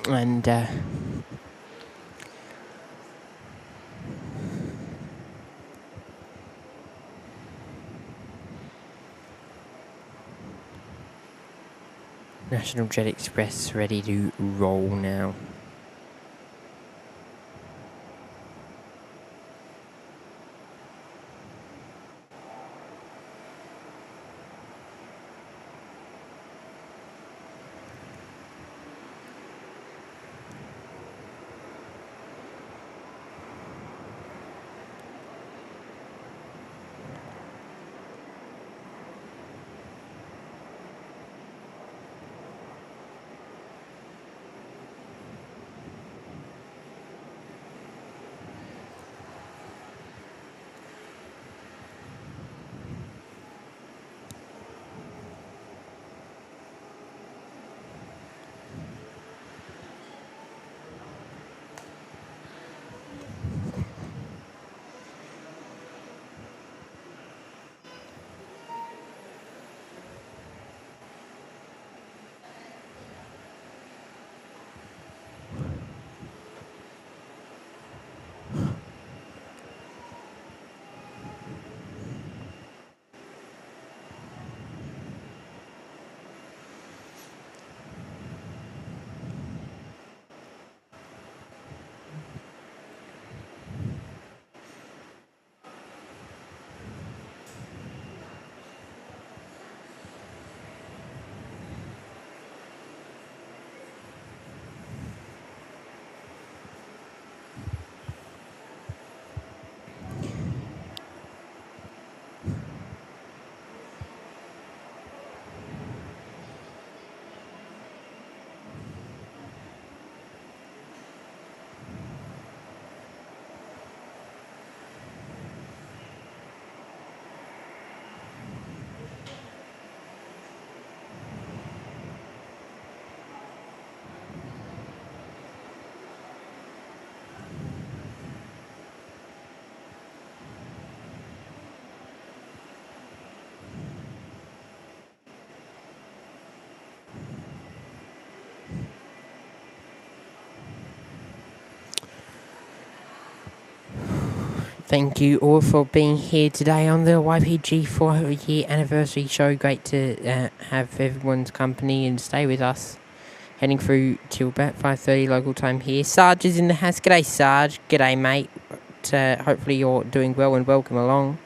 And National Jet Express ready to roll now. Thank you all for being here today on the YPG 4-year anniversary show. Great to have everyone's company and stay with us. Heading through till about 5:30 local time here. Sarge is in the house. G'day, Sarge. G'day, mate. Hopefully you're doing well and welcome along.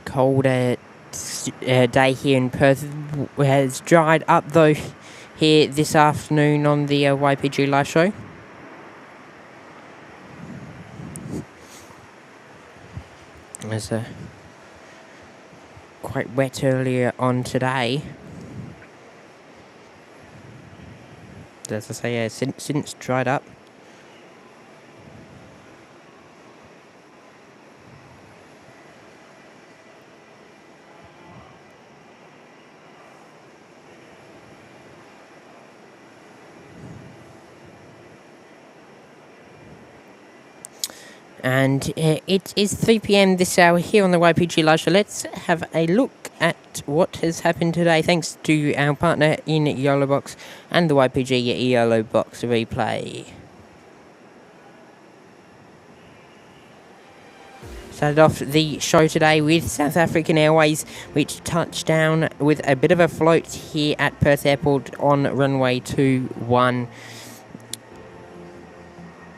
Cold day here in Perth has dried up though here this afternoon on the YPG live show. It was quite wet earlier on today. As I say, since dried up. And it is 3 PM this hour here on the YPG Live Show. Let's have a look at what has happened today, thanks to our partner in YOLO Box and the YPG YOLO Box replay. Started off the show today with South African Airways, which touched down with a bit of a float here at Perth Airport on runway 21.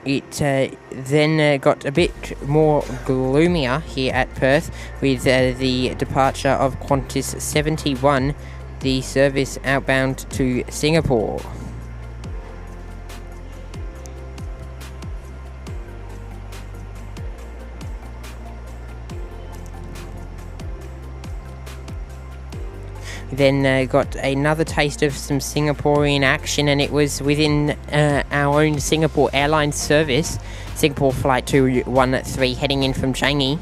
It then got a bit more gloomier here at Perth with the departure of Qantas 71, the service outbound to Singapore. Then got another taste of some Singaporean action, and it was within our own Singapore Airlines service, Singapore Flight 213 heading in from Changi,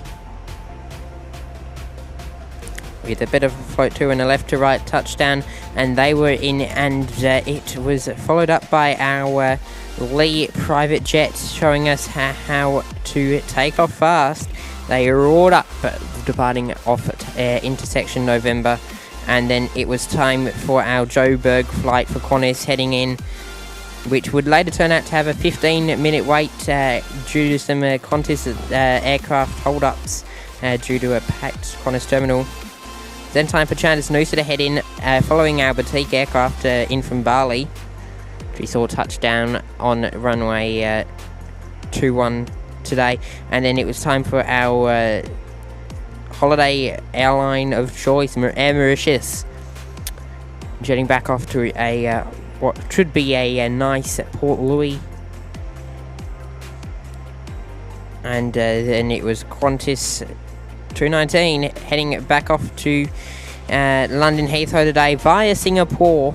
with a bit of a float to and a left to right touchdown, and they were in, and it was followed up by our Lee private jet showing us how to take off fast. They roared up, departing off at intersection November. And then it was time for our Joburg flight for Qantas heading in, which would later turn out to have a 15-minute wait due to some Qantas aircraft hold-ups due to a packed Qantas terminal. Then time for Chandler's to head in, following our boutique aircraft in from Bali, which we saw touchdown on runway 21 today. And then it was time for our holiday airline of choice, Air Mauritius, jetting back off to a what should be a nice Port Louis, and then it was Qantas 219 heading back off to London Heathrow today via Singapore,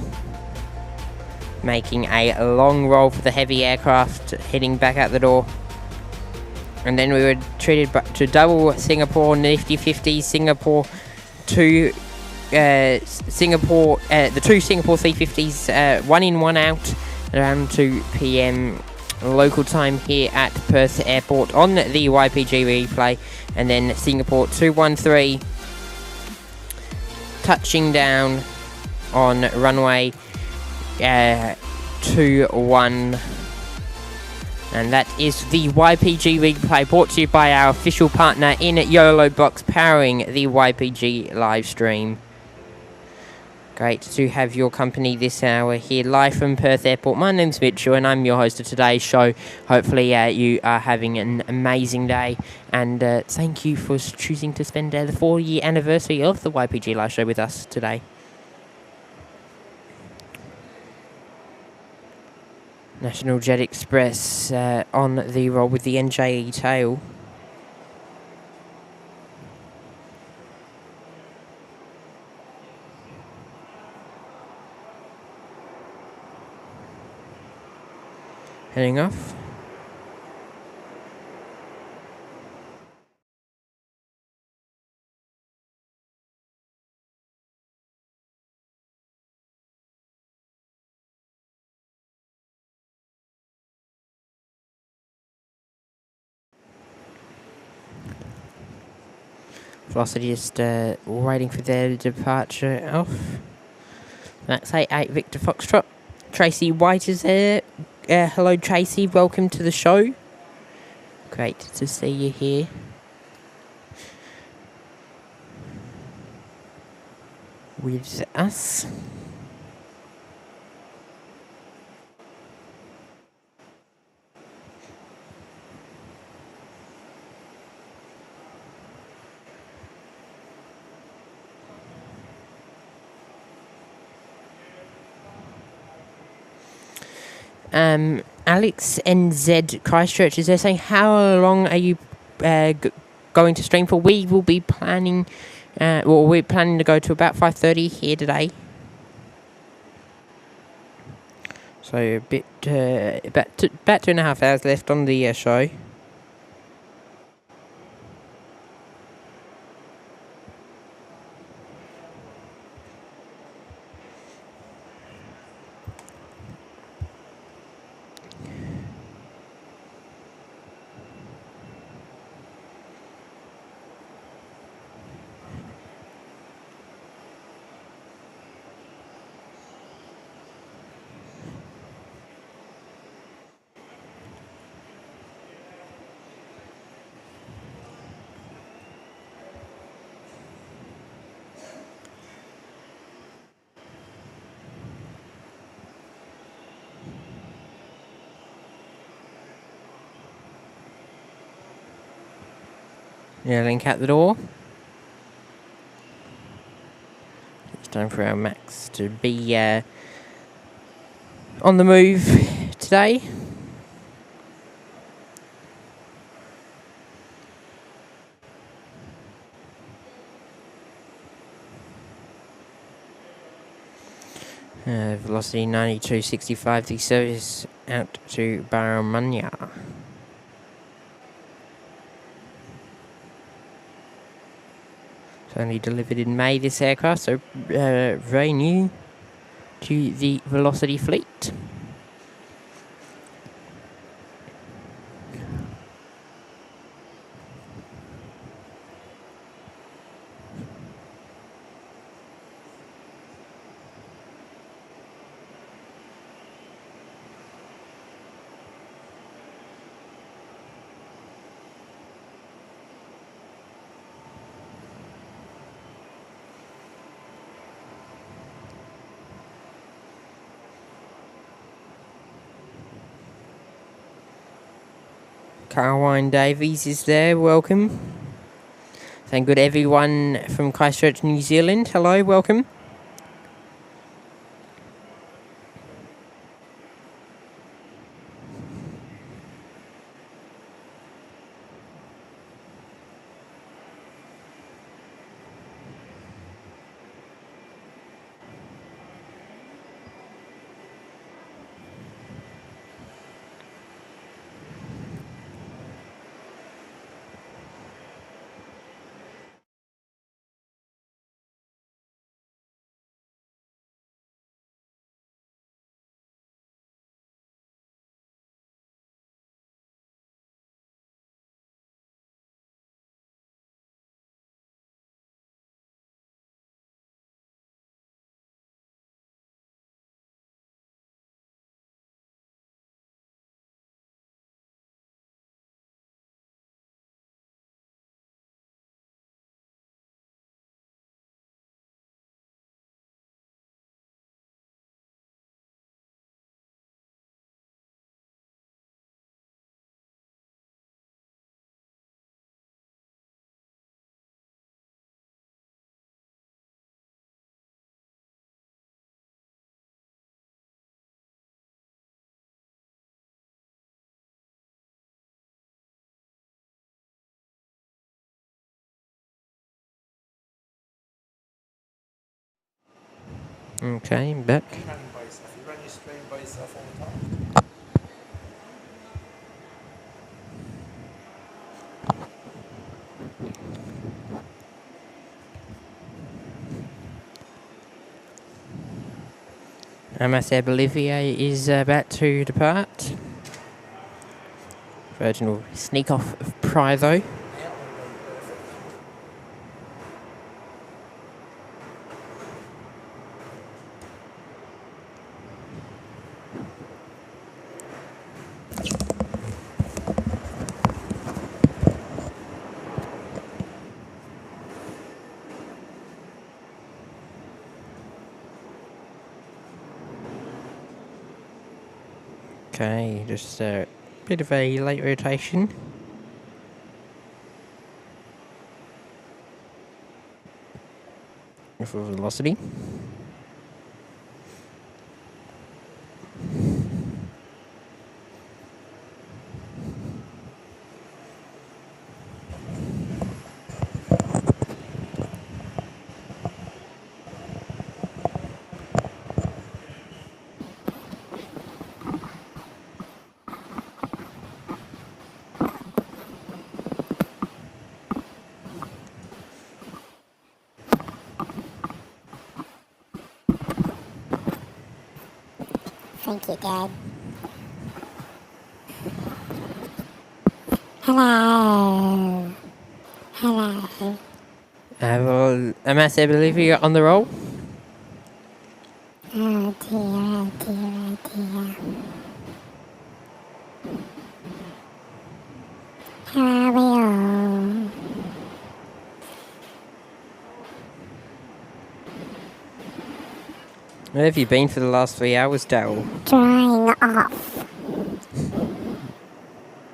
making a long roll for the heavy aircraft heading back out the door. And then we were treated to double Singapore Nifty 50 Singapore the two Singapore 350s, one in, one out, around 2 PM local time here at Perth Airport on the YPG replay. And then Singapore 213 touching down on runway 21. And that is the YPG replay, brought to you by our official partner in YOLO Box, powering the YPG live stream. Great to have your company this hour here live from Perth Airport. My name's Mitchell and I'm your host of today's show. Hopefully you are having an amazing day, and thank you for choosing to spend the 4-year anniversary of the YPG Live Show with us today. National Jet Express on the roll with the NJE tail. Heading off. Velocity just waiting for their departure off. That's 88 Victor Foxtrot. Tracy White is there. Hello Tracy, welcome to the show. Great to see you here. With us. Alex NZ Christchurch is there saying, how long are you going to stream for? We will be planning, we're planning to go to about 5:30 here today. So a bit, about 2.5 hours left on the show. Yeah, link out the door. It's time for our Max to be on the move today. Velocity 92.65, the service out to Barramunya. It's only delivered in May, this aircraft, so very new to the Velocity fleet. Carwine Davies is there, welcome. Thank good everyone from Christchurch, New Zealand. Hello, welcome. Okay, I'm back. You're running by yourself. You run your stream by yourself all the time. MSA Bolivia is about to depart. Virgin will sneak off prior though. Okay, just a bit of a late rotation. For velocity. Thank you, Dad. Hello. Hello. Well, MSA Bolivia on the roll. Oh dear, oh dear, oh dear. How are we all? Where have you been for the last 3 hours, Darrell? Drying off.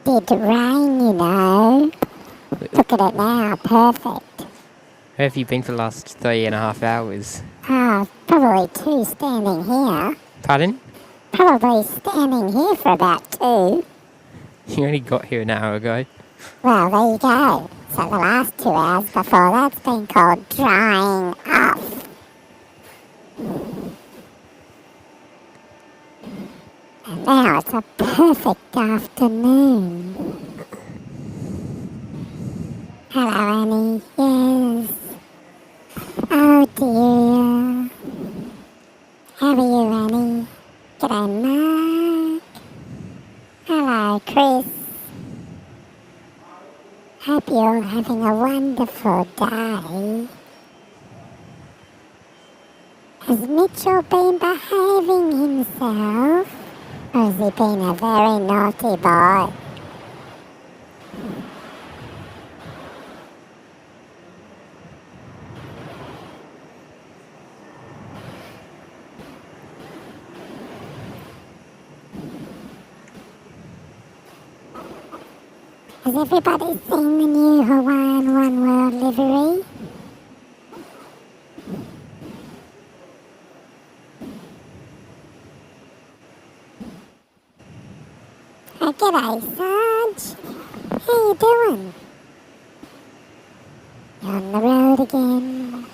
Did rain, you know. Look at it now, perfect. Where have you been for the last 3.5 hours? Oh, probably 2 standing here. Pardon? Probably standing here for about 2. You only got here an hour ago. Well, there you go. So the last 2 hours before that's been called drying off. And now it's a perfect afternoon. Hello, Annie. Yes. Oh dear. How are you, Annie? G'day, Mark. Hello, Chris. Hope you're having a wonderful day. Has Mitchell been behaving himself? Or has he been a very naughty boy? Has everybody seen the new Hawaiian One World livery? Oh, g'day, Sarge. How you doing? You're on the road again.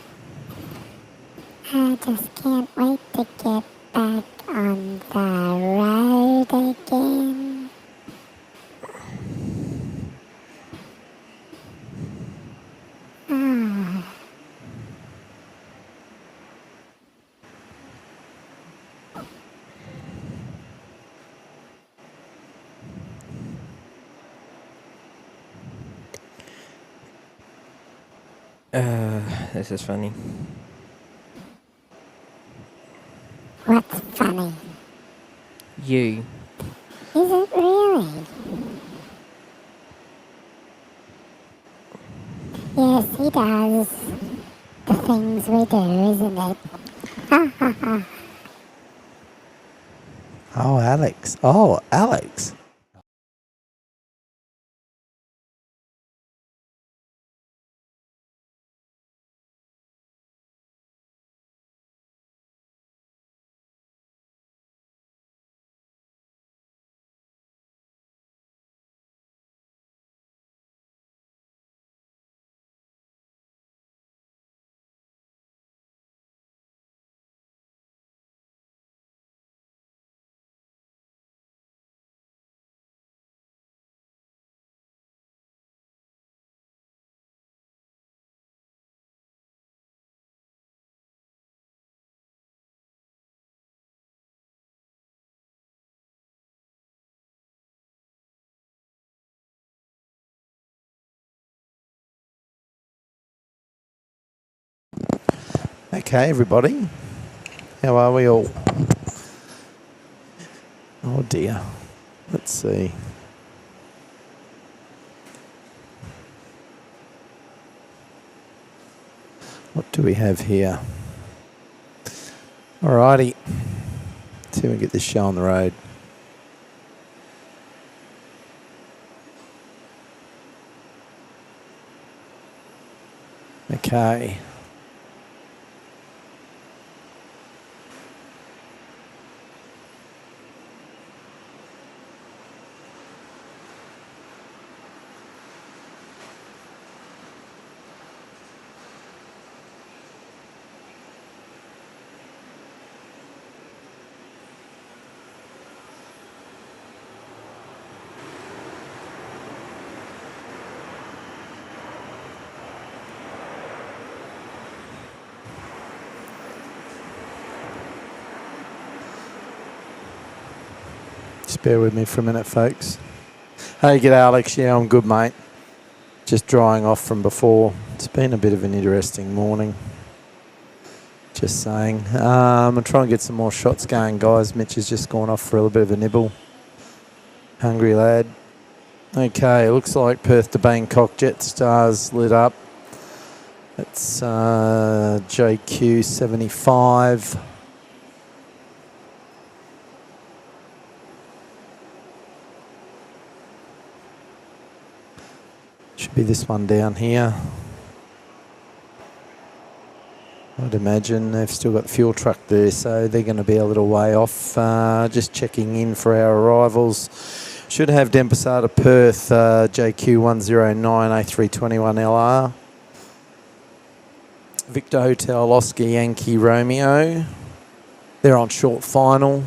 I just can't wait to get back on the road again. Ah. This is funny. What's funny? You. Is it really? Yes, he does. The things we do, isn't it? Ha ha ha. Oh, Alex. Oh, Alex. Okay, everybody. How are we all? Oh dear. Let's see. What do we have here? Alrighty. See if we get this show on the road. Okay. Just bear with me for a minute, folks. Hey, g'day, Alex. Yeah, I'm good, mate. Just drying off from before. It's been a bit of an interesting morning. Just saying. I'm trying to get some more shots going, guys. Mitch has just gone off for a little bit of a nibble. Hungry lad. Okay, looks like Perth to Bangkok Jetstar's lit up. It's JQ 75. Should be this one down here. I'd imagine they've still got the fuel truck there, so they're going to be a little way off. Just checking in for our arrivals. Should have Denpasar to Perth, JQ 109 A321LR. Victor Hotel Oscar Yankee Romeo. They're on short final.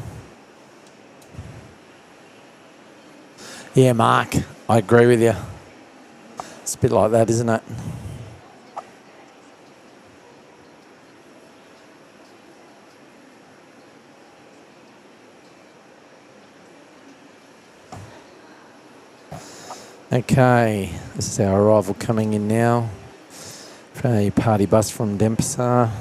Yeah, Mark, I agree with you. It's a bit like that, isn't it? Okay, this is our arrival coming in now. A party bus from Denpasar.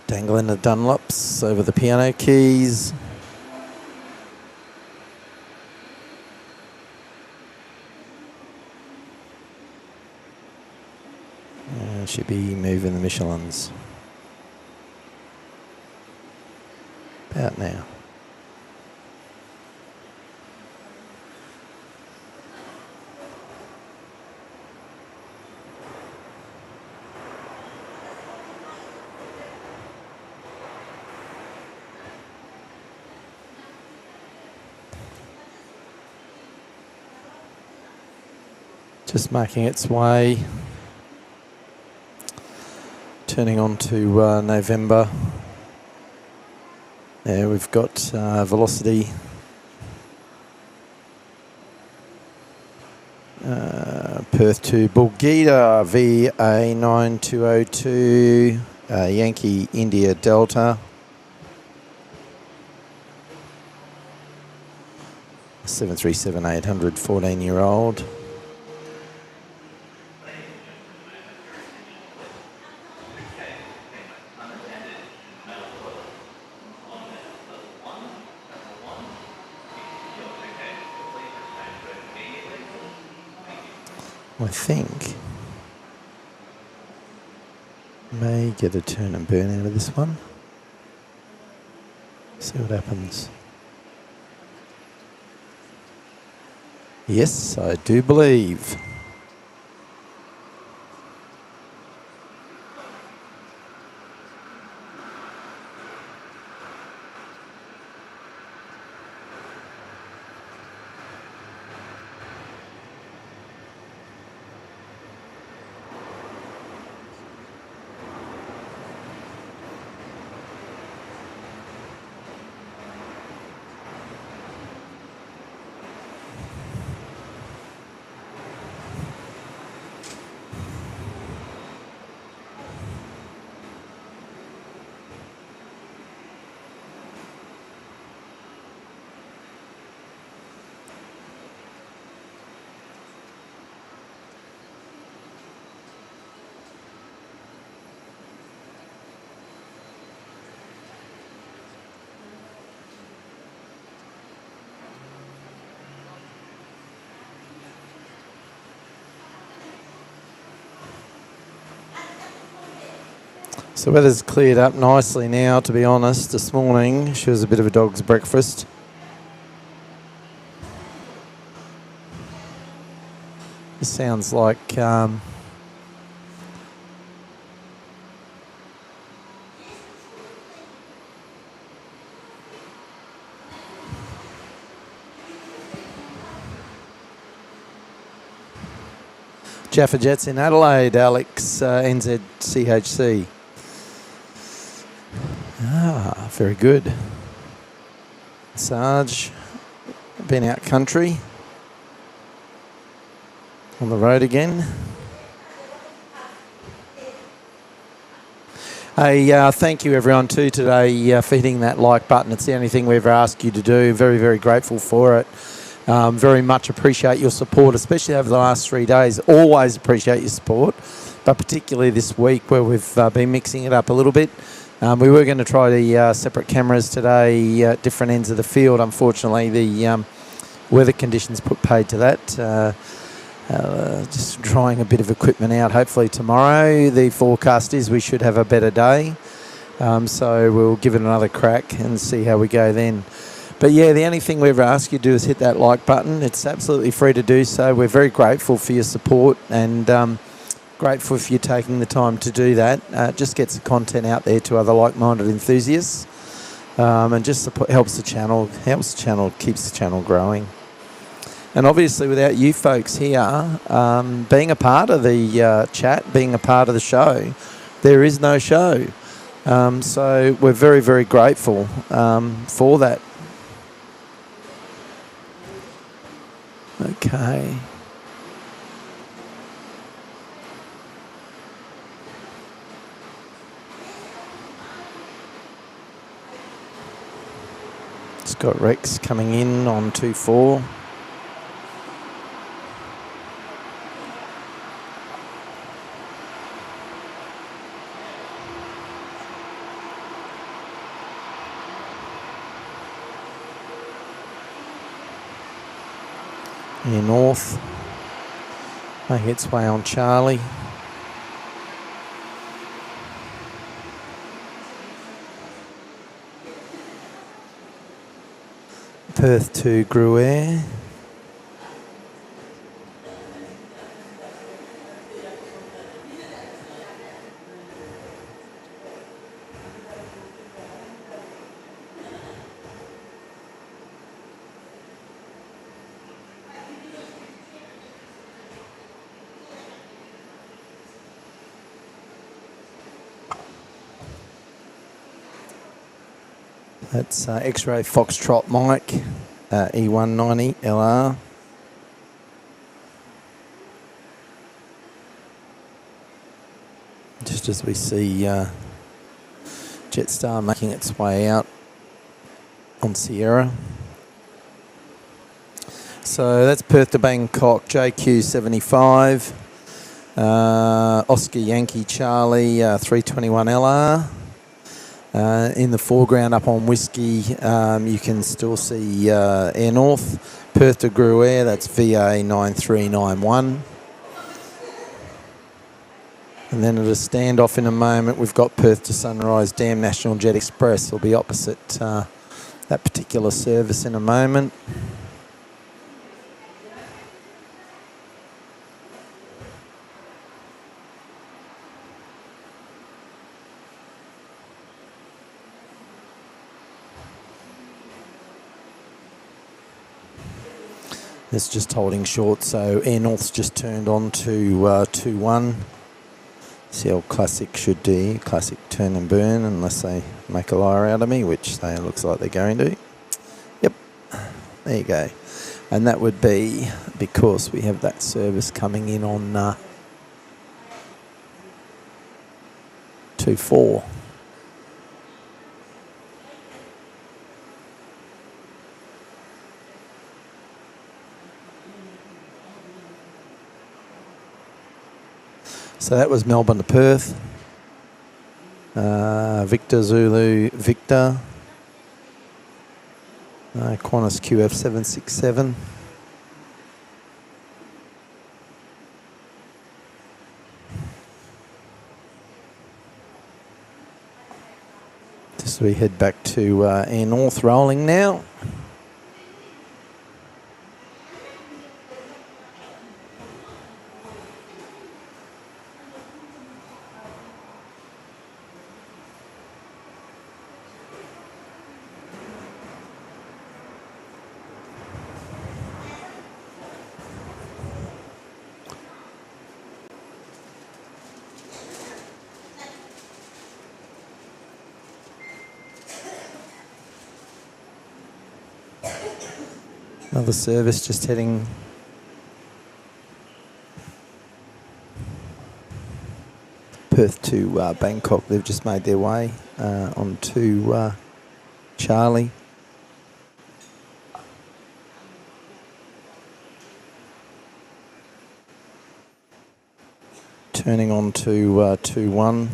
Dangling the Dunlops over the piano keys. Should be moving the Michelins. About now. Just making its way, turning on to November. Yeah, we've got velocity. Perth to Bulgita, VA9202, Yankee India Delta. 737-800, 14-year-old. I think may get a turn and burn out of this one. See what happens. Yes, I do believe. So weather's cleared up nicely now, to be honest. This morning she was a bit of a dog's breakfast. It sounds like Jaffa Jets in Adelaide, Alex, NZCHC. Ah, very good. Sarge, been out country. On the road again. Thank you everyone too today for hitting that like button. It's the only thing we ever ask you to do. Very, very grateful for it. Very much appreciate your support, especially over the last 3 days. Always appreciate your support, but particularly this week where we've been mixing it up a little bit. We were going to try the separate cameras today at different ends of the field. Unfortunately, the weather conditions put paid to that. Just trying a bit of equipment out. Hopefully tomorrow, the forecast is we should have a better day. So we'll give it another crack and see how we go then. But yeah, the only thing we ever ask you to do is hit that like button. It's absolutely free to do so. We're very grateful for your support and grateful for you taking the time to do that. It just gets the content out there to other like-minded enthusiasts and just helps the channel, keeps the channel growing. And obviously without you folks here being a part of the chat, being a part of the show, there is no show. So we're very, very grateful for that. Okay. It's got Rex coming in on 2-4. Near north, making its way on Charlie. Perth to Gruyere. That's X-Ray Foxtrot Mike, E190 LR. Just as we see Jetstar making its way out on Sierra. So that's Perth to Bangkok, JQ75, Oscar Yankee Charlie 321 LR. In the foreground up on Whiskey, you can still see Air North. Perth to Gruyere, that's VA 9391. And then at a standoff in a moment, we've got Perth to Sunrise Dam National Jet Express. Will be opposite that particular service in a moment. It's just holding short, so Air North's just turned on to 2-1. See how Classic should do. Classic turn and burn unless they make a liar out of me, which they looks like they're going to. Yep, there you go. And that would be because we have that service coming in on 2-4. So that was Melbourne to Perth. Victor Zulu Victor. Qantas QF 767. So we head back to Air North rolling now. Another service just heading Perth to Bangkok. They've just made their way on to Charlie. Turning on to 2-1.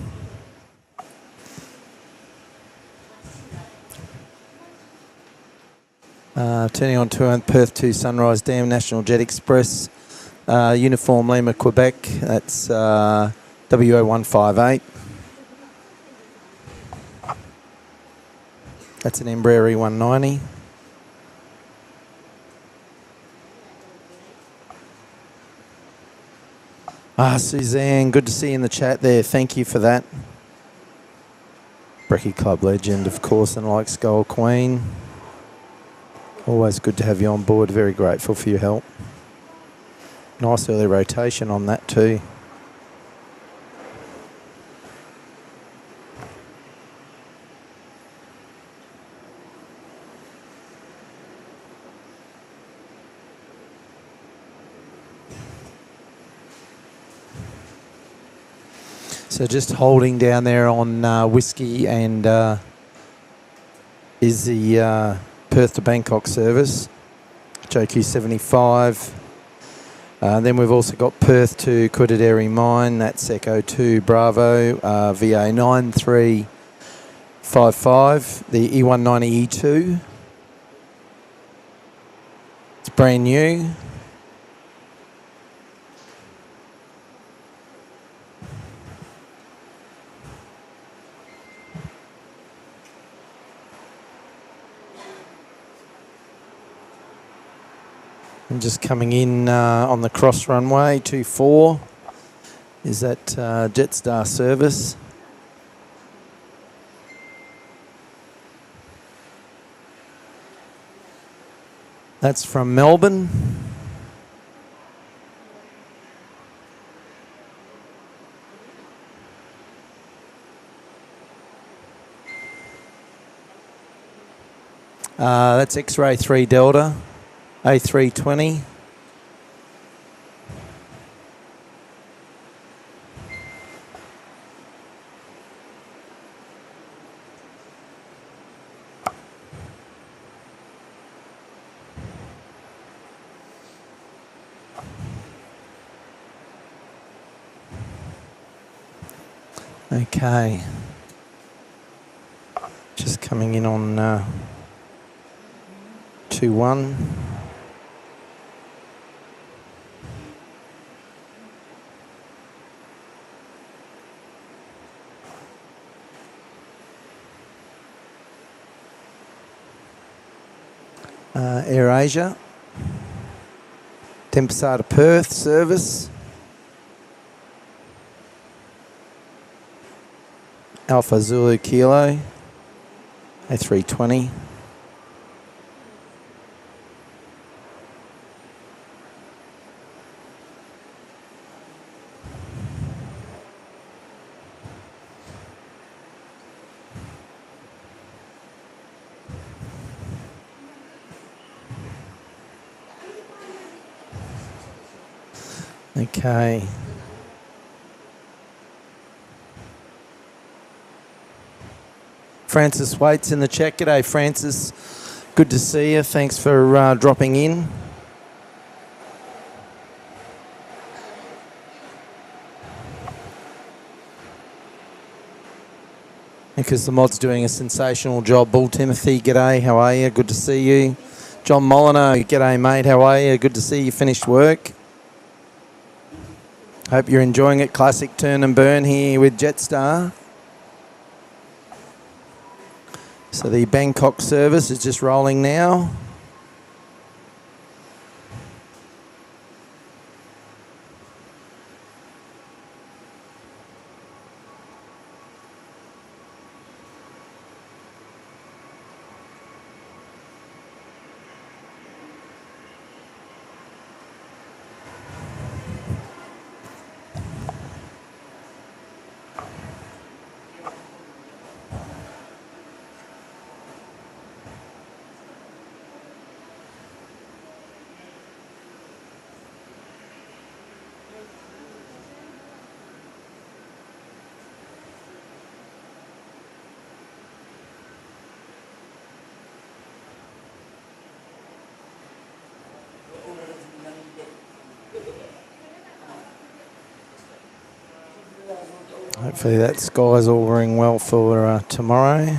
Turning on to Perth to Sunrise Dam, National Jet Express, Uniform Lima, Quebec, that's WO158. That's an Embraer E190. Suzanne, good to see you in the chat there. Thank you for that. Brekkie Club legend, of course, and like Skull Queen. Always good to have you on board. Very grateful for your help. Nice early rotation on that too. So just holding down there on Whiskey and is the Perth to Bangkok service, JQ75. Then we've also got Perth to Kudaderi Mine, that's Echo 2 Bravo, VA 9355, the E190 E2. It's brand new. And just coming in on the cross runway, 24, is that Jetstar service. That's from Melbourne. That's X-Ray 3 Delta. A320. Okay. Just coming in on 2-1. Air Asia, Tempesta to Perth service, Alpha Zulu Kilo, A320. Okay. Francis Waits in the chat. G'day, Francis. Good to see you. Thanks for dropping in. Because the mod's doing a sensational job. Bull Timothy, g'day. How are you? Good to see you. John Molyneux, g'day, mate. How are you? Good to see you finished work. Hope you're enjoying it. Classic turn and burn here with Jetstar. So the Bangkok service is just rolling now. Hopefully that sky's all going well for tomorrow.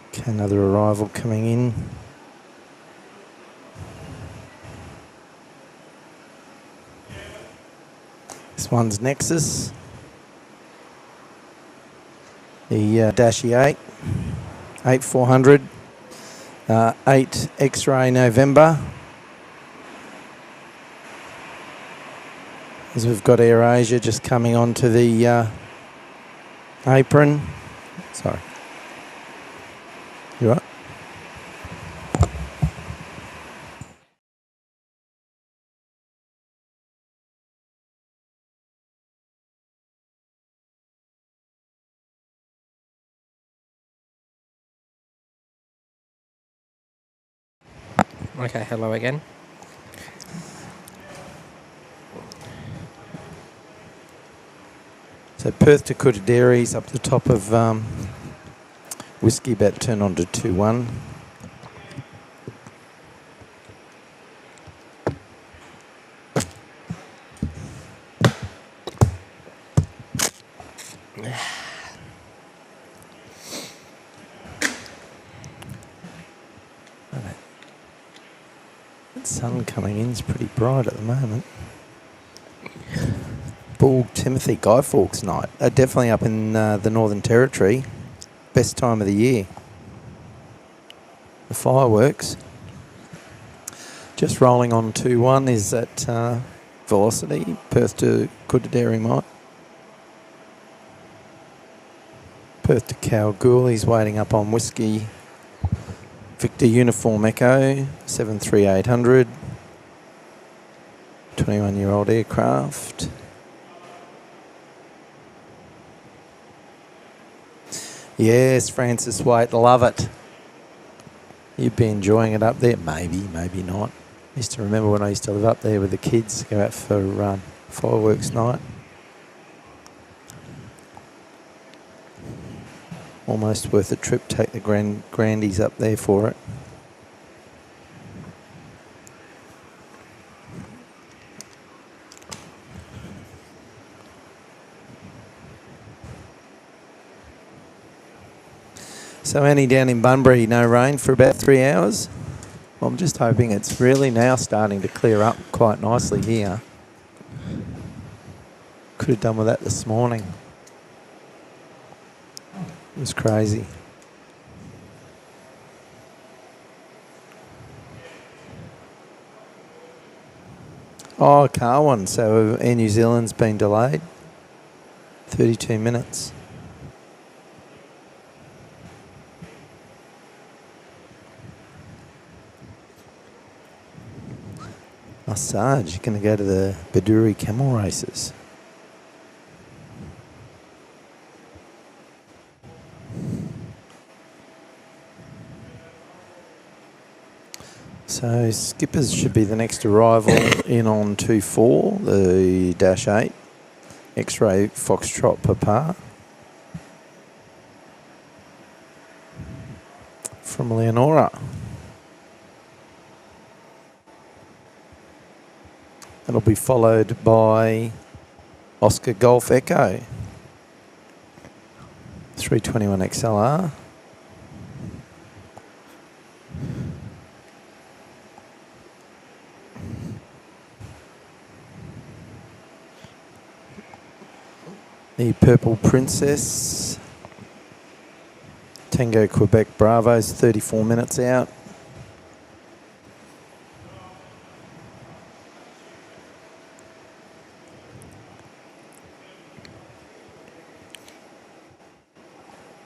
Okay, another arrival coming in. This one's Nexus. The Dashi 8, 8400, 8 X-ray November. As we've got AirAsia just coming onto the apron. Sorry. You right? Okay, hello again. So Perth to Cottesloe up the top of Whiskey, about to turn on to 2-1. Sun coming in is pretty bright at the moment. Bull Timothy Guy Fawkes night. Definitely up in the Northern Territory. Best time of the year. The fireworks. Just rolling on 2-1 is at Velocity. Perth to Cottesloe Mite. Perth to Kalgoorlie. He's waiting up on Whiskey. Victor Uniform Echo, 73800, 21-year-old aircraft. Yes, Francis Waite, love it. You'd be enjoying it up there. Maybe, maybe not. I used to remember when I used to live up there with the kids, go out for fireworks night. Almost worth a trip, take the grandies up there for it. So Annie down in Bunbury, no rain for about 3 hours. Well, I'm just hoping it's really now starting to clear up quite nicely here. Could have done with that this morning. It was crazy. Oh, Carwin. So Air New Zealand's been delayed. 32 minutes. Massage. You're going to go to the Baduri camel races. So Skippers should be the next arrival in on 2-4, the Dash 8, X-ray Foxtrot Papa. From Leonora. It'll be followed by Oscar Golf Echo, 321 XLR. The Purple Princess. Tango Quebec Bravo's 34 minutes out.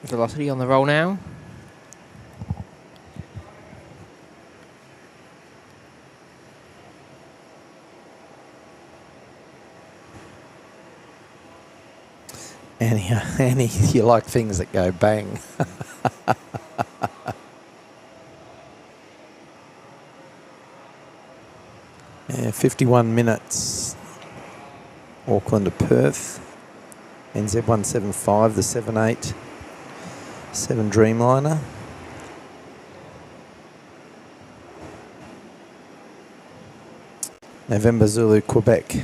Velocity on the roll now. Annie, you like things that go bang. Yeah, 51 minutes. Auckland to Perth. NZ175, the 787 Dreamliner. November Zulu, Quebec.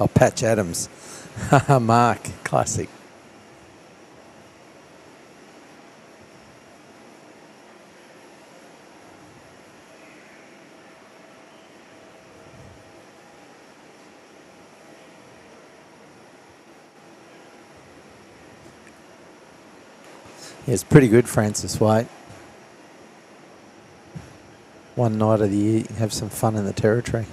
Oh, Patch Adams. Mark, classic. Yeah, it's pretty good, Francis White. One night of the year, you can have some fun in the territory.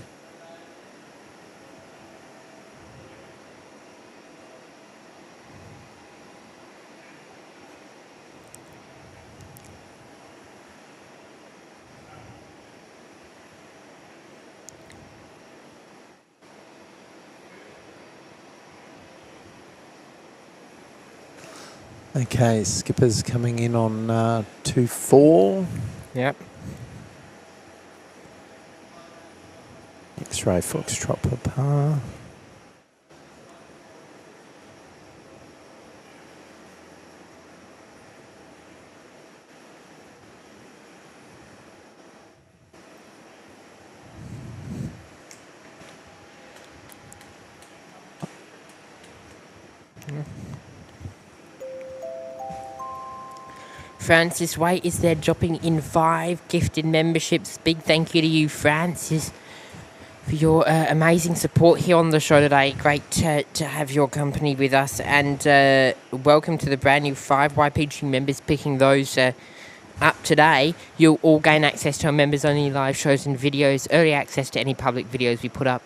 Okay, skipper's coming in on 2-4. Yep. X-ray Foxtrot Papa. Francis Waite is there dropping in 5 gifted memberships. Big thank you to you, Francis, for your amazing support here on the show today. Great to have your company with us, and welcome to the brand new 5 YPG members picking those up today. You'll all gain access to our members only live shows and videos, early access to any public videos we put up,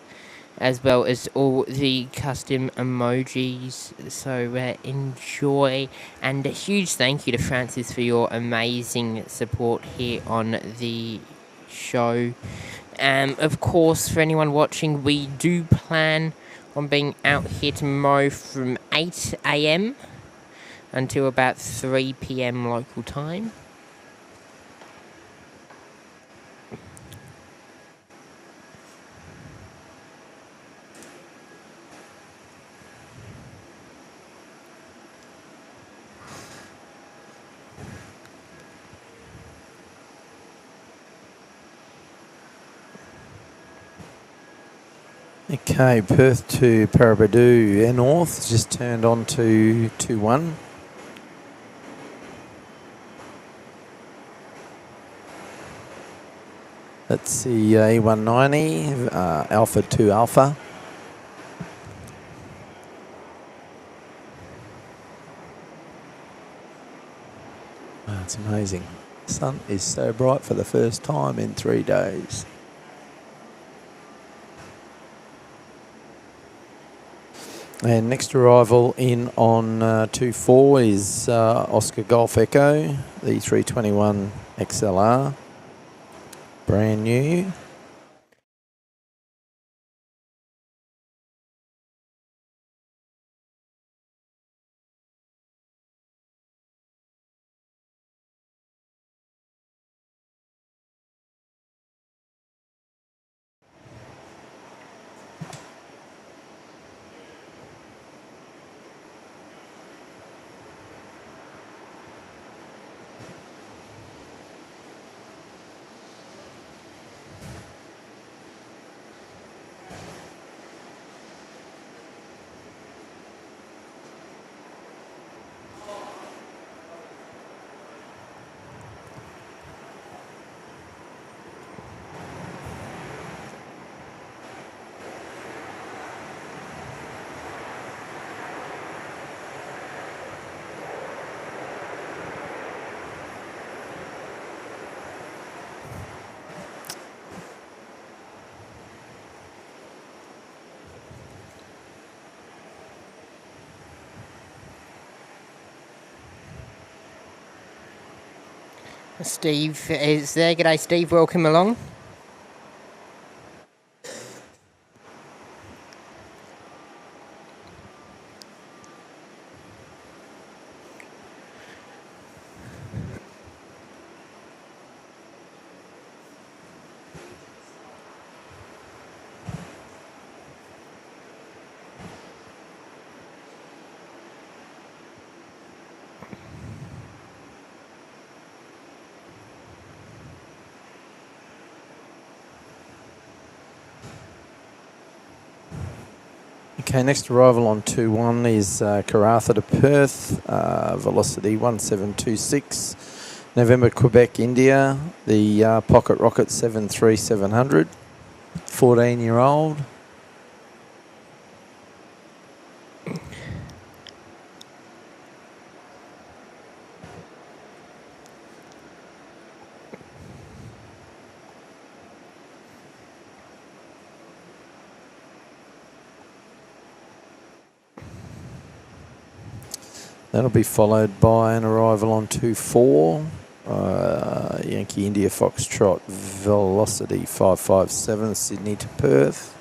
as well as all the custom emojis. So enjoy, and a huge thank you to Francis for your amazing support here on the show. Of course, for anyone watching, we do plan on being out here tomorrow from 8 AM until about 3 PM local time. Okay, Perth to Paraburdoo Air North just turned on to 2-1. That's the A190, Alpha 2 Alpha. Oh, it's amazing. The sun is so bright for the first time in 3 days. And next arrival in on 2-4 is Oscar Golf Echo, the 321 XLR, brand new. Steve is there. G'day, Steve. Welcome along. Okay, next arrival on 2-1 is Karratha to Perth, velocity 1726. November, Quebec, India, the Pocket Rocket 73700, 14-year-old. That'll be followed by an arrival on 2-4, Yankee India Foxtrot, velocity 557, Sydney to Perth.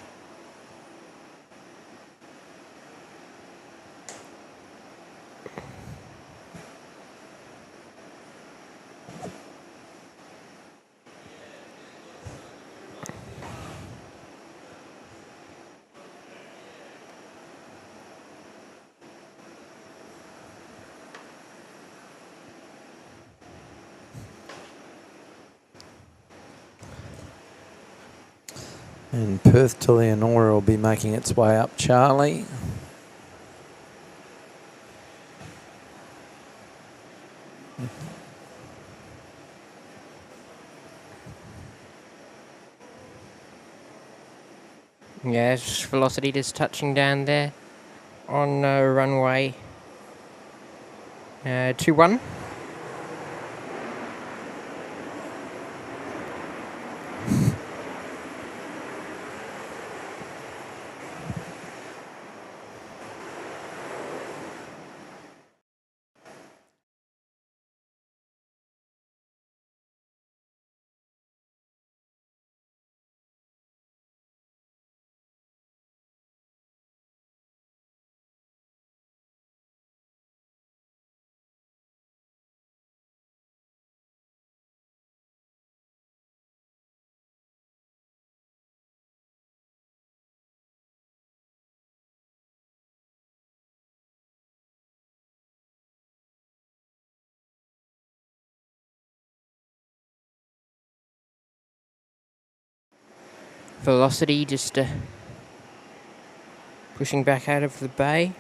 And Perth to Leonora will be making its way up Charlie. Yes, velocity just touching down there on runway 21. Velocity just pushing back out of the bay.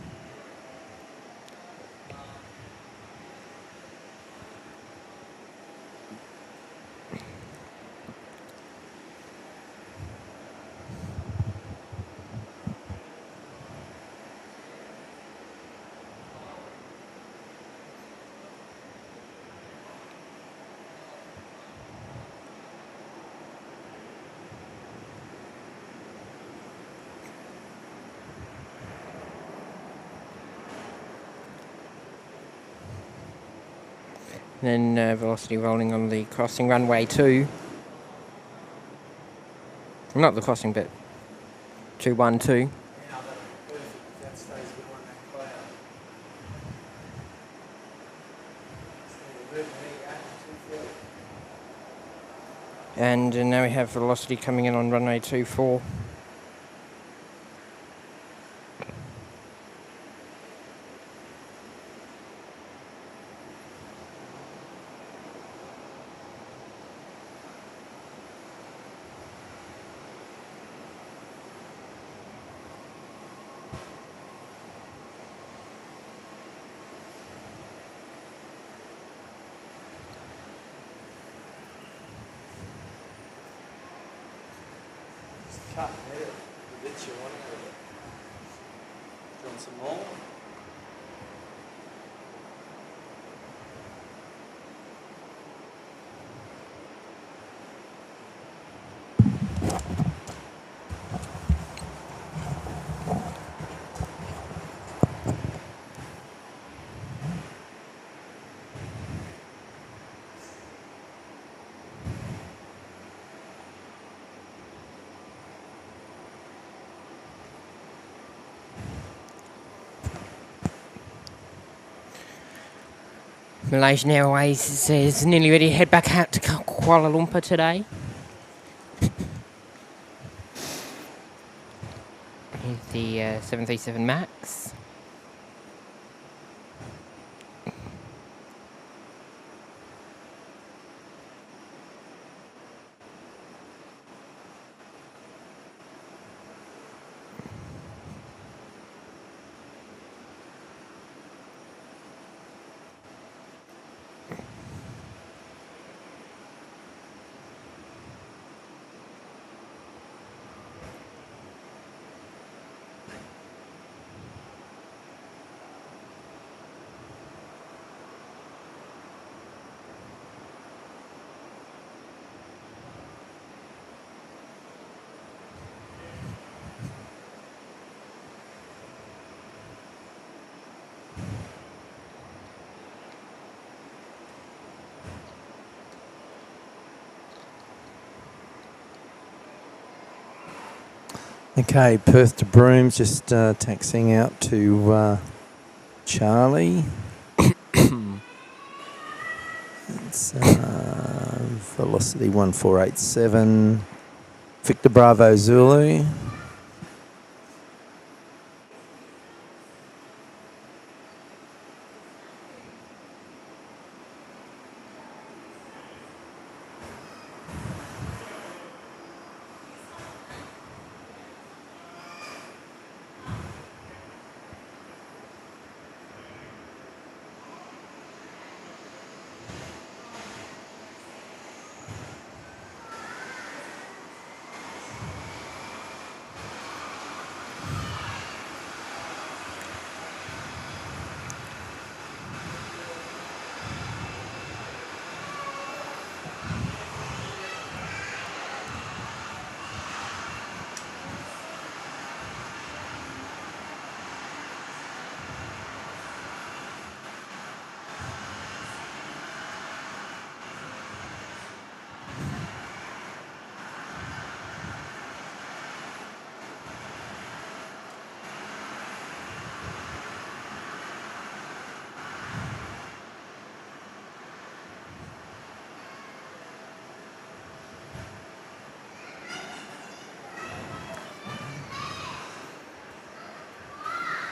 Then velocity rolling on the crossing runway 2. Not the crossing, but 212. And now we have velocity coming in on runway 24. Cut there, the bits you want out of it. Do you want some more? Malaysian Airways is nearly ready to head back out to Kuala Lumpur today. Here's the 737 MAX. Okay, Perth to Broome, just taxiing out to Charlie. It's velocity 1487. Victor Bravo Zulu.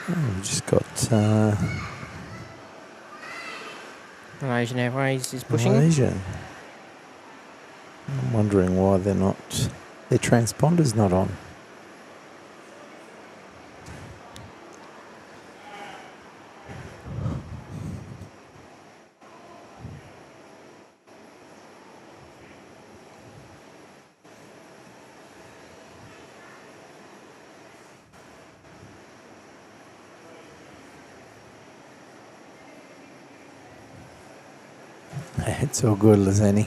We've just got Malaysian Airways is pushing. Malaysia. I'm wondering why they're not. Their transponder's not on. It's all good, Lazani.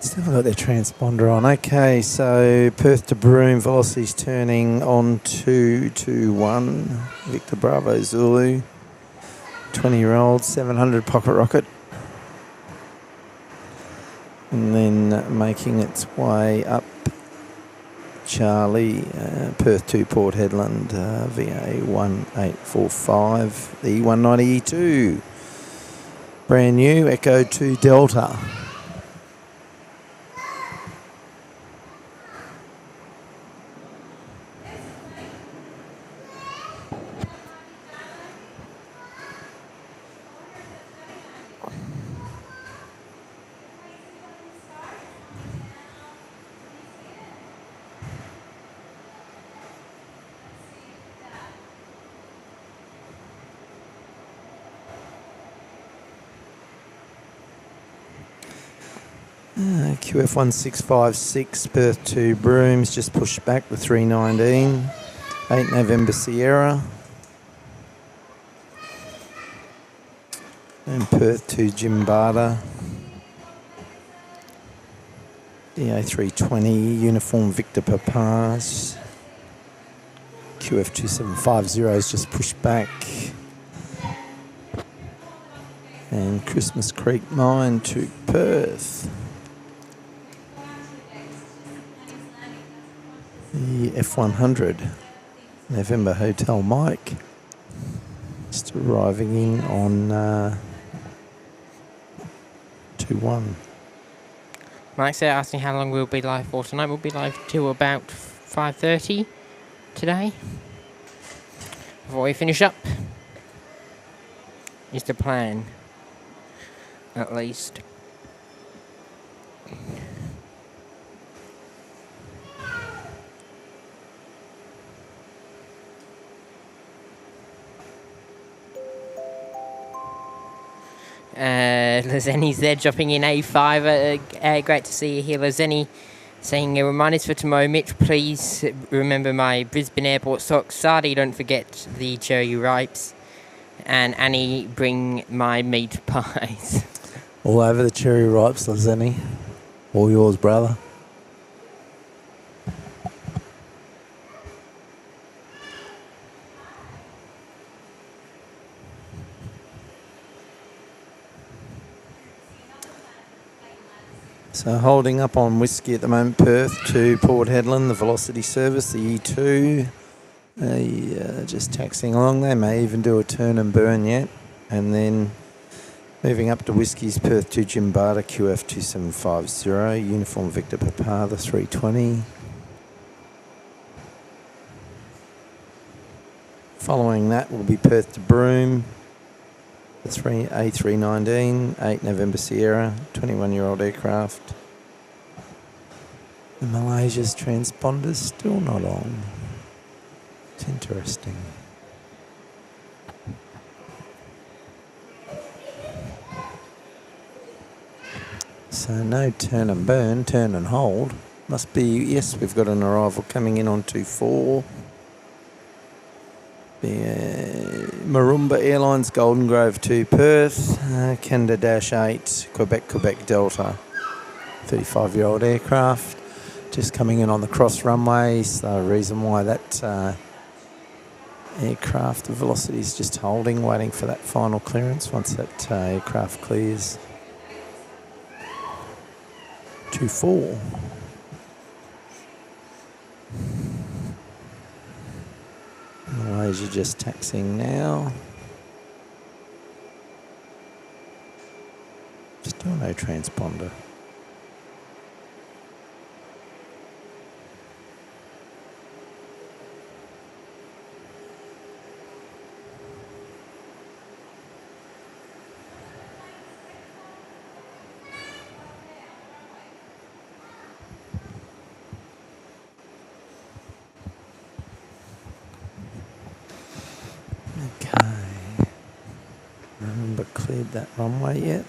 Still got their transponder on. Okay, so Perth to Broome, velocity's turning on 221. Victor Bravo Zulu, 20-year-old, 700 pocket rocket. And then making its way up Charlie, Perth to Port Hedland, VA 1845, the 190E2. Brand new, Echo 2 Delta. QF1656, Perth to Brooms, just pushed back the 319. 8 November Sierra. And Perth to Jimbata. DA320, Uniform Victor Papas. QF2750 is just pushed back. And Christmas Creek Mine to Perth. The F100, November Hotel Mike. Just arriving in on 2-1. Mike's there asking how long we'll be live for tonight. We'll be live till about 5:30 today. Before we finish up, is the plan, at least. Lazeni's there dropping in A5. Great to see you here, Lazeni. Saying reminders for tomorrow, Mitch, please remember my Brisbane Airport socks. Sadi, don't forget the cherry ripes. And Annie, bring my meat pies. All over the cherry ripes, Lazeni. All yours, brother. So holding up on Whiskey at the moment, Perth to Port Hedland, the Velocity service, the E2. Just taxiing along. They may even do a turn and burn yet. And then moving up to Whiskey's Perth to Jimbata, QF2750, Uniform Victor Papa, the 320. Following that will be Perth to Broome, the A319, 8 November Sierra, 21-year-old aircraft. The Malaysia's transponder's still not on. It's interesting. So no turn and burn, turn and hold. Must be, yes, we've got an arrival coming in on 24. Marumba Airlines, Golden Grove to Perth, Canada-8, Quebec Delta, 35-year-old aircraft, just coming in on the cross runway. So the reason why that aircraft, the Velocity is just holding, waiting for that final clearance. Once that aircraft clears, 24. Malaysia just taxiing now. Still no transponder. Cleared that runway yet?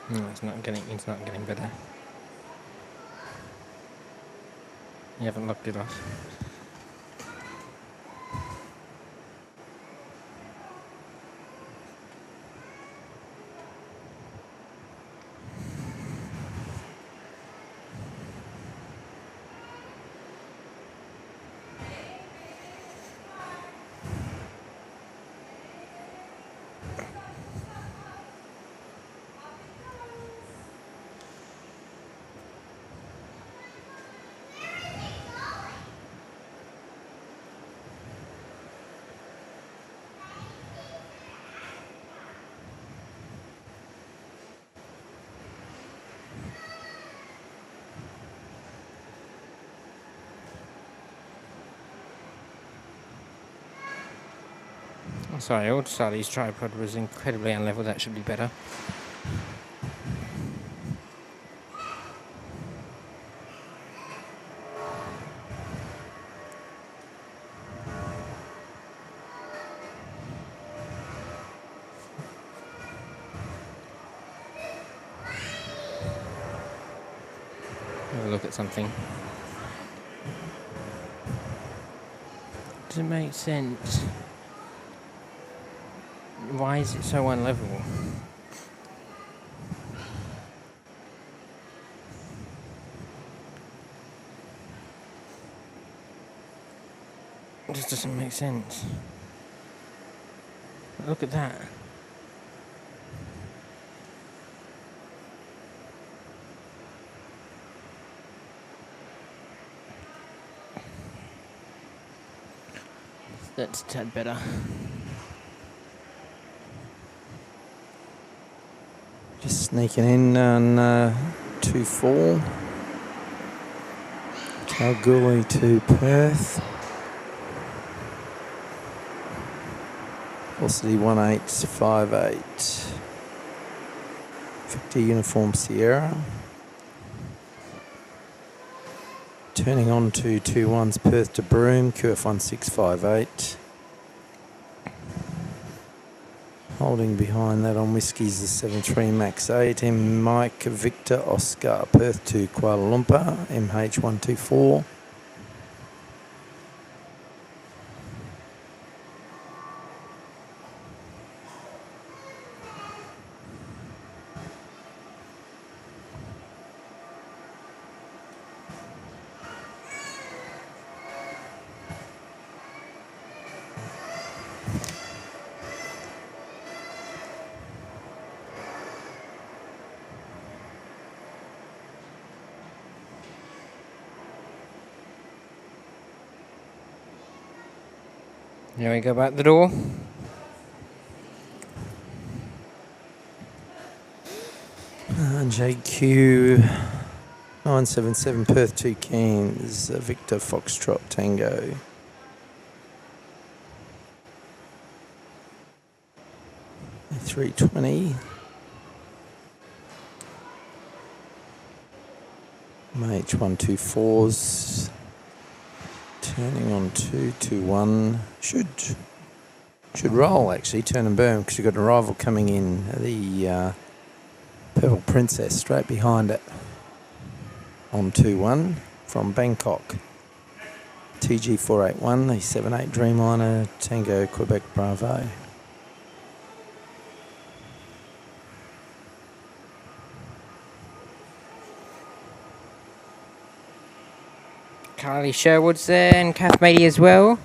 No, it's not getting better. You haven't locked it off. Oh, sorry, Old-Sally's tripod was incredibly unlevel. That should be better. Have a look at something. Does it make sense? Why is it so unlevel? It just doesn't make sense. Look at that. That's a tad better. Just sneaking in on 2-4. Kalgoorlie to Perth. Velocity 1858. Victor Uniform Sierra. Turning on to 2-1's Perth to Broome, QF 1658. Holding behind that on Whiskies the 73 Max 8, M Mike Victor Oscar, Perth to Kuala Lumpur, MH 124. There we go, back the door. JQ 977 Perth to Cairns, Victor Foxtrot Tango. A320. MH124s. Turning on 2-1. Should roll actually, turn and burn, because you've got an arrival coming in, the Purple Princess straight behind it on 2-1 from Bangkok. TG481, the 78 Dreamliner, Tango Quebec Bravo. Carly Sherwood's there and Kath Mady as well.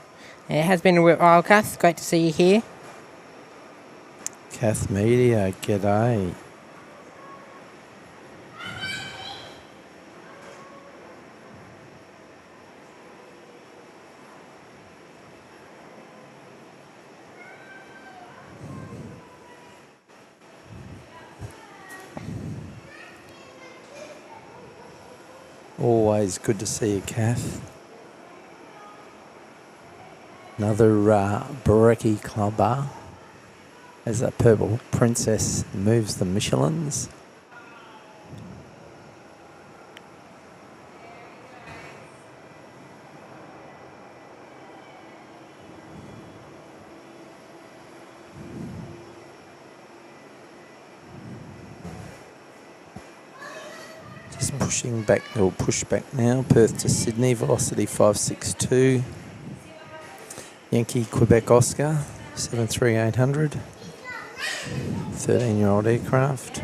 It has been a while, Kath. Great to see you here. Kath Media, g'day. Always good to see you, Kath. Another Brekkie clubber as that Purple Princess moves the Michelins. Just pushing back, or push back now. Perth to Sydney, velocity 562. Yankee Quebec Oscar, 73800. 13-year-old aircraft.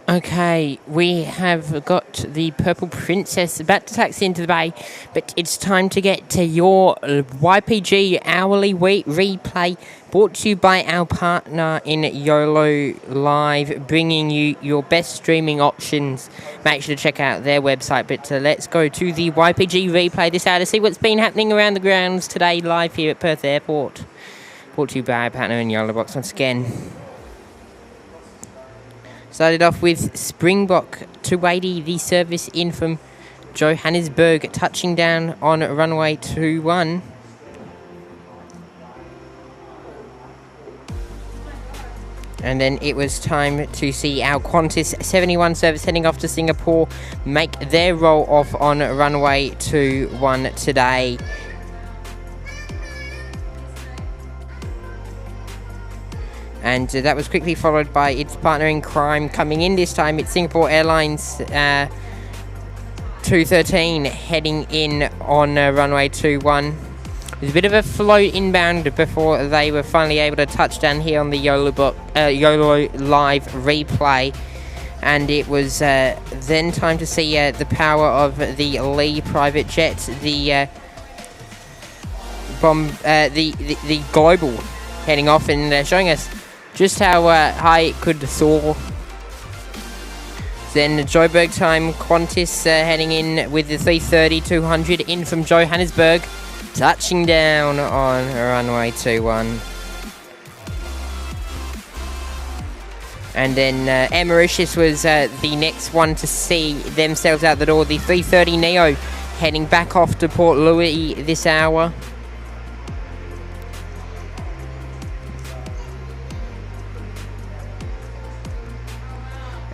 Okay, we have got the Purple Princess about to taxi into the bay, but it's time to get to your YPG hourly replay, brought to you by our partner in YOLO Live, bringing you your best streaming options. Make sure to check out their website, but let's go to the YPG replay this hour to see what's been happening around the grounds today live here at Perth Airport. Brought to you by our partner in YOLO Box once again. Started off with Springbok 280, the service in from Johannesburg, touching down on runway 21. And then it was time to see our Qantas 71 service heading off to Singapore make their roll off on runway 21 today. And that was quickly followed by its partner in crime coming in this time. It's Singapore Airlines 213 heading in on runway 21. There's a bit of a float inbound before they were finally able to touch down here on the YOLO Live replay. And it was then time to see the power of the Lee private jet, the Global heading off and showing us just how high it could soar. Then Joburg time, Qantas heading in with the 330-200 in from Johannesburg, touching down on runway 21. And then Mauritius was the next one to see themselves out the door. The 330 Neo heading back off to Port Louis this hour.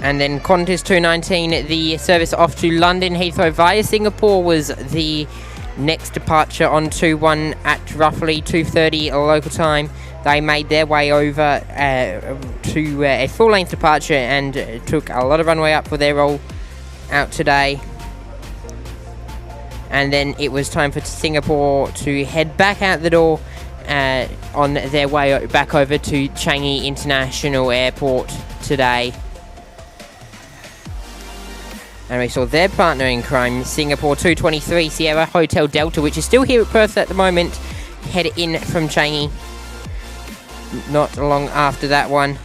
And then Qantas 219, the service off to London Heathrow via Singapore, was the next departure on 21 at roughly 2:30 local time. They made their way over to a full-length departure and took a lot of runway up for their roll out today. And then it was time for Singapore to head back out the door on their way back over to Changi International Airport today. And we saw their partner in crime, Singapore 223 Sierra Hotel Delta, which is still here at Perth at the moment, head in from Changi not long after that one.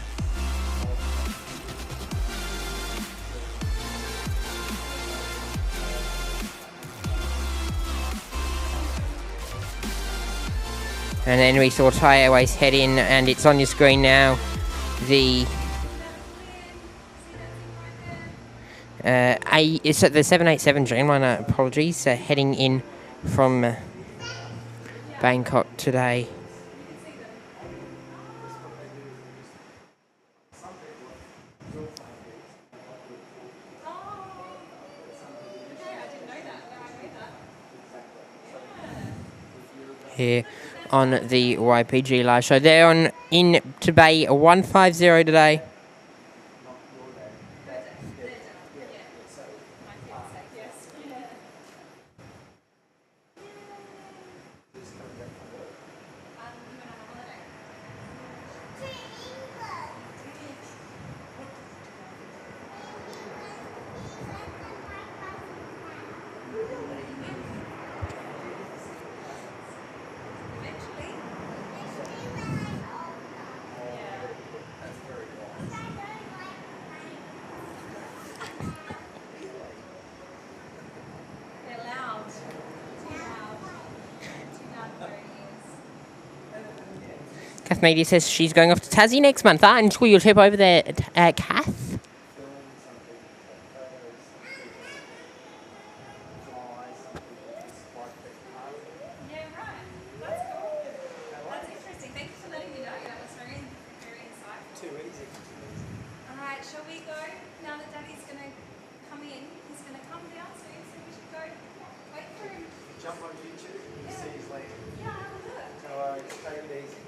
And then we saw Thai Airways head in, and it's on your screen now. It's at the 787 Dreamliner, apologies, heading in from Bangkok today. Here on the YPG Live Show. They're on in to Bay 150 today. Kath Media says she's going off to Tassie next month. Enjoy your trip over there, Kath. Yeah, right. That's cool. That's interesting. Thank you for letting me know. That was very, very insightful. Too easy. All right, shall we go? Now that Daddy's going to come in, he's going to come downstairs, so we should go wait for him. Jump on YouTube and see his later. Yeah, have a look. No worries, take it easy.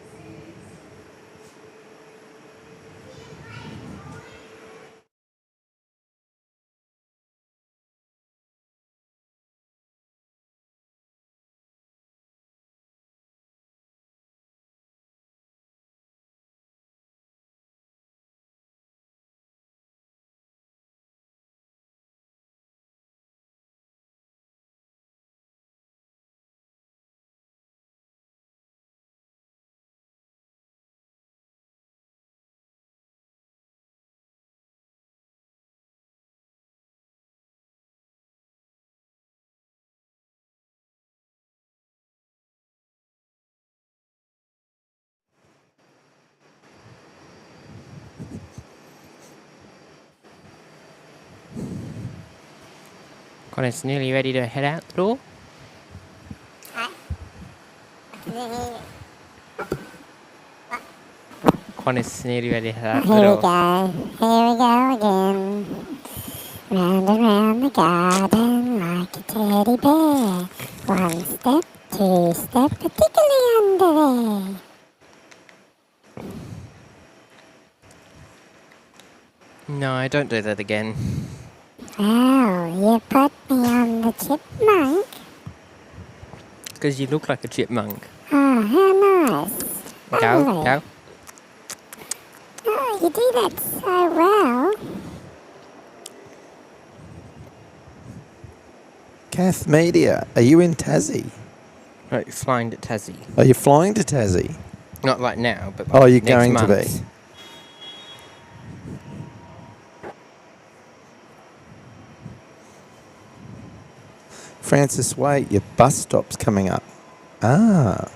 Connor's nearly ready to head out the door. Connor's nearly ready to head out the Here we door. go. Here we go again. Round and round the garden like a teddy bear. One step, two step, particularly under there. No, don't do that again. Oh, you put me on the chipmunk. Because you look like a chipmunk. Oh, how nice. Go, Lovely. go. Oh, you do that so well. Kath Media, are you in Tassie? Right, you're flying to Tassie. Are you flying to Tassie? Not like now, but like Oh, you're next going month. to be. Francis, wait, your bus stop's coming up. Ah.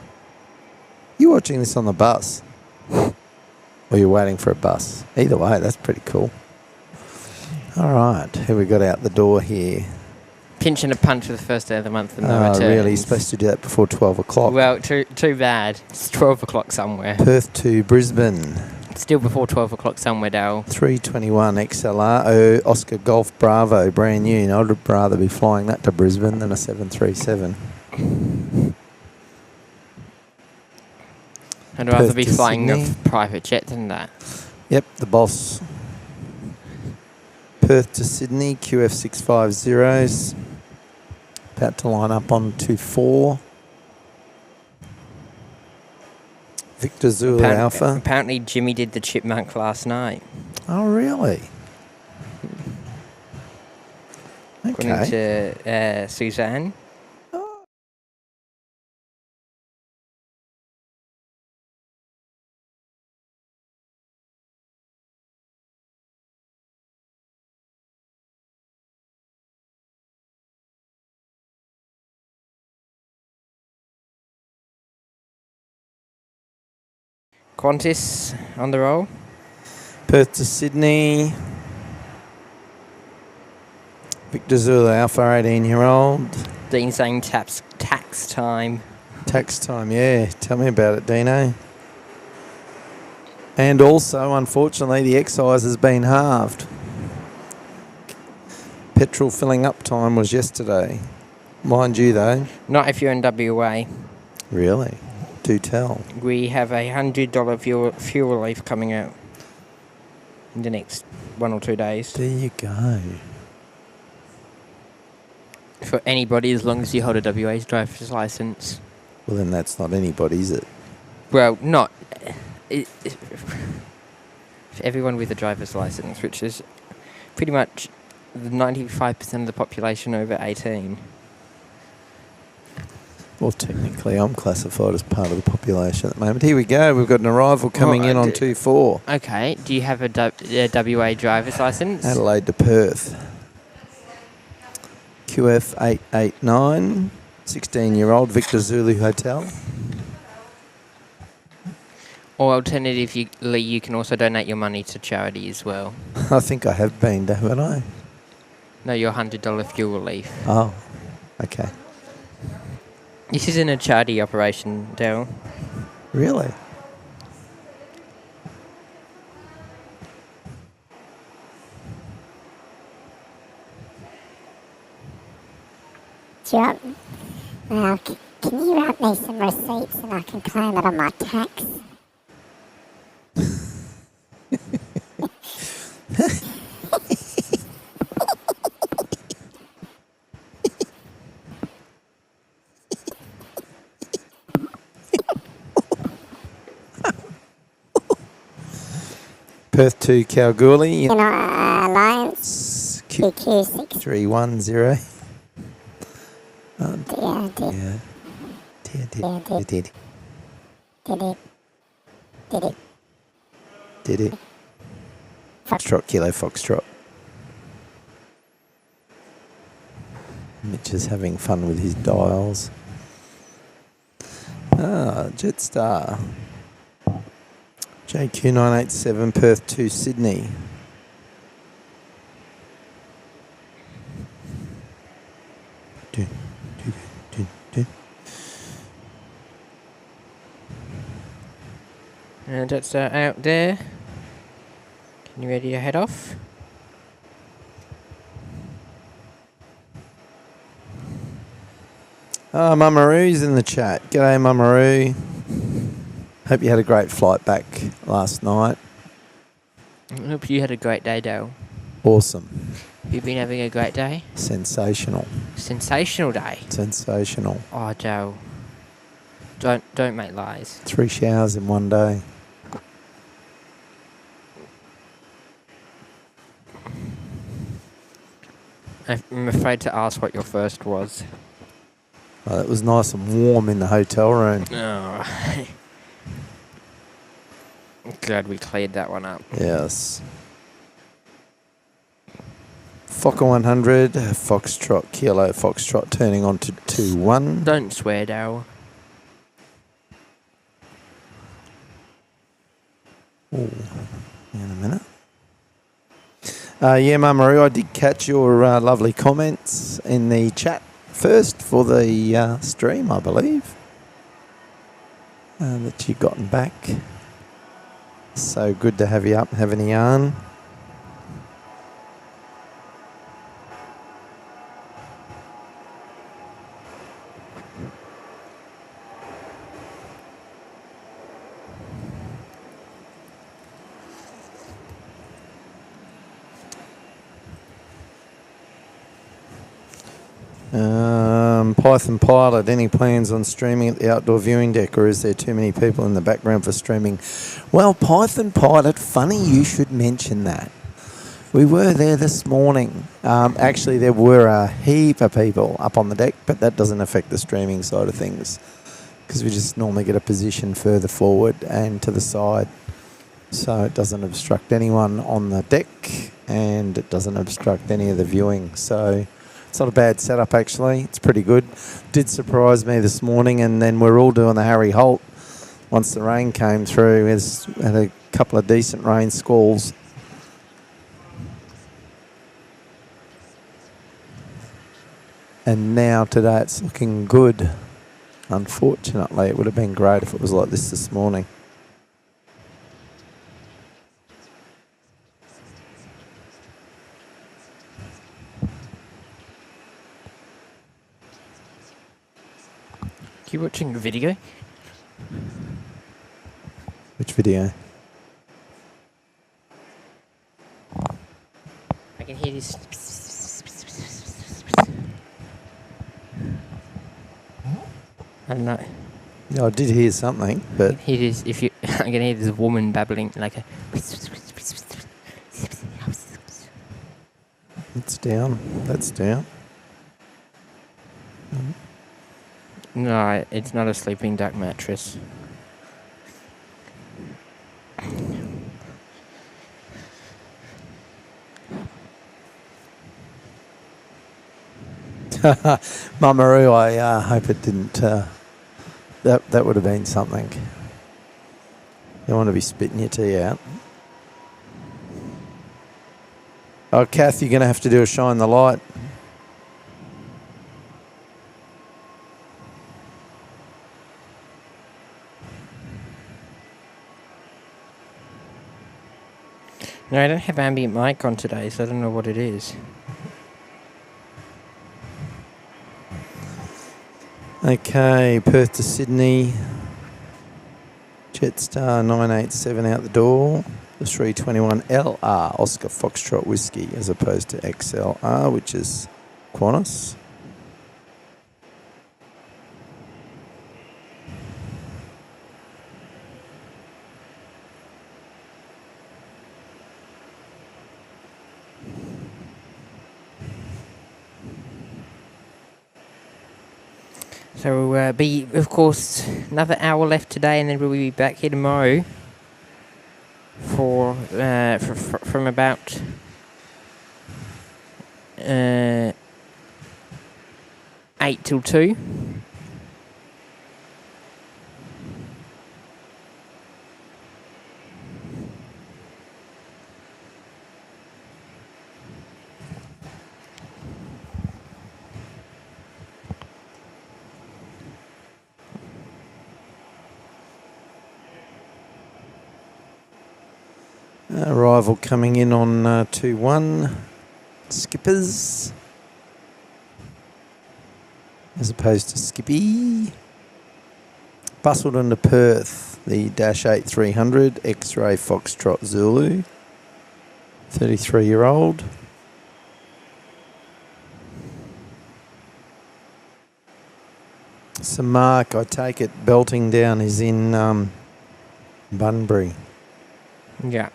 You watching this on the bus? Or you're waiting for a bus? Either way, that's pretty cool. All right, who we got out the door here? Pinch and a punch for the first day of the month and no Oh, returns. really? You're supposed to do that before 12 o'clock. Well, too bad. It's 12 o'clock somewhere. Perth to Brisbane. Still before 12 o'clock somewhere, Darrell. 321 XLR, Oscar Golf Bravo, brand new. And I'd rather be flying that to Brisbane than a 737. I'd rather Perth be to flying a Sydney. private jet than that. Yep, the boss. Perth to Sydney, QF650s. About to line up on 24. Victor Zulu Alpha. Apparently Jimmy did the chipmunk last night. Oh, really? According Okay. to Suzanne. Qantas on the roll. Perth to Sydney. Victor Zulu Alpha, 18-year-old. Dean saying tax time. Tax time, yeah. Tell me about it, Dino. And also, unfortunately, the excise has been halved. Petrol filling up time was yesterday. Mind you, though. Not if you're in WA. Really? Do tell. We have a $100 fuel relief coming out in the next 1 or 2 days. There you go. For anybody, as long as you hold a WA driver's license. Well, then that's not anybody, is it? Well, not... for everyone with a driver's license, which is pretty much 95% of the population over 18. Well, technically, I'm classified as part of the population at the moment. Here we go. We've got an arrival coming in on 2-4. Okay. Do you have a WA driver's license? Adelaide to Perth. QF889, 16-year-old, Victor Zulu Hotel. Or alternatively, you can also donate your money to charity as well. I think I have been, haven't I? No, your $100 fuel relief. Oh, okay. This isn't a charity operation, Darrell. Really? Do you want, well, can you write me some receipts and I can claim it on my tax? Perth to Kalgoorlie. You know, Alliance QQ6. 310. Yeah, did. Yeah. Yeah, did. Did Did it. Did it. Foxtrot, Kilo Foxtrot. Mitch is having fun with his dials. Ah, Jetstar. JQ987 Perth to Sydney. And it's out there. Can you ready to head off? Mummaroo's in the chat. G'day, Mummaroo. Hope you had a great flight back last night. I hope you had a great day, Darrell. Awesome. You've been having a great day? Sensational. Sensational day? Sensational. Oh, Darrell. Don't make lies. 3 showers in one day. I'm afraid to ask what your first was. Well, it was nice and warm in the hotel room. Oh. Glad we cleared that one up. Yes. Quokka 100, Foxtrot, Kilo, Foxtrot turning on to 2-1. Don't swear, Darrell. Ooh, in a minute. Yeah, Mummaroo, I did catch your lovely comments in the chat first for the stream, I believe, that you've gotten back. So good to have you up, having a yarn. Python Pilot, any plans on streaming at the outdoor viewing deck, or is there too many people in the background for streaming? Well, Python Pilot, funny you should mention that. We were there this morning. Actually, there were a heap of people up on the deck, but that doesn't affect the streaming side of things because we just normally get a position further forward and to the side, so it doesn't obstruct anyone on the deck and it doesn't obstruct any of the viewing. So it's not a bad setup, actually. It's pretty good. Did surprise me this morning, and then we're all doing the Harry Holt once the rain came through. We had a couple of decent rain squalls. And now today it's looking good. Unfortunately, it would have been great if it was like this morning. You watching a video? Which video? I can hear this. I don't know. Yeah, I did hear something, I but can hear this. If you, I can hear this woman babbling like a. it's down. That's down. No, it's not a sleeping duck mattress. Mummaroo, I hope it didn't. That would have been something. You don't want to be spitting your tea out. Oh, Kath, you're going to have to do a shine the light. No, I don't have ambient mic on today, so I don't know what it is. Okay, Perth to Sydney. Jetstar 987 out the door. The 321 LR Oscar Foxtrot Whiskey as opposed to XLR, which is Qantas. So we'll be, of course, another hour left today, and then we'll be back here tomorrow for from about 8 till 2. Arrival coming in on 2-1. Skippers. As opposed to Skippy. Bustleton to Perth. The Dash 8300. X-Ray Foxtrot Zulu. 33-year-old. So Mark, I take it belting down is in Bunbury. Yeah.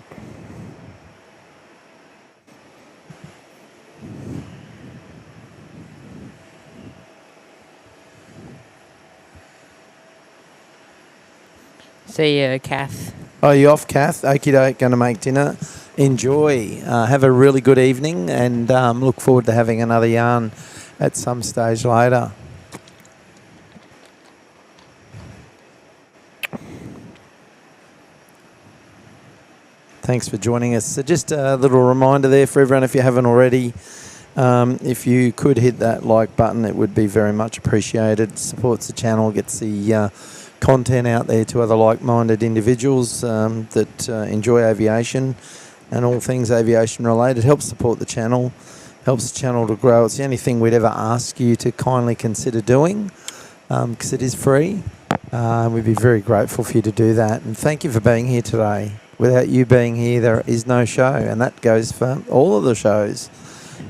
See you, Kath. Oh, you off, Kath? Okie doke, going to make dinner. Enjoy. Have a really good evening and look forward to having another yarn at some stage later. Thanks for joining us. So just a little reminder there for everyone, if you haven't already, if you could hit that like button, it would be very much appreciated. Supports the channel, gets the content out there to other like-minded individuals that enjoy aviation and all things aviation related. Helps support the channel, helps the channel to grow. It's the only thing we'd ever ask you to kindly consider doing because it is free. We'd be very grateful for you to do that. And thank you for being here today. Without you being here, there is no show, and that goes for all of the shows.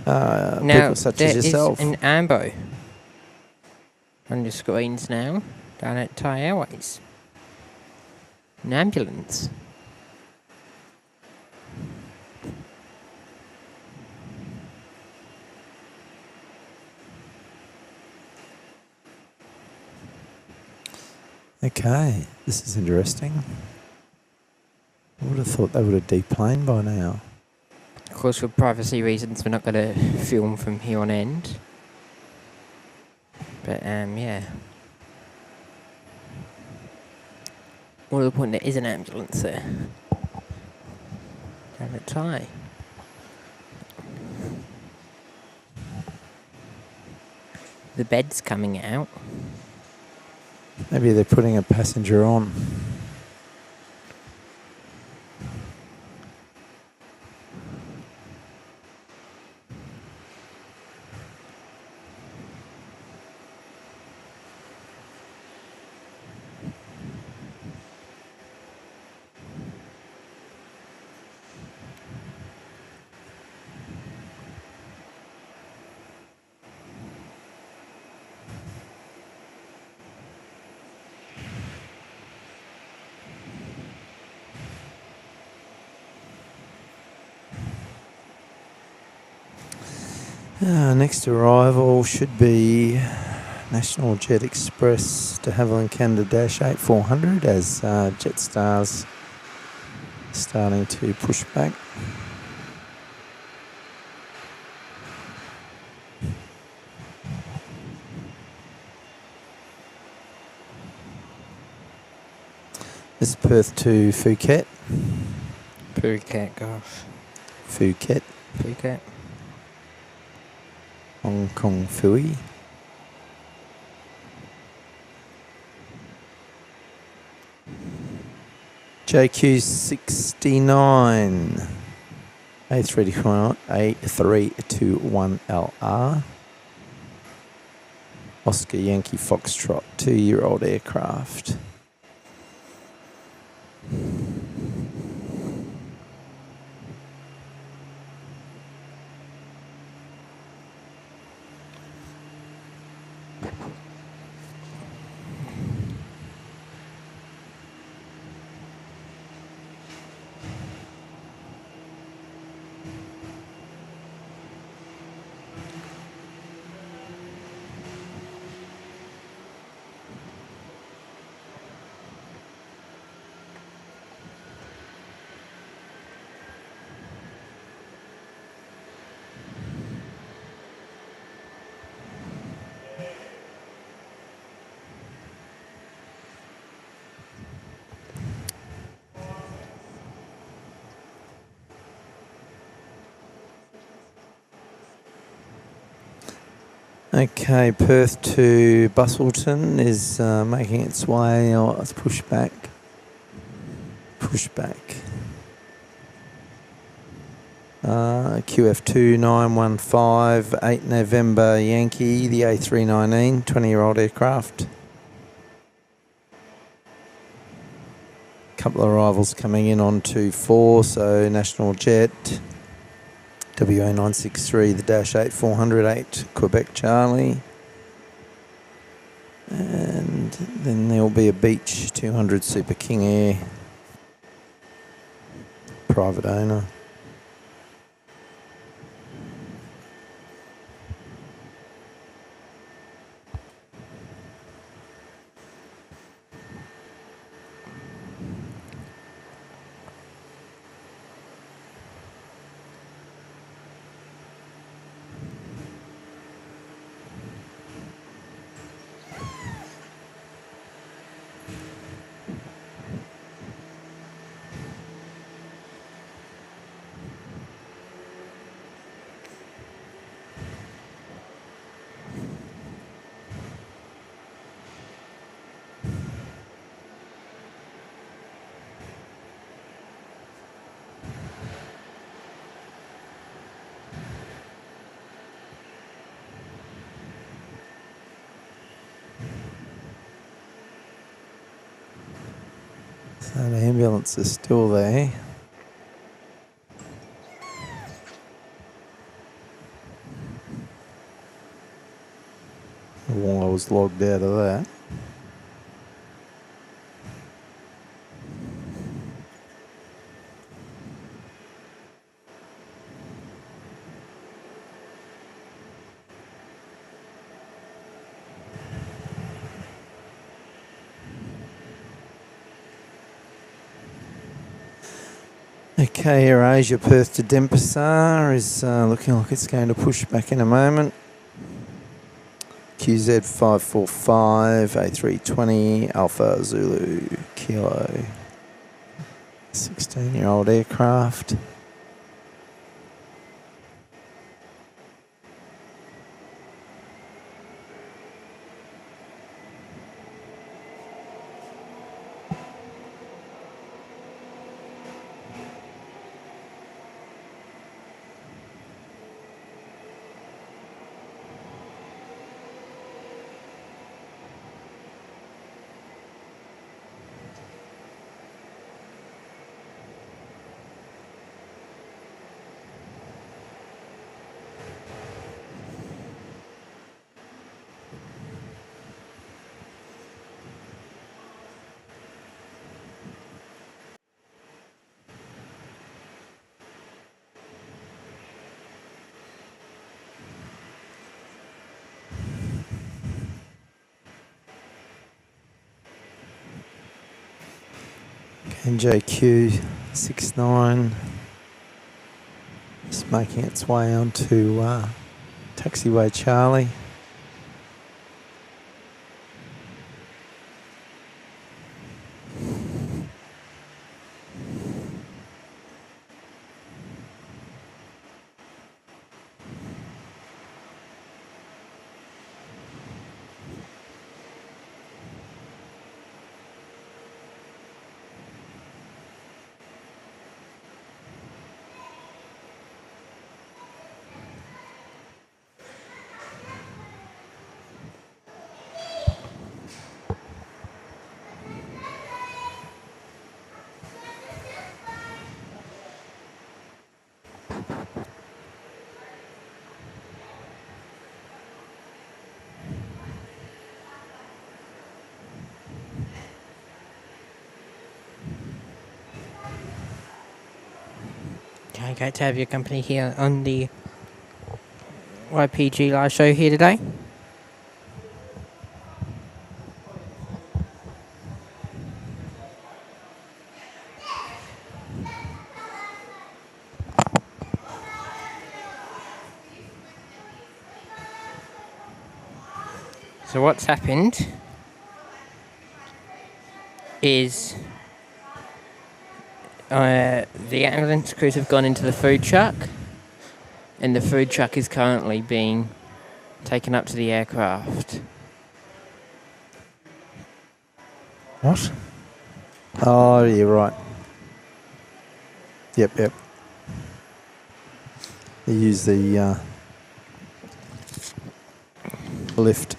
People such as yourself. There is an ambo on your screens now, down at Thai Airways. An ambulance. Okay, this is interesting. I would have thought they would have deplaned by now. Of course, for privacy reasons, we're not going to film from here on end. But, yeah. More to the point, there is an ambulance there. Down at Thai. The bed's coming out. Maybe they're putting a passenger on. Next arrival should be National Jet Express de Havilland Canada Dash 8400 as Jetstar's starting to push back. This is Perth to Phuket. Phuket, gosh. Phuket. Phuket. Hong Kong Phui. JQ69 A321LR Oscar Yankee Foxtrot 2-year-old aircraft. Okay, Perth to Bustleton is making its way. Oh, let's push back. Push back. QF2915, 8 November Yankee, the A319, 20-year-old aircraft. Couple of arrivals coming in on 24, so National Jet, WA963, the Dash 8408, Quebec Charlie. And then there'll be a Beach 200 Super King Air, private owner. So the ambulance is still there. While I was logged out of that. Okay, AirAsia Perth to Denpasar is looking like it's going to push back in a moment. QZ545, A320, Alpha Zulu Kilo. 16-year-old aircraft. NJQ69 just making its way onto taxiway Charlie. Okay, great to have your company here on the YPG live show here today. So what's happened is the ambulance crews have gone into the food truck, and the food truck is currently being taken up to the aircraft. What? Oh, you're right. Yep. They use the lift.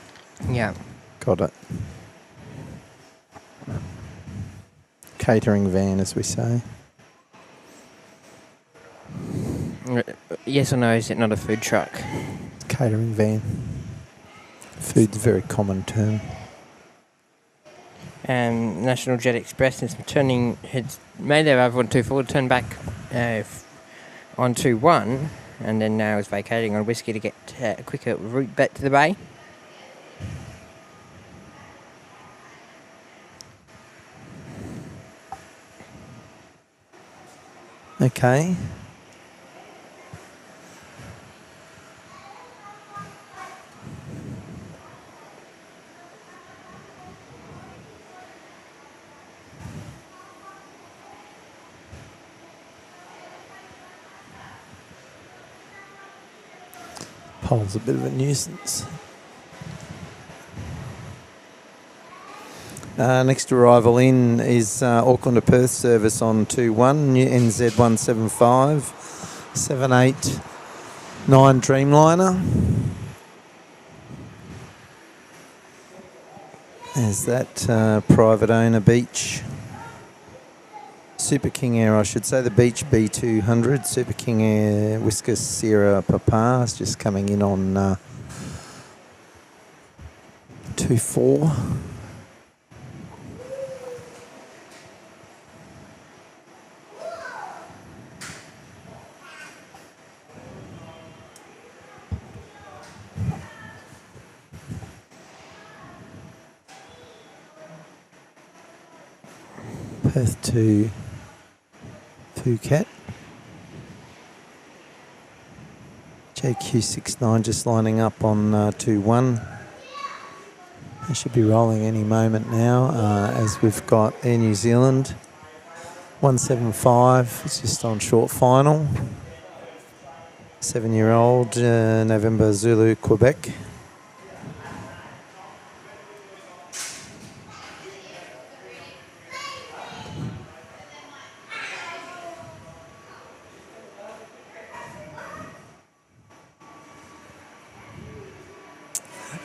Yeah. Got it. Catering van, as we say. Yes or no, is it not a food truck? Catering van. Food's a very common term. National Jet Express is turning, it's made their over on 2-4, turned back on 2-1, and then now is vacating on Whiskey to get a quicker route back to the bay. Okay. Pole's a bit of a nuisance. Next arrival in is Auckland to Perth service on 2-1, NZ 175, 789 Dreamliner. There's that private owner Beach. Super King Air, I should say, the Beach B200. Super King Air Whisker Sierra Papa is just coming in on 2-4. Perth to Phuket. JQ69 just lining up on 2-1. They should be rolling any moment now, as we've got Air New Zealand 175. It's just on short final. 7-year-old November Zulu Quebec.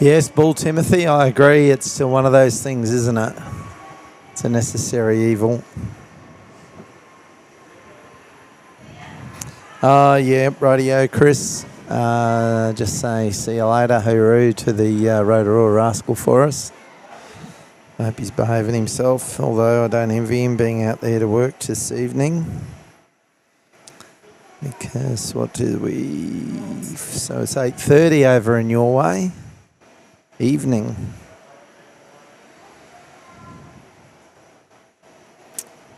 Yes, Bull Timothy, I agree. It's still one of those things, isn't it? It's a necessary evil. Yeah, rightio, Chris. Just say see you later, hooroo to the Rotorua rascal for us. I hope he's behaving himself, although I don't envy him being out there to work this evening. Because what did we... So it's 8:30 over in your way. Evening.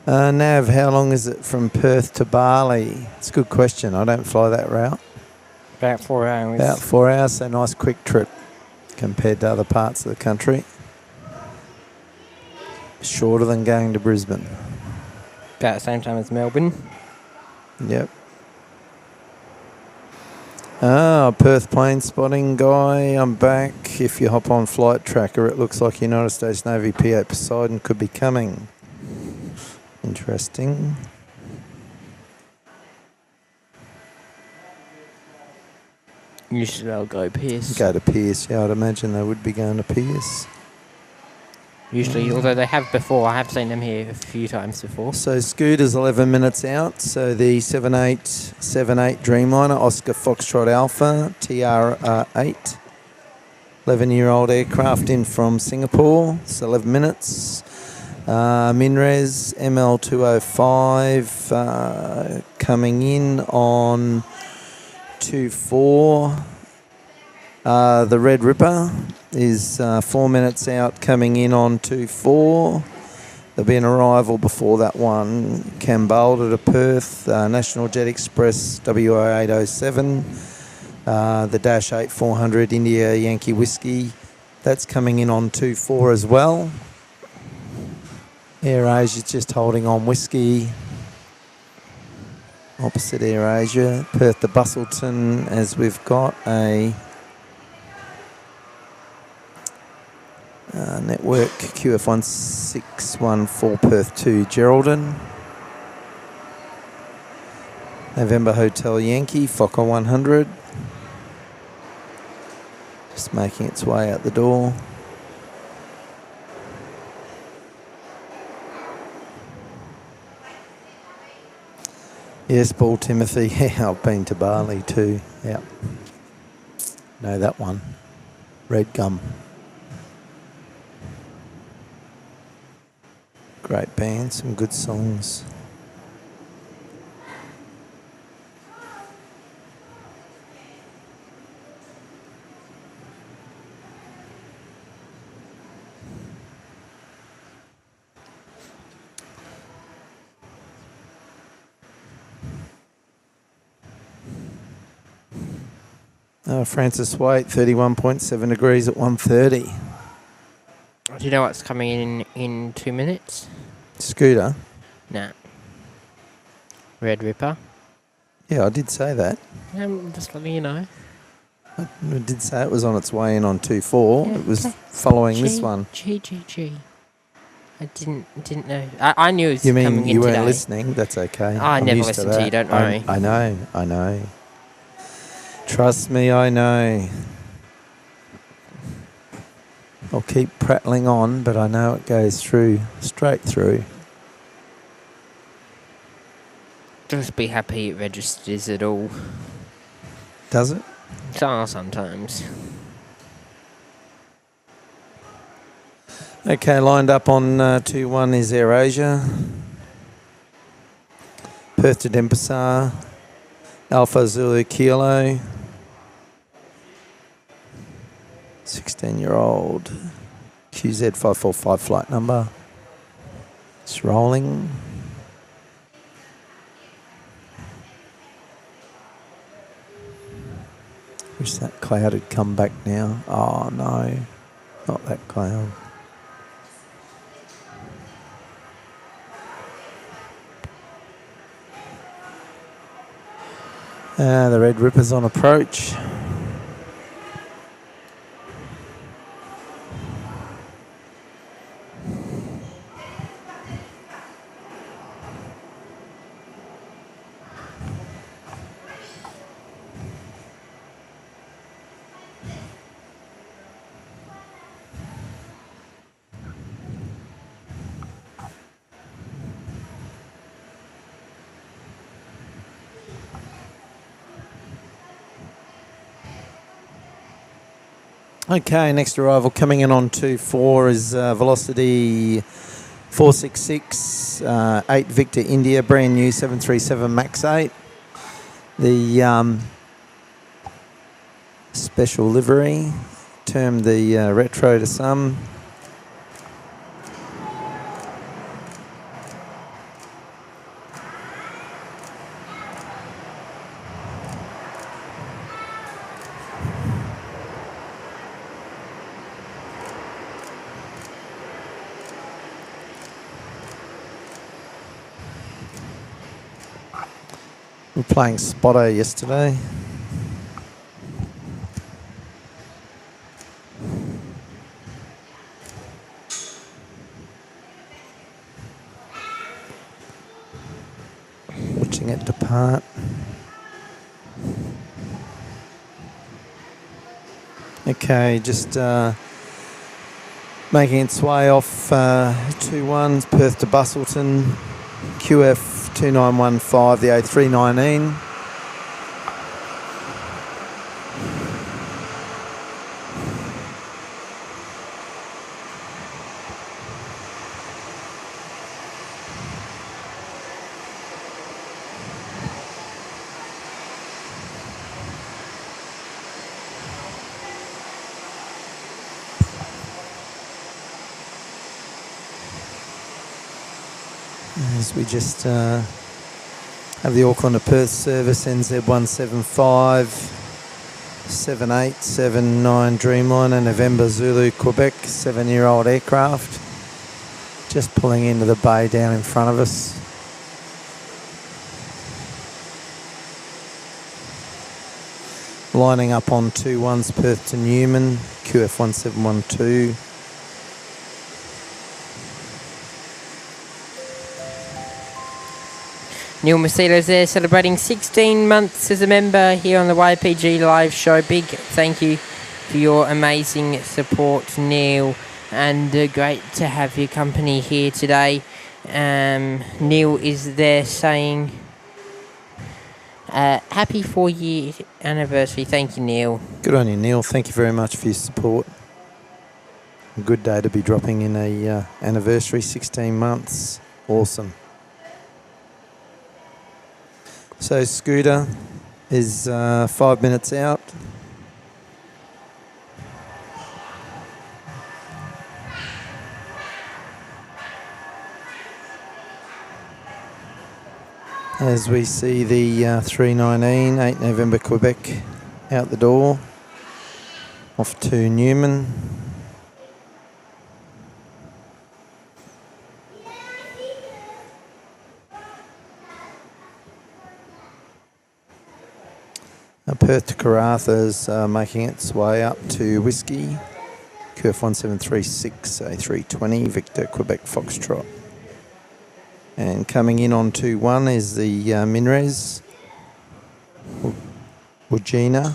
Nav, how long is it from Perth to Bali? It's a good question. I don't fly that route. About 4 hours. About 4 hours, so nice quick trip compared to other parts of the country. Shorter than going to Brisbane. About the same time as Melbourne. Yep. Perth plane spotting guy, I'm back. If you hop on Flight Tracker, it looks like United States Navy P8 Poseidon could be coming. Interesting. Usually they'll go Pierce. Go to Pierce, yeah, I'd imagine they would be going to Pierce. Usually, although they have before, I have seen them here a few times before. So Scooter's 11 minutes out. So the 7878 Dreamliner, Oscar Foxtrot Alpha, TR8. 11-year-old aircraft in from Singapore. It's 11 minutes. Minres ML205 coming in on 2-4. The Red Ripper is 4 minutes out, coming in on 2-4. There'll be an arrival before that one. Cambalda to Perth, National Jet Express WA807, the Dash 8400 India Yankee Whiskey. That's coming in on 2-4 as well. Air Asia's just holding on Whiskey. Opposite Air Asia, Perth to Bustleton, as we've got a network QF1614 Perth to Geraldton. November Hotel Yankee, Quokka 100. Just making its way out the door. Yes, Paul Timothy. Yeah, I've been to Bali too. Yeah. Know that one. Red Gum. Great band, some good songs. Francis Waite, 31.7 degrees at 1:30. Do you know what's coming in 2 minutes? Scooter. Nah. Red Ripper. Yeah, I did say that. Just letting you know. I did say it was on its way in on 2-4. Yeah, it was following this one. G. I didn't know. I knew it was You mean coming in you weren't today. listening? That's okay. I I'm never used listen to to you, that. don't worry. I know. Trust me, I know. I'll keep prattling on, but I know it goes through, straight through. Just be happy it registers at all. Does it? Sometimes. Okay, lined up on 2-1 is AirAsia. Perth to Denpasar. Alpha Zulu Kilo. 16-year-old. QZ545 flight number. It's rolling. Wish that cloud had come back now. Oh no, not that cloud. The Red Ripper's on approach. Okay, next arrival coming in on 2-4 is Velocity 466, 8 Victor India, brand new 737 MAX 8. The special livery, termed the retro to some. We were playing Spotto yesterday. Watching it depart. Okay, just making its way off 2-1, Perth to Bustleton, QF 2915, the A319. As we just have the Auckland to Perth service, NZ175 7879 Dreamliner, November Zulu Quebec, 7-year-old aircraft. Just pulling into the bay down in front of us. Lining up on 2-1's Perth to Newman, QF 1712. Neil Macedo's there celebrating 16 months as a member here on the YPG live show. Big thank you for your amazing support, Neil, and great to have your company here today. Neil is there saying happy 4-year anniversary. Thank you, Neil. Good on you, Neil. Thank you very much for your support. A good day to be dropping in a anniversary, 16 months. Awesome. So Scooter is 5 minutes out. As we see the 319, 8 November Quebec out the door, off to Newman. Perth to Karratha is making its way up to Whiskey, QF 1736, A320, Victor, Quebec, Foxtrot. And coming in on 2-1 is the Minres, Wagina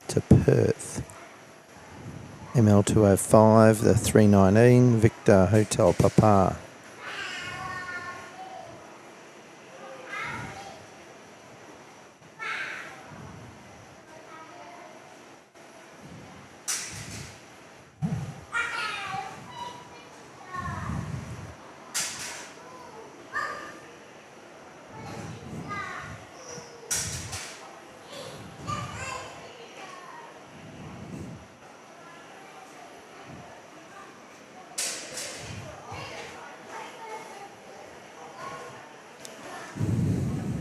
to Perth. ML205, the 319, Victor, Hotel Papa.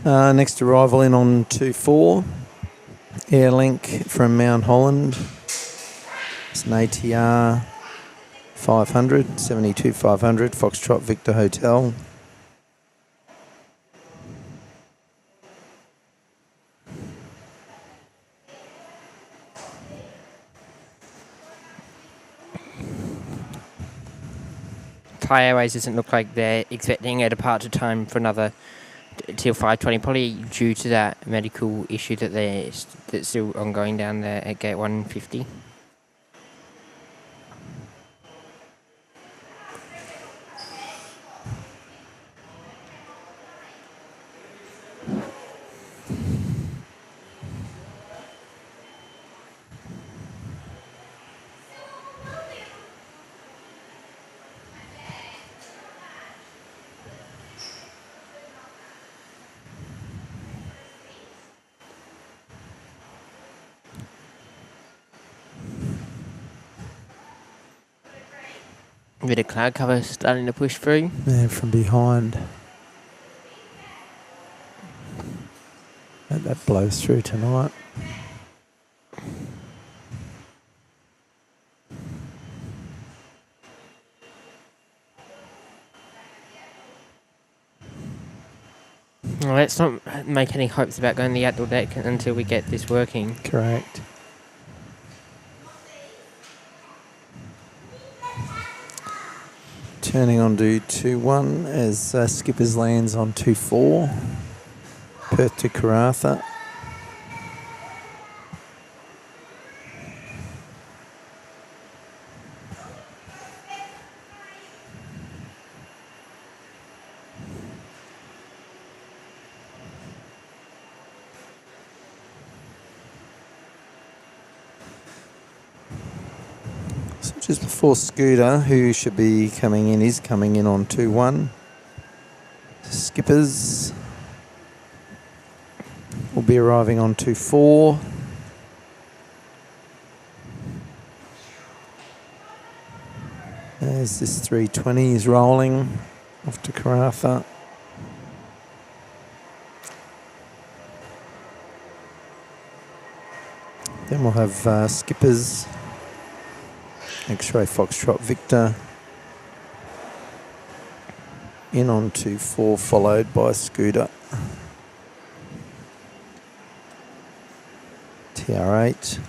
Next arrival in on 2-4, Airlink from Mount Holland. It's an ATR 500, 72-500, Foxtrot Victor Hotel. Thai Airways doesn't look like they're expecting a departure time for another till 5:20, probably due to that medical issue that's still ongoing down there at gate 150. A bit of cloud cover starting to push through. Yeah, from behind. That blows through tonight. Well, let's not make any hopes about going the outdoor deck until we get this working. Correct. Turning on to 2-1 as Skippers lands on 2-4. Perth to Karratha. Just before Scooter, who should be coming in, is coming in on 2-1. Skippers will be arriving on 2-4. As this 320 is rolling off to Karratha. Then we'll have Skippers, X-Ray Foxtrot Victor, in on 2-4, followed by Scooter. TR8,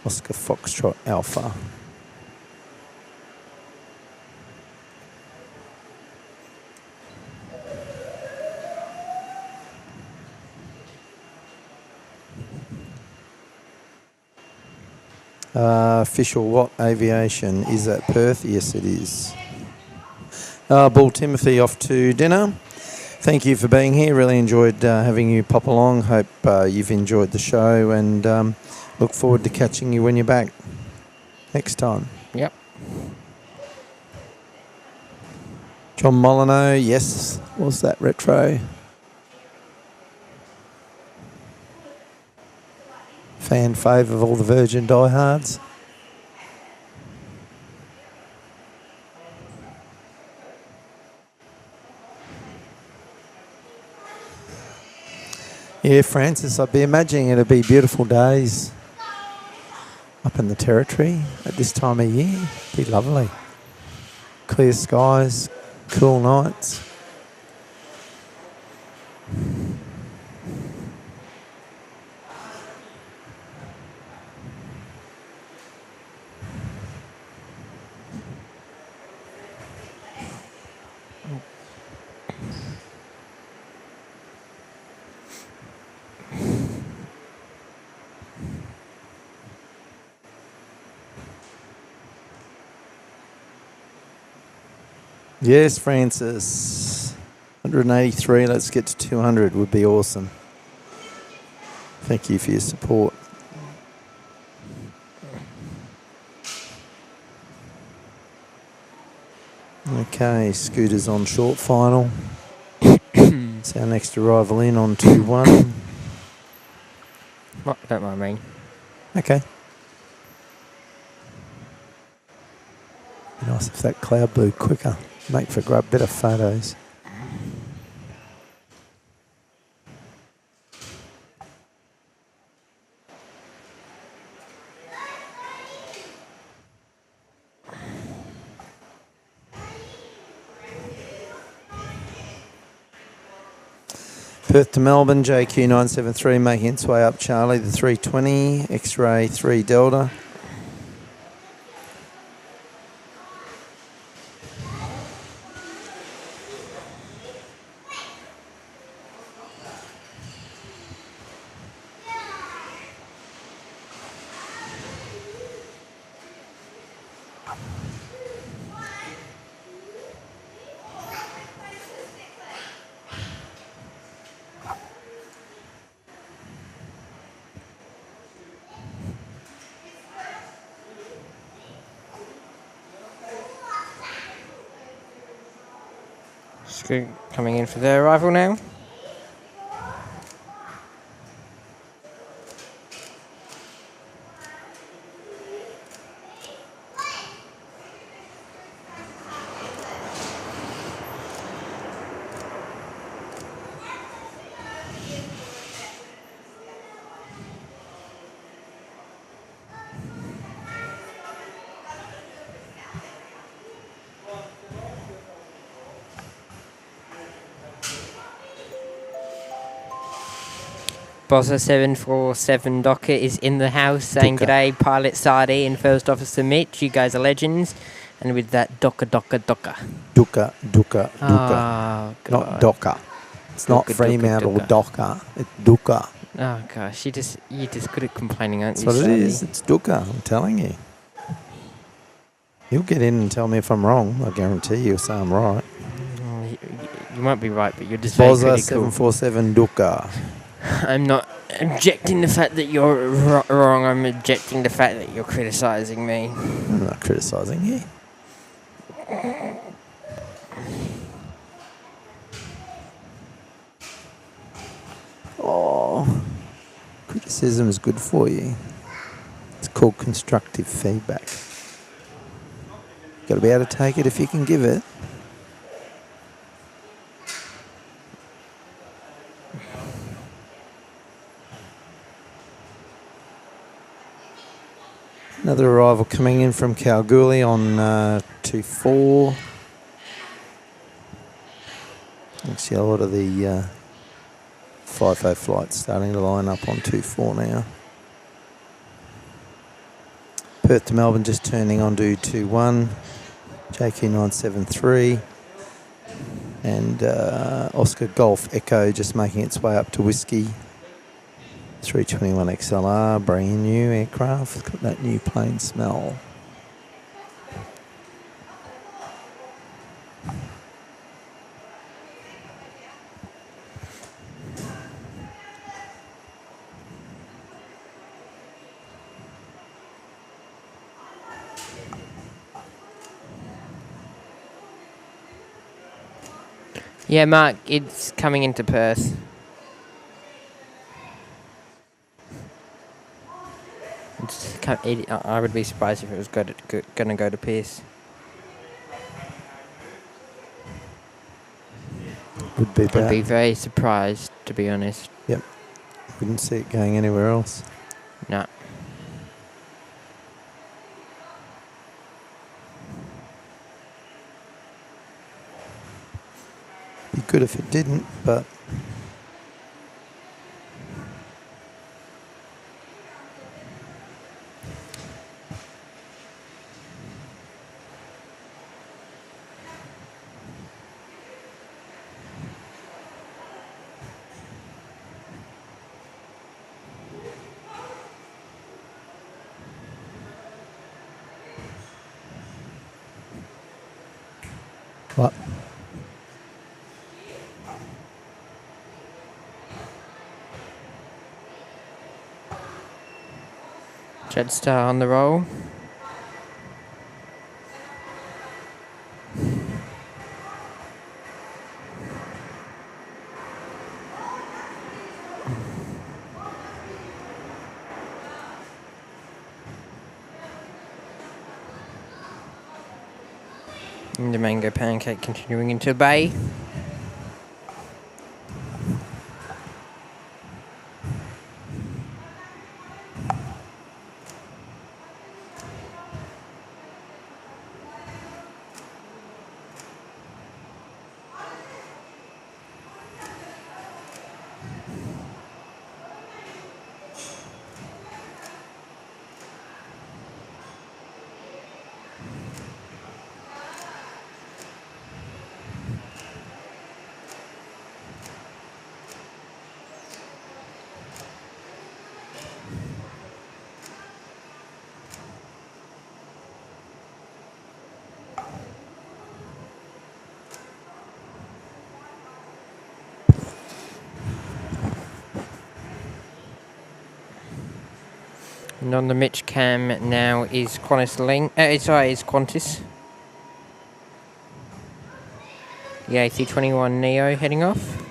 Oscar Foxtrot Alpha. Official what aviation? Is that Perth? Yes, it is. Bull Timothy off to dinner. Thank you for being here. Really enjoyed having you pop along. Hope you've enjoyed the show and look forward to catching you when you're back next time. Yep. John Molyneux, yes. Was that retro? Fan fave of all the Virgin diehards. Yeah, Francis, I'd be imagining it'd be beautiful days up in the Territory at this time of year. Be lovely. Clear skies, cool nights. Yes, Francis. 183, let's get to 200 would be awesome. Thank you for your support. Okay, Scooter's on short final. It's our next arrival in on 2-1. Don't mind me. Okay. Be nice if that cloud blew quicker. Make for better photos. Perth to Melbourne, JQ973 making its way up Charlie, the 320, X-ray 3 Delta. Scoot coming in for their arrival now. Bossa 747 Docker is in the house saying Docker. g'day, Pilot Sadi and First Officer Mitch. You guys are legends. And with that, Docker. Duka. Oh, God. Not Docker. It's not Duka, Fremantle Duka. Docker. It's Duka. Oh, gosh. You're just good at complaining, aren't That's you, what it Sadi? is. It's Duka, I'm telling you. You'll get in and tell me if I'm wrong. I guarantee you'll say I'm right. Oh, you might be right, but you're just very Boza critical. 747 Duka. I'm not objecting the fact that you're wrong. I'm objecting the fact that you're criticising me. I'm not criticising you. Oh, criticism is good for you. It's called constructive feedback. Got to be able to take it if you can give it. Another arrival coming in from Kalgoorlie on 2-4. You see a lot of the 5-0 flights starting to line up on 2-4 now. Perth to Melbourne just turning on to 2-1. JQ973. And Oscar Golf Echo just making its way up to Whiskey 321 XLR, brand new aircraft. It's got that new plane smell. Yeah, Mark, it's coming into Perth. I would be surprised if it was going to go to Pierce. Would be I'd that. be very surprised, to be honest. Yep. Wouldn't see it going anywhere else. No. Be good if it didn't, but what? Jetstar on the roll. And the Mango Pancake continuing into bay. And on the Mitch cam now is Cottesloe. Is Qantas. The AC-21 Neo heading off.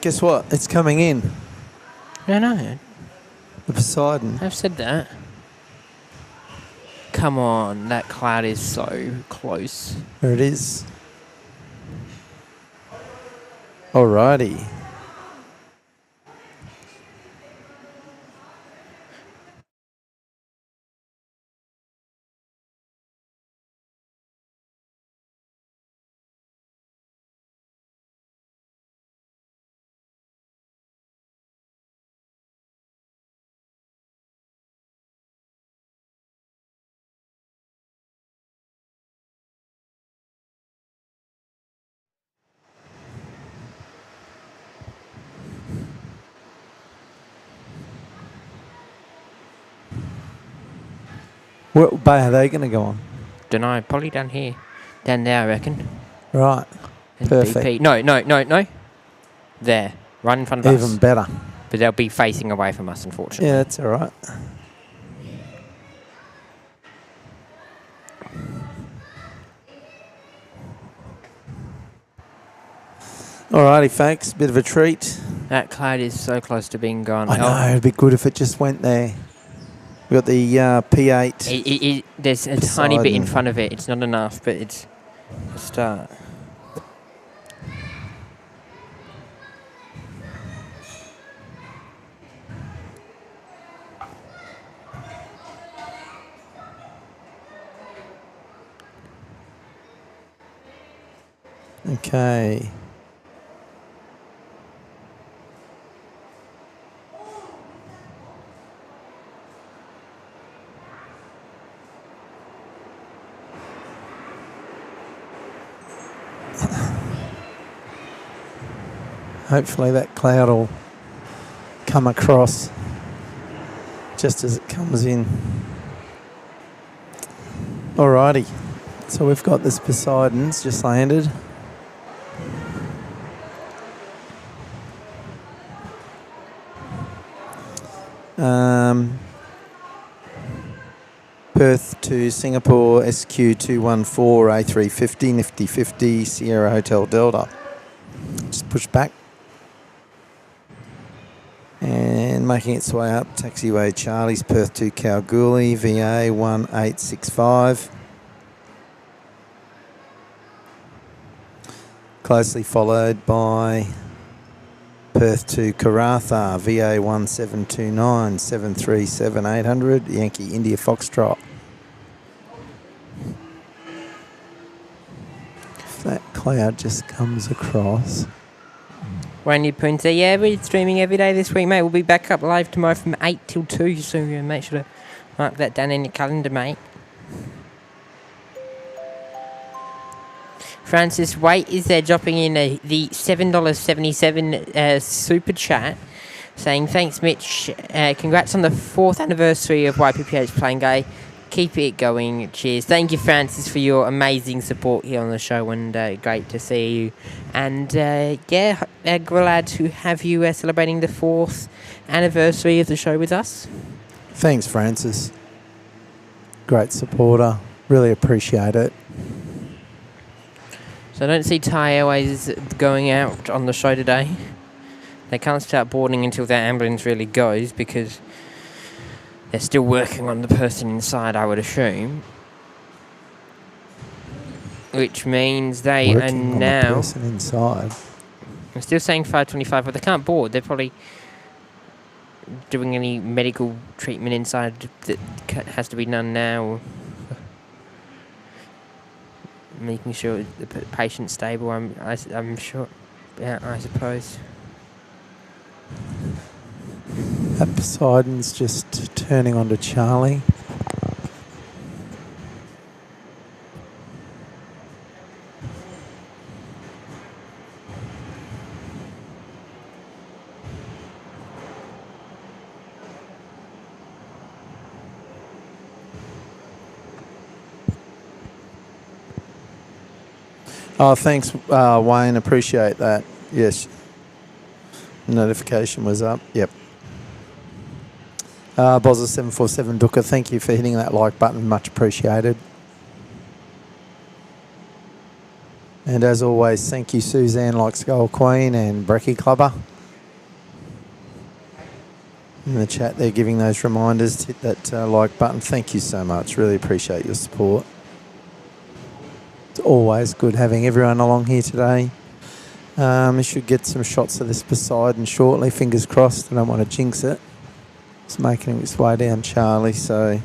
Guess what? It's coming in. No. The Poseidon. I've said that. Come on, that cloud is so close. There it is. Alrighty. What bay are they going to go on? Dunno, probably down here. Down there, I reckon. Right. And Perfect. BP. No. There. Right in front of us. Even better. But they'll be facing away from us, unfortunately. Yeah, that's all right. Alrighty, folks. Bit of a treat. That cloud is so close to being gone. I know. It'd be good if it just went there. We got the P8. There's a tiny bit in front of it. It's not enough, but it's a start. Okay. Hopefully that cloud will come across just as it comes in. Alrighty, so we've got this Poseidon's just landed. Perth to Singapore, SQ214, A350, Nifty 50, Sierra Hotel Delta. Just push back. And making its way up, taxiway Charlie's, Perth to Kalgoorlie, VA 1865. Closely followed by Perth to Karatha, VA 1729, 737 800, Yankee India Foxtrot. If that cloud just comes across. Randy Punter, yeah, we're streaming every day this week, mate. We'll be back up live tomorrow from 8 till 2, so make sure to mark that down in your calendar, mate. Francis Waite is there dropping in the $7.77 super chat, saying, thanks, Mitch. Congrats on the 4th anniversary of YPPH Playing Guy. Keep it going. Cheers. Thank you, Francis, for your amazing support here on the show, and great to see you. And yeah, glad to have you celebrating the 4th anniversary of the show with us. Thanks, Francis. Great supporter. Really appreciate it. So I don't see Thai Airways going out on the show today. They can't start boarding until their ambulance really goes, because they're still working on the person inside, I would assume. Which means they Working are on now... the person inside. I'm still saying 5:25, but they can't board. They're probably doing any medical treatment inside that has to be done now. Making sure the patient's stable, I'm sure. Yeah, I suppose. That Poseidon's just turning onto Charlie. Oh, thanks, Wayne. Appreciate that. Yes. Notification was up. Yep. Bozza 747 Dooka, thank you for hitting that like button. Much appreciated. And as always, thank you, Suzanne like Skull Queen and Brecky Clubber. In the chat, they're giving those reminders. Hit that like button. Thank you so much. Really appreciate your support. It's always good having everyone along here today. We should get some shots of this Poseidon shortly. Fingers crossed. I don't want to jinx it. It's making its way down Charlie, so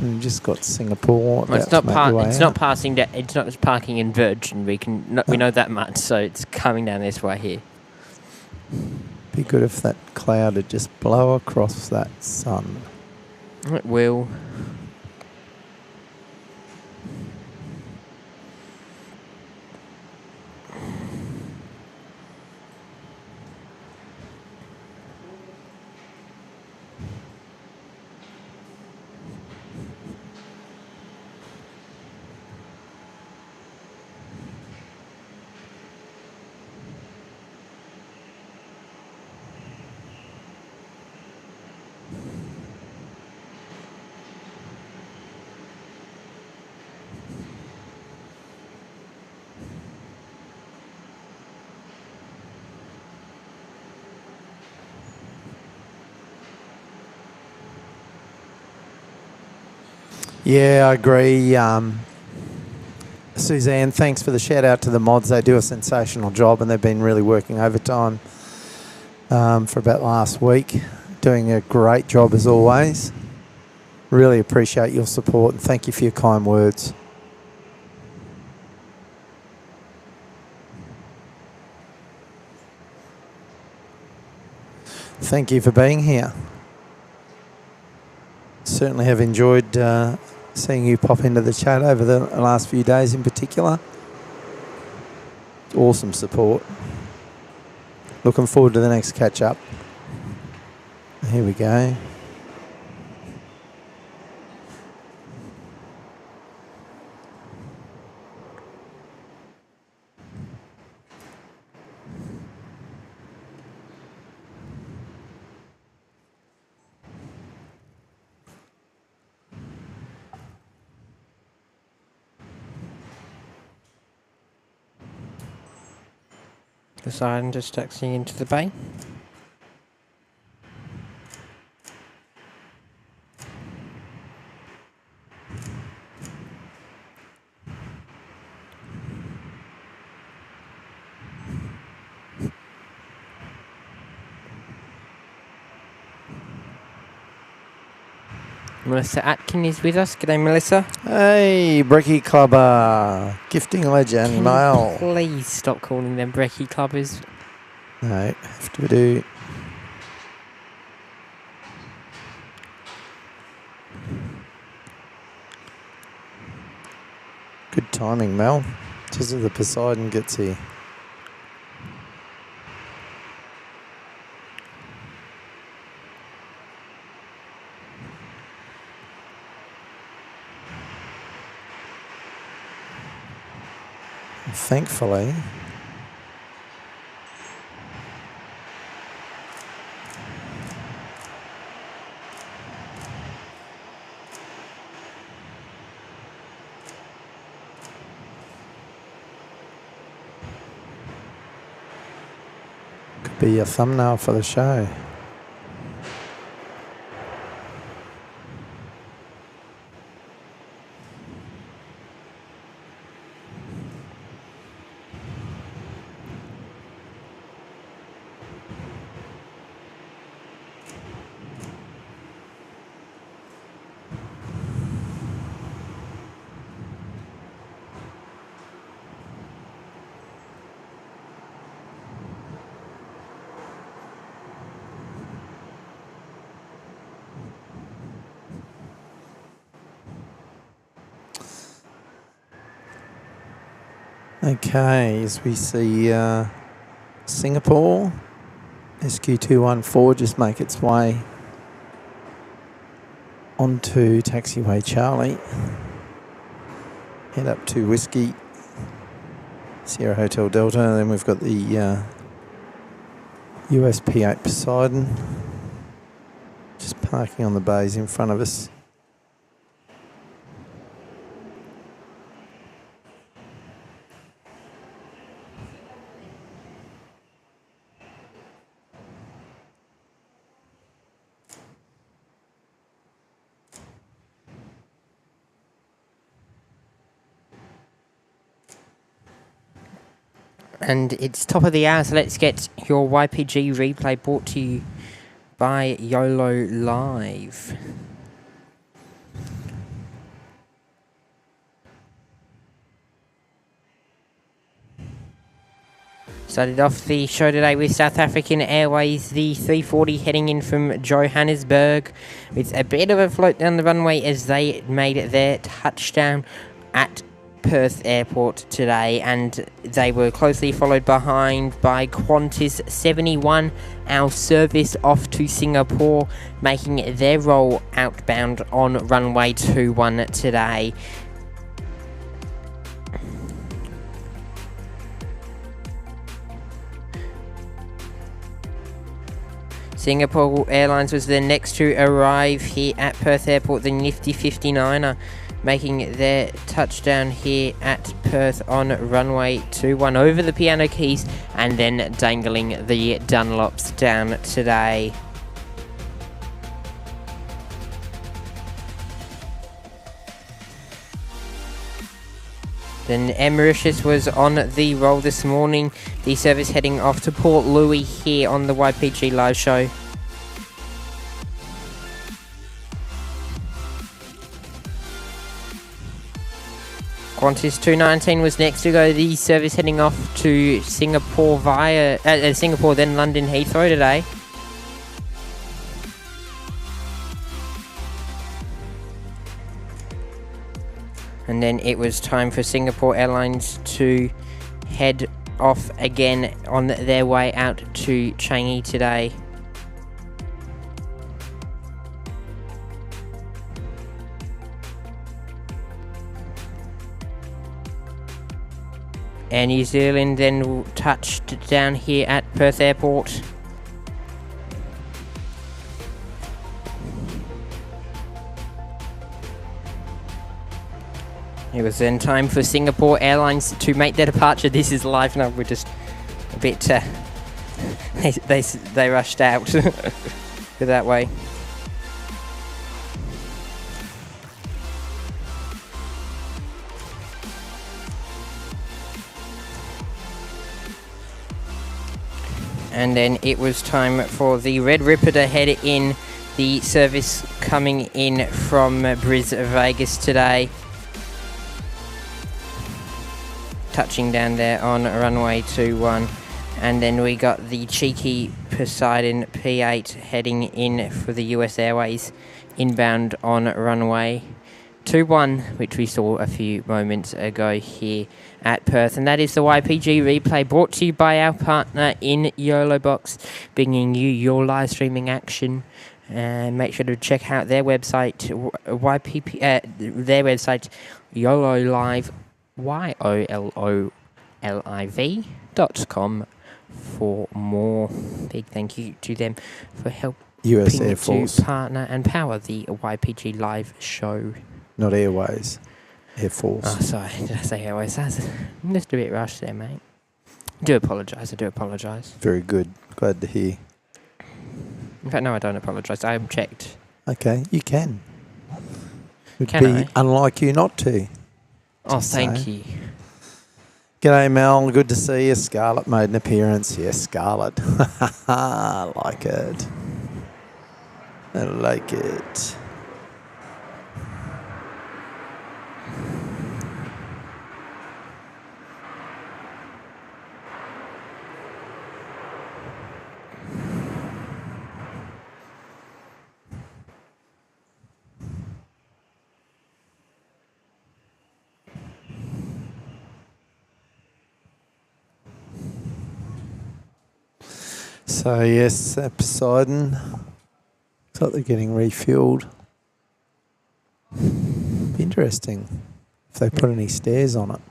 we've just got Singapore. Well, it's not passing. It's not parking in Virgin. We know that much. So it's coming down this way here. Be good if that cloud would just blow across that sun. It will. Yeah, I agree. Suzanne, thanks for the shout out to the mods. They do a sensational job, and they've been really working overtime for about last week. Doing a great job as always. Really appreciate your support, and thank you for your kind words. Thank you for being here. Certainly have enjoyed seeing you pop into the chat over the last few days in particular. Awesome support. Looking forward to the next catch up. Here we go. The siren just taxiing into the bay. Melissa Atkin is with us. G'day, Melissa. Hey, Brekkie Clubber. Gifting legend, Can male. you please stop calling them Brekkie Clubbers? No, have to do. Good timing, Mel. Just as the Poseidon gets here. Thankfully, could be a thumbnail for the show. Okay, as we see Singapore, SQ214 just make its way onto taxiway Charlie. Head up to Whiskey, Sierra Hotel Delta, and then we've got the USP8 Poseidon just parking on the bays in front of us. And it's top of the hour, so let's get your YPG replay brought to you by YOLO Live. Started off the show today with South African Airways, the 340 heading in from Johannesburg. It's a bit of a float down the runway as they made their touchdown at Perth Airport today, and they were closely followed behind by Qantas 71, our service off to Singapore, making their roll outbound on runway 21 today. Singapore Airlines was the next to arrive here at Perth Airport, the nifty 59er, making their touchdown here at Perth on runway 21 over the Piano Keys and then dangling the Dunlops down today. Then Mauritius was on the roll this morning, the service heading off to Port Louis here on the YPG live show. Qantas 219 was next to go, the service heading off to Singapore via Singapore, then London Heathrow today. And then it was time for Singapore Airlines to head off again on their way out to Changi today. Air New Zealand then touched down here at Perth Airport. It was then time for Singapore Airlines to make their departure. This is live now. We're just a bit. They rushed out that way. And then it was time for the Red Ripper to head in. The service coming in from Vegas today. Touching down there on runway 21. And then we got the cheeky Poseidon P8 heading in for the US Airways inbound on runway 21, which we saw a few moments ago here at Perth. And that is the YPG replay brought to you by our partner in YOLO Box, bringing you your live streaming action. And make sure to check out their website, YOLO Live, YOLOLIV.com for more. Big thank you to them for helping US Air Force to partner and power the YPG live show. Not Airways, Air Force. Oh, sorry, did I say Airways? I'm just a bit rushed there, mate. I do apologise. Very good. Glad to hear. In fact, no, I don't apologise. I am checked. Okay, you can. Would Can be I? unlike you not to. Oh, thank you. G'day, Mel. Good to see you. Scarlett made an appearance. Yes, Scarlett. I like it. I like it. So yes, Poseidon. Looks like they're getting refueled. Be interesting if they put any stairs on it.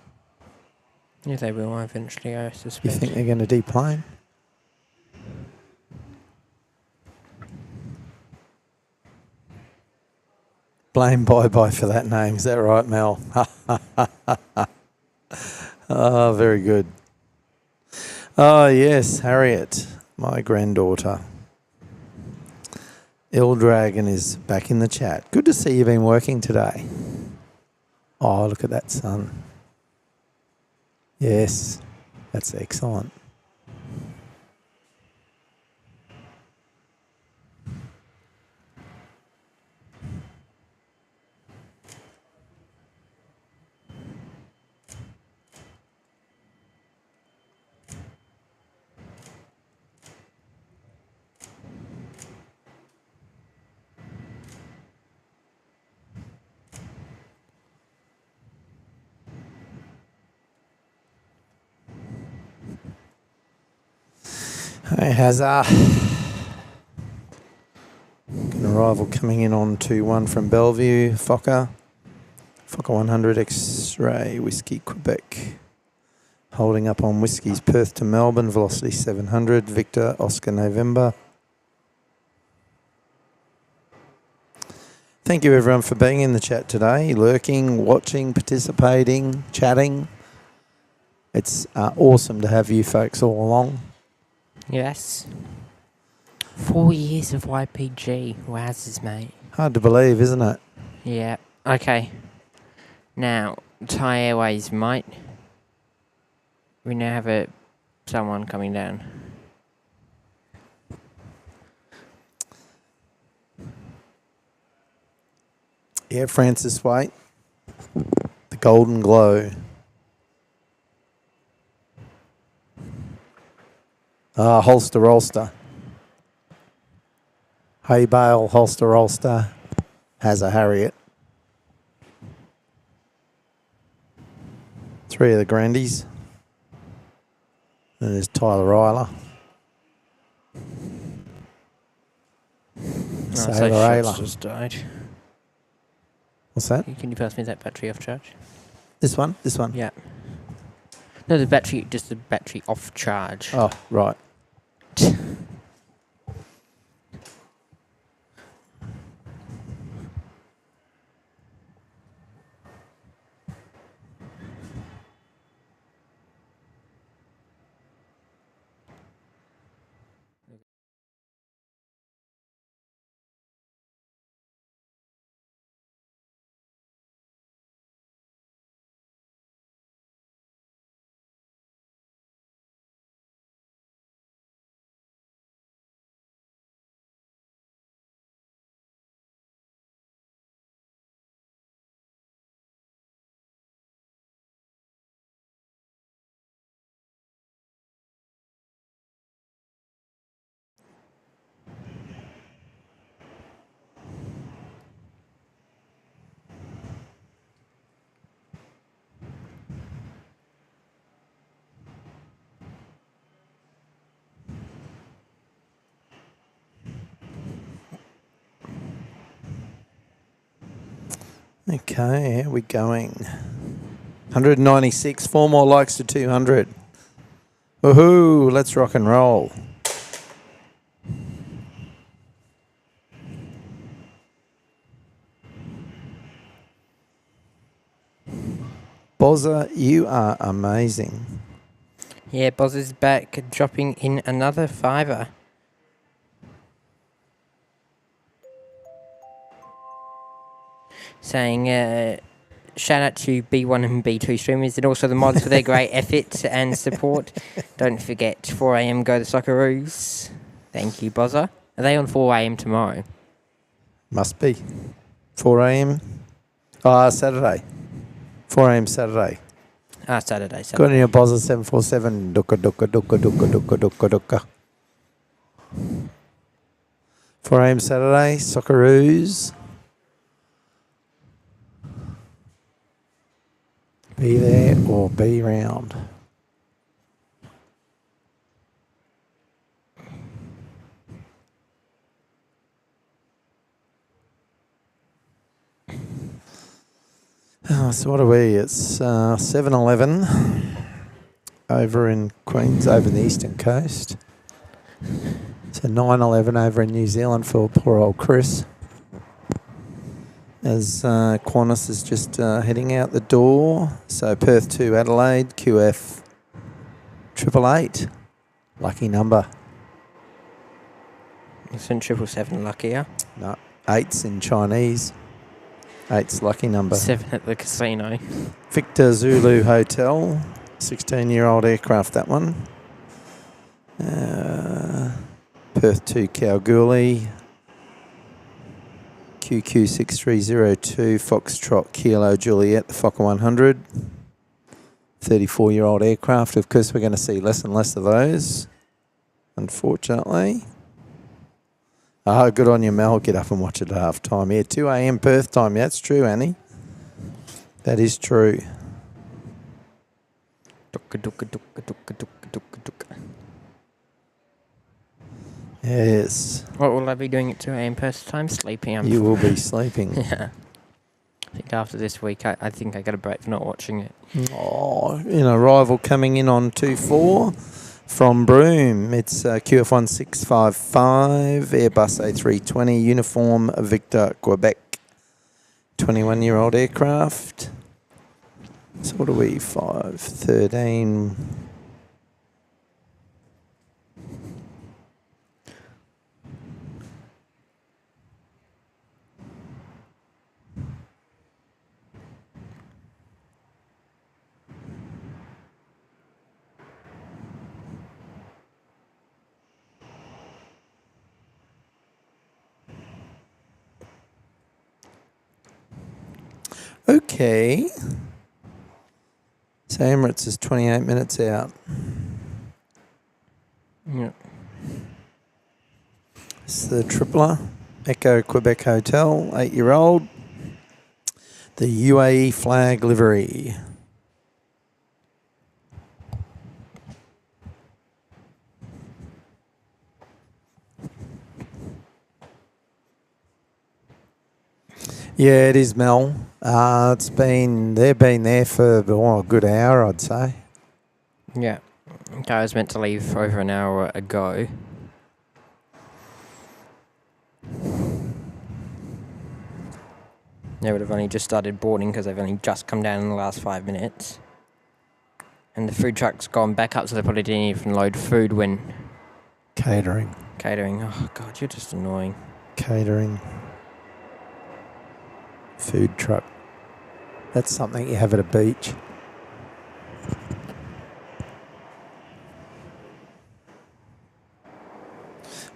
Yeah, they will eventually, I You suspect. think they're going to deplane? Blame bye-bye for that name. Is that right, Mel? Oh, very good. Oh, yes, Harriet, my granddaughter. Il Dragon is back in the chat. Good to see you've been working today. Oh, look at that sun. Yes, that's excellent. Hey, Hazard. An arrival coming in on 2-1 from Bellevue, Quokka. Quokka 100 X-ray, Whiskey, Quebec. Holding up on Whiskey's Perth to Melbourne, velocity 700, Victor, Oscar, November. Thank you everyone for being in the chat today, lurking, watching, participating, chatting. It's awesome to have you folks all along. Yes. 4 years of YPG. Wowzers, mate. Hard to believe, isn't it? Yeah. Okay. Now, Thai Airways, mate. We now have someone coming down. Yeah, Francis Waite. The Golden Glow. Holster. Hay Bale, Holster. Has a Harriet. 3 of the Grandies. And there's Tyler Ryler. Sailor Ayla. Just died. What's that? Can you pass me that battery off charge? This one? This one? Yeah. No, the battery, just the battery off charge. Oh, right. Okay, how are we going? 196, 4 more likes to 200. Woohoo, let's rock and roll. Bozza, you are amazing. Yeah, Boz is back, dropping in another $5. Saying, shout out to B1 and B2 streamers and also the mods for their great effort and support. Don't forget, 4 a.m. go the Socceroos. Thank you, Bozza. Are they on 4 a.m. tomorrow? Must be. 4 a.m. Saturday. 4 a.m. Saturday. Saturday. Got in your Bozza 747. Dukka, dukka, dukka, dukka, dukka, dukka, dukka. 4 a.m. Saturday, Socceroos. Be there or be round. So what are we? It's 7:11 over in Queens, over the eastern coast. It's a 9:11 over in New Zealand for poor old Chris. As Qantas is just heading out the door. So Perth to Adelaide, QF 888. Lucky number. Isn't 777 luckier? No, 8's in Chinese. 8's lucky number. 7 at the casino. Victor Zulu Hotel. 16-year-old aircraft, that one. Perth to Kalgoorlie. QQ6302 Foxtrot Kilo Juliet, the Fokker 100. 34-year-old aircraft. Of course, we're going to see less and less of those, unfortunately. Good on you, Mel. Get up and watch it at half time. Yeah, 2 a.m. Perth time. Yeah, that's true, Annie. That is true. Yes. What will I be doing at 2 a.m. Perth time? Sleeping. You will be sleeping. Yeah. I think after this week, I think I got a break for not watching it. Oh, arrival coming in on 2-4 from Broome. It's QF1655, Airbus A320, Uniform Victor, Quebec. 21-year-old aircraft. So what are we? 5:13. Okay. So Emirates is 28 minutes out. Yeah. It's the Tripler, Echo Quebec Hotel, 8-year-old. The UAE flag livery. Yeah, it is, Mel. They've been there for a good hour, I'd say. Yeah. Okay, I was meant to leave over an hour ago. They would have only just started boarding because they've only just come down in the last 5 minutes. And the food truck's gone back up, so they probably didn't even load food when... Catering. Oh, God, you're just annoying. Catering. Food truck. That's something you have at a beach.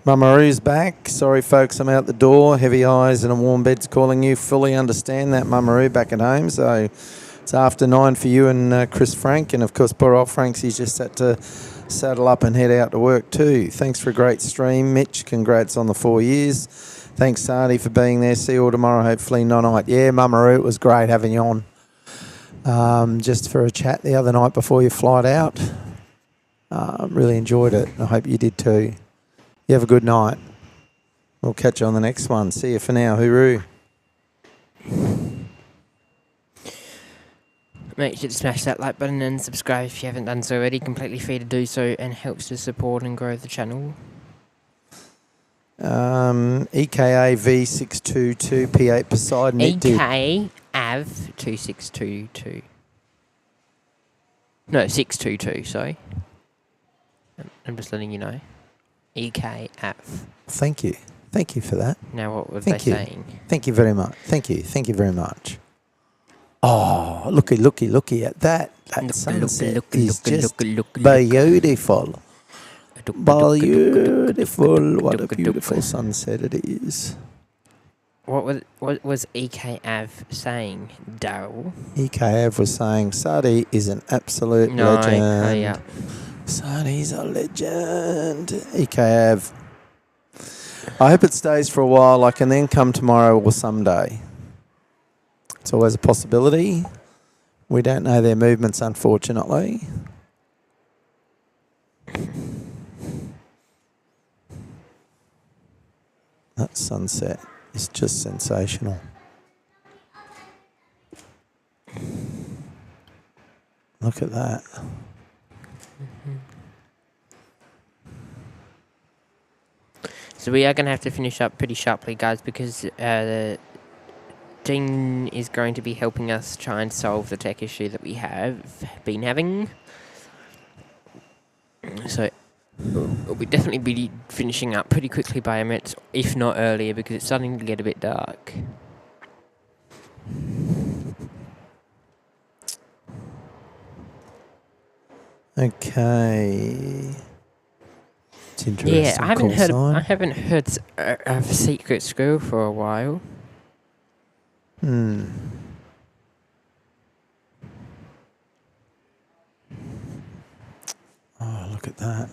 Mamaru's back. Sorry, folks, I'm out the door. Heavy eyes and a warm bed's calling you. Fully understand that, Mamaru, back at home. So it's after 9 for you and Chris Frank. And, of course, poor old Frank's, he's just had to saddle up and head out to work too. Thanks for a great stream. Mitch, congrats on the 4 years. Thanks, Sardi, for being there. See you all tomorrow, hopefully night. Yeah, Mamaru, it was great having you on. Just for a chat the other night before your flight out. Really enjoyed it. I hope you did too. You have a good night. We'll catch you on the next one. See you for now. Hooroo. Make sure to smash that like button and subscribe if you haven't done so already. Completely free to do so and helps to support and grow the channel. EKA V622 P8 Poseidon. EK AV 2622. No, 622, sorry. I'm just letting you know. EK AV. Thank you. Thank you for that. Now what were they saying? Thank you very much. Thank you. Thank you very much. Oh, looky at that. That sunset is just beautiful. Beautiful. What a beautiful sunset it is. What was EK AV saying, Darrell? EK Av was saying Sadi is an absolute legend. Oh, yeah. Sadi's a legend. EK Av. I hope it stays for a while. I can then come tomorrow or someday. It's always a possibility. We don't know their movements, unfortunately. That sunset is just sensational. Look at that. So we are going to have to finish up pretty sharply, guys, because Dean is going to be helping us try and solve the tech issue that we have been having. So we'll definitely be finishing up pretty quickly by a minute, if not earlier, because it's starting to get a bit dark. Okay. It's interesting. Yeah, I haven't heard of Secret School for a while. Oh, look at that.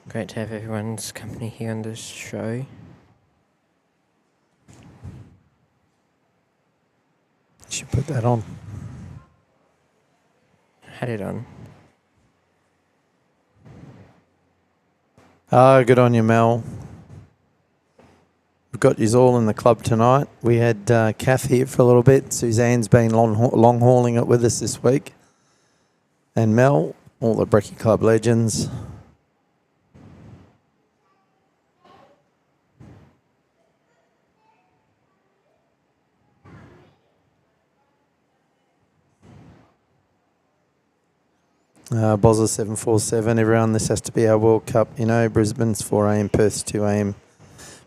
Great to have everyone's company here on this show. Should put that on. Had it on. Oh, good on you, Mel. We've got yous all in the club tonight. We had Kath here for a little bit. Suzanne's been long hauling it with us this week. And Mel, all the Brekkie Club legends. Bosler 747, everyone. This has to be our World Cup. You know, Brisbane's 4 a.m, Perth's 2 a.m,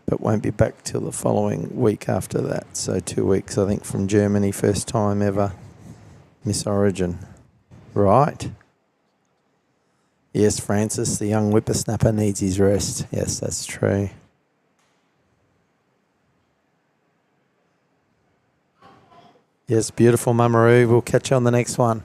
but won't be back till the following week after that. So 2 weeks, I think, from Germany. First time ever. Miss Origin. Right. Yes, Francis, the young whippersnapper needs his rest. Yes, that's true. Yes, beautiful, Mamaru. We'll catch you on the next one.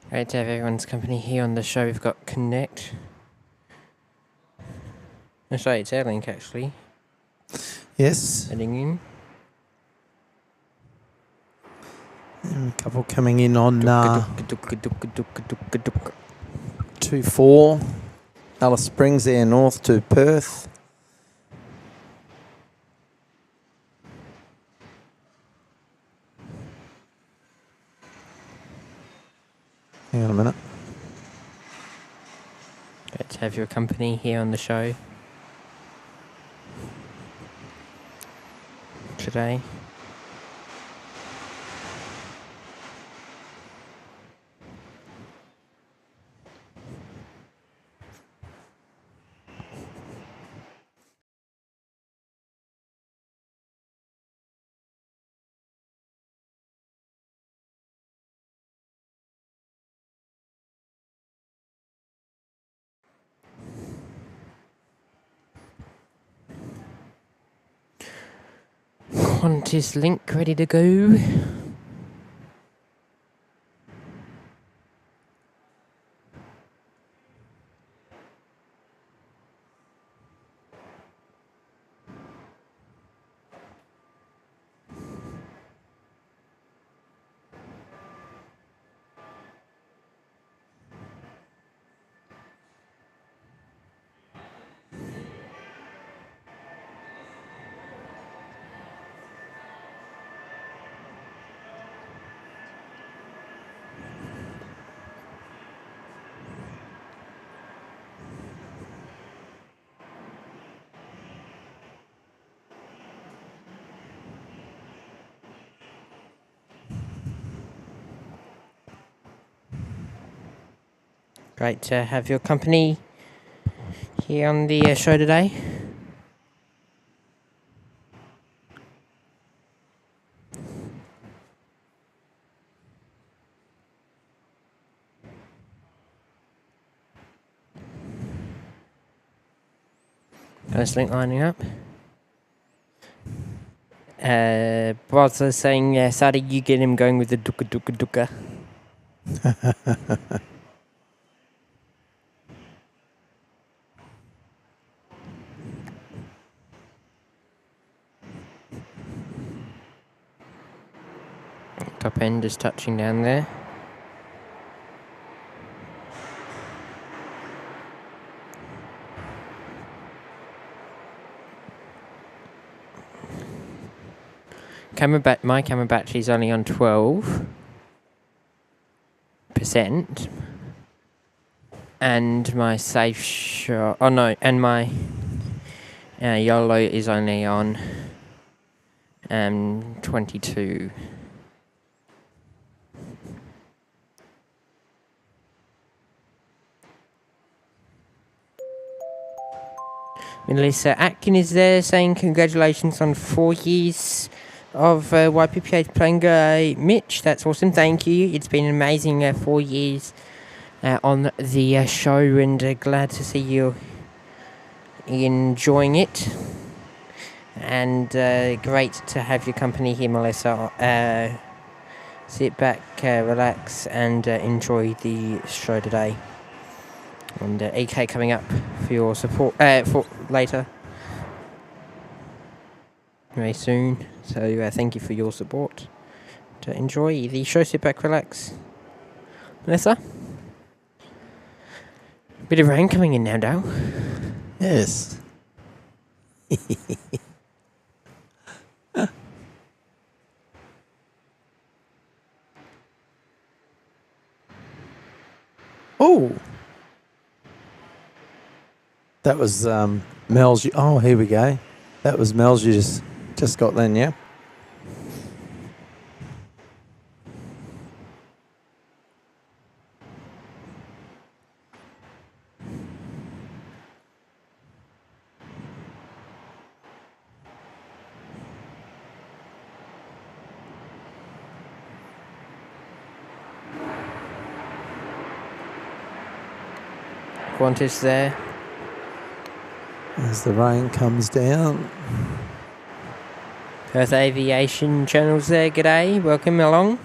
Great to have everyone's company here on the show. We've got Connect. Oh, sorry, it's Airlink actually. Yes. Heading in. And a couple coming in on 2-4. Alice Springs there north to Perth. Hang on a minute. Great to have your company here on the show today. Qantas link ready to go. Great to have your company here on the show today. Alice link lining up. Bosler saying, Sadi, you get him going with the duka duka duka. Top end is touching down there. My camera battery is only on 12%, and my safe shot. Oh no, and my YOLO is only on 22. Melissa Atkin is there saying congratulations on 4 years of YPPH playing Mitch. That's awesome. Thank you. It's been an amazing 4 years on the show, and glad to see you enjoying it. And great to have your company here, Melissa. Sit back, relax, and enjoy the show today. And EK coming up for your support for later, very soon. So thank you for your support. To enjoy the show, sit back, relax. Melissa. Bit of rain coming in now, Darrell. Yes. Oh. That was Mel's. Oh, here we go. That was Mel's you just got then, yeah? Qantas there. As the rain comes down. Perth Aviation channels there. G'day. Welcome along.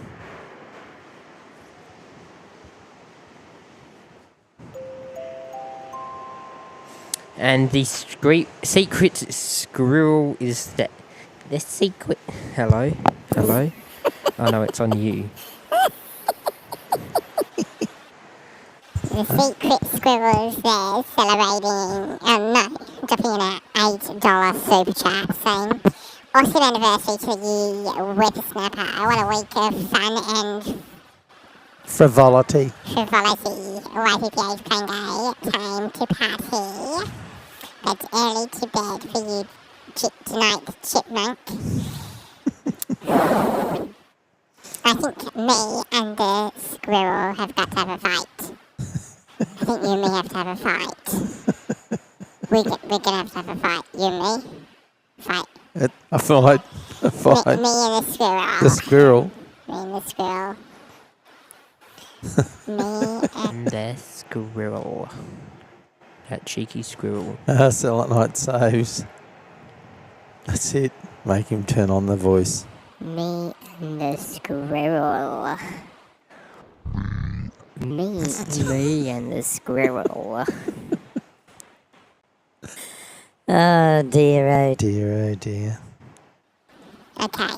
And the secret squirrel is that the secret. Hello? Hello? Oh no, it's on you. The secret squirrel is there celebrating, dropping in a $8 super chat saying, awesome anniversary to you, whippersnapper. What a week of fun and Frivolity. YPPH playing day, time to party. But early to bed for you tonight, chipmunk. I think me and the squirrel have got to have a fight. I think you and me have to have a fight. We're going to have a fight. You and me? Fight. A fight. A fight. Me and the squirrel. The squirrel. Me and the squirrel. Me and The squirrel. That cheeky squirrel. Silent Night saves. That's it. Make him turn on the voice. me and the squirrel. Me and the squirrel. Oh dear, oh Dear, oh dear. Okay,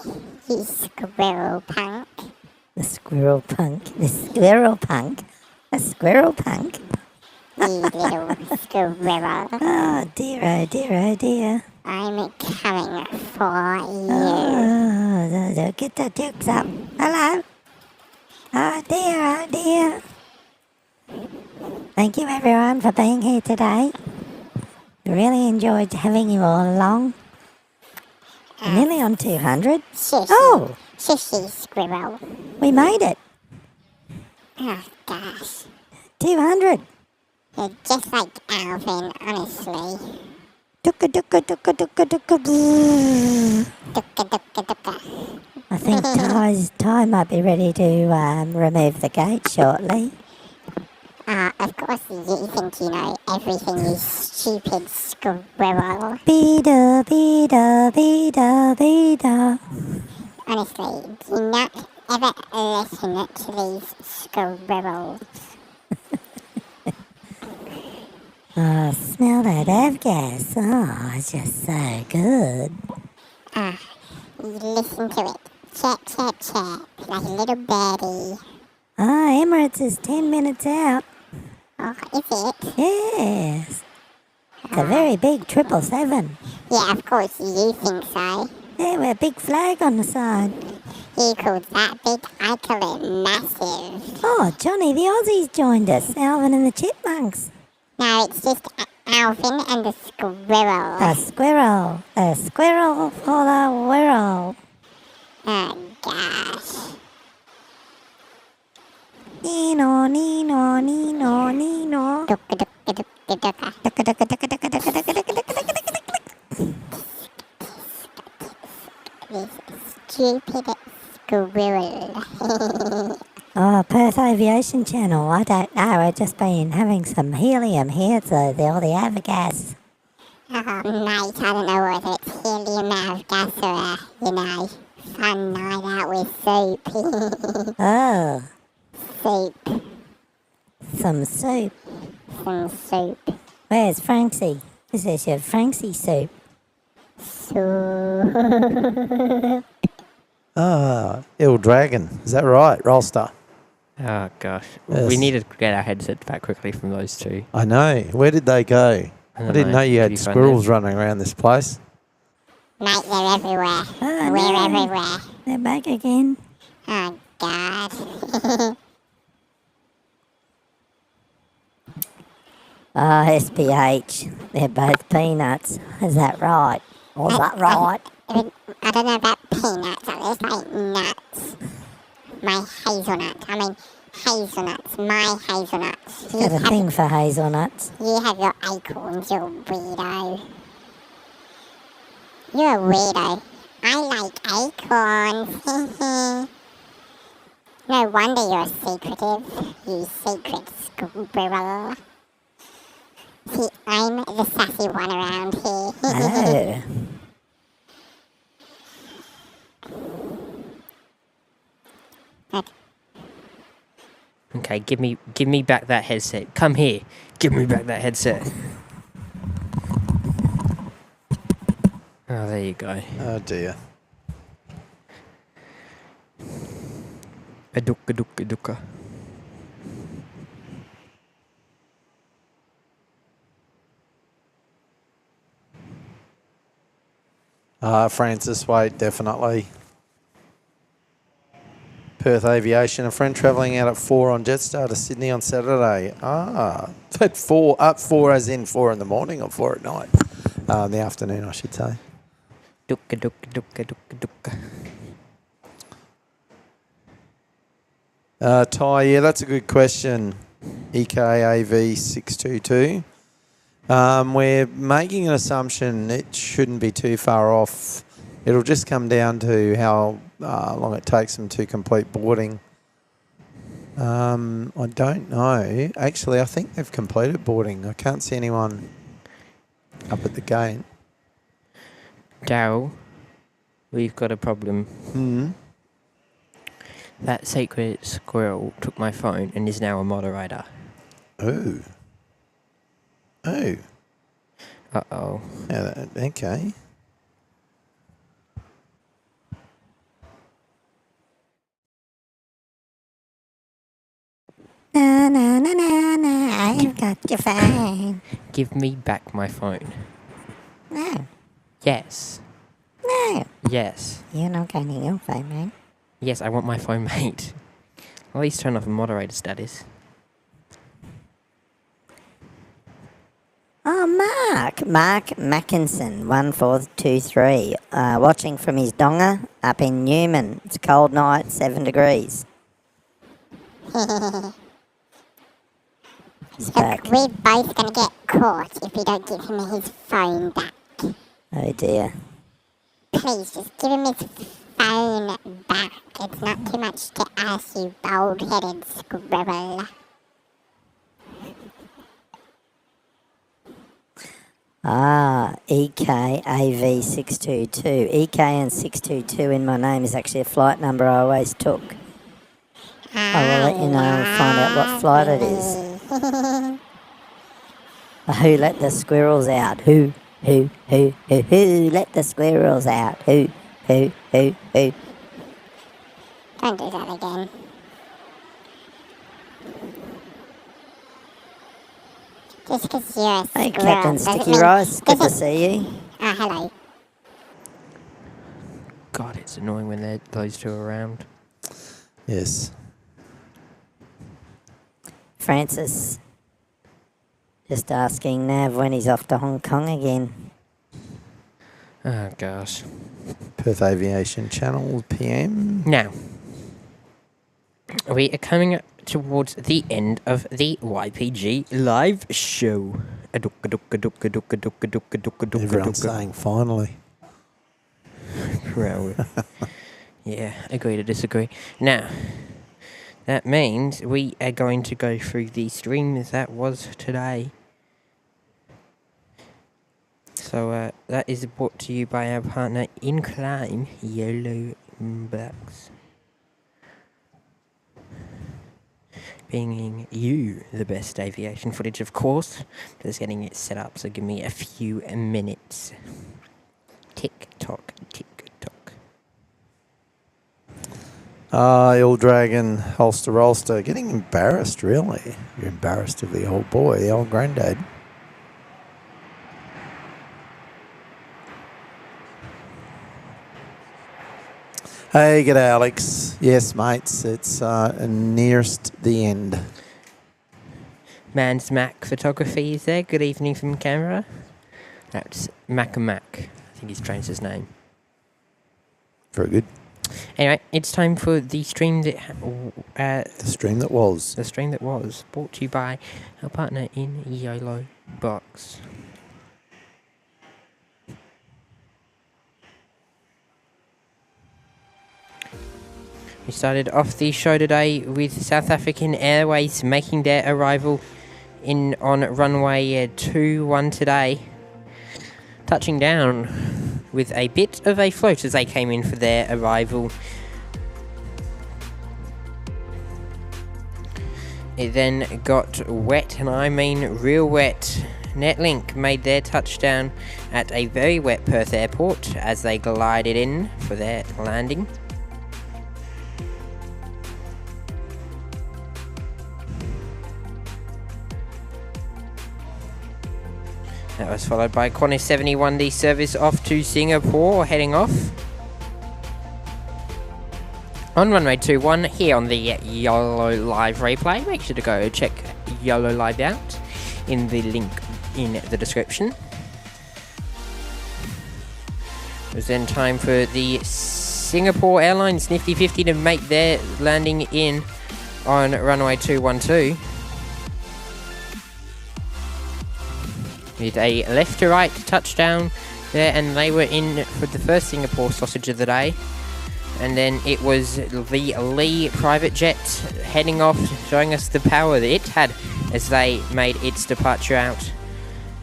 you squirrel punk. The squirrel punk. The squirrel punk. A squirrel punk. You little squirrel. Oh dear, oh dear, oh dear. I'm coming for you. Oh, get the dukes up. Hello. Oh dear. Thank you everyone for being here today. Really enjoyed having you all along. Nearly on 200. Shush. Oh, Shushy squirrel. we made it. Oh gosh. 200. You're just like Alvin, honestly. Dukka, dukka, dukka, dukka, dukka. Brrr. Dukka. I think Ty might be ready to remove the gate shortly. Of course you think you know everything, you stupid squirrel. Bida, bida, bida, bida. Honestly, do not ever listen to these squirrels. Oh, smell that avgas. Oh, it's just so good. You listen to it. Chirp, chirp, chirp, like a little birdie. Oh, Emirates is 10 minutes out. Oh, is it? Yes. It's a very big 777. Yeah, of course you think so. Yeah, with a big flag on the side. You called that big, I call it massive. Oh, Johnny, the Aussies joined us. Alvin and the Chipmunks. No, it's just Alvin and the squirrel. A squirrel. A squirrel for the whirl. Oh, gosh. Nino, Nino, Nino, Nino. Dukka, dukka, dukka, dukka. Ducka, ducka, ducka, ducka, ducka, ducka, ducka, ducka, ducka, ducka. This stupid squirrel. Oh, Perth Aviation Channel. I don't know. We've just been having some helium here, so all the avgas. Oh, mate, I don't know whether it's helium out of gas or fun night out with soup. Oh, Soup. some soup. Some soup. Where's Franksy? This is your Franksy soup. Soup. Ah, Ill Dragon. Is that right, Rolster? Oh, gosh. Yes. We need to get our headsets back quickly from those two. I know. Where did they go? I didn't know you Did had find squirrels them? running around this place. Mate, they're everywhere. Oh, We're no. everywhere. They're back again. Oh, God. Oh, SPH. They're both peanuts. Is that right? Or is that right? I don't know about peanuts, but there's like nuts. My hazelnuts. I mean, hazelnuts. My hazelnuts. Got a thing for hazelnuts. You have your acorns, you weirdo. You're a weirdo. I like acorns. No wonder you're secretive, you secret squirrel. See, I'm the sassy one around here. Oh. Okay, give me back that headset. Come here. Give me back that headset. Oh, there you go. Oh, dear. Aduka. Francis Wade, definitely. Perth Aviation, a friend travelling out at 4 on Jetstar to Sydney on Saturday. At 4, up 4 as in 4 in the morning or 4 at night? In the afternoon, I should say. Duka. Ty, yeah, that's a good question. EKAV622. We're making an assumption it shouldn't be too far off. It'll just come down to how long it takes them to complete boarding. I don't know. Actually, I think they've completed boarding. I can't see anyone up at the gate. Darrell, we've got a problem. That sacred squirrel took my phone and is now a moderator. Oh. Uh-oh. Yeah, okay. No, I've got your phone. Give me back my phone. No, Yes. no. Yes. You're not getting your phone, man. Yes, I want my phone, mate. At least turn off the moderator status. Oh, Mark Mackinson, 1423, watching from his donga up in Newman. It's a cold night, 7 degrees. He's back. Look, we're both going to get caught if we don't give him his phone back. Oh dear. Please, just give him his phone back. It's not too much to ask, you bald-headed squirrel. EKAV622. EK and 622 in my name is actually a flight number I always took. I will let you know and find out what flight it is. Who let the squirrels out? Who let the squirrels out? Who? Don't do that again. Just because you're a Hey, squirrel Captain doesn't Sticky mean- Rice, good to see you. Oh, hello. God, it's annoying when those two are around. Yes. Francis, just asking Nav when he's off to Hong Kong again. Oh, gosh. Perth Aviation Channel PM. Now, we are coming up towards the end of the YPG live show. Everyone's saying finally. Well, yeah, agree to disagree. Now, that means we are going to go through the stream that was today. So that is brought to you by our partner in crime, Yellow Blacks. Bringing you the best aviation footage, of course. Just getting it set up, so give me a few minutes. Tick tock, tick tock. Ill Dragon, Holster, getting embarrassed, really. You're embarrassed of the old boy, the old granddad. Hey, g'day, Alex. Yes, mates, it's nearest the end. Man's Mac Photography is there. Good evening from Canberra. That's Mac and Mac. I think he's changed his name. Very good. Anyway, it's time for the stream that... The stream that was. The stream that was. Brought to you by our partner in YOLO Box. We started off the show today with South African Airways making their arrival in on runway 21 today. Touching down with a bit of a float as they came in for their arrival. It then got wet, and I mean real wet. Netlink made their touchdown at a very wet Perth airport as they glided in for their landing. That was followed by Qantas 71D service off to Singapore, heading off. On runway 21 here on the YOLO Live replay. Make sure to go check YOLO Live out in the link in the description. It was then time for the Singapore Airlines Nifty 50 to make their landing in on runway 212. With a left to right touchdown there, and they were in for the first Singapore sausage of the day. And then it was the Lee private jet heading off, showing us the power that it had as they made its departure out.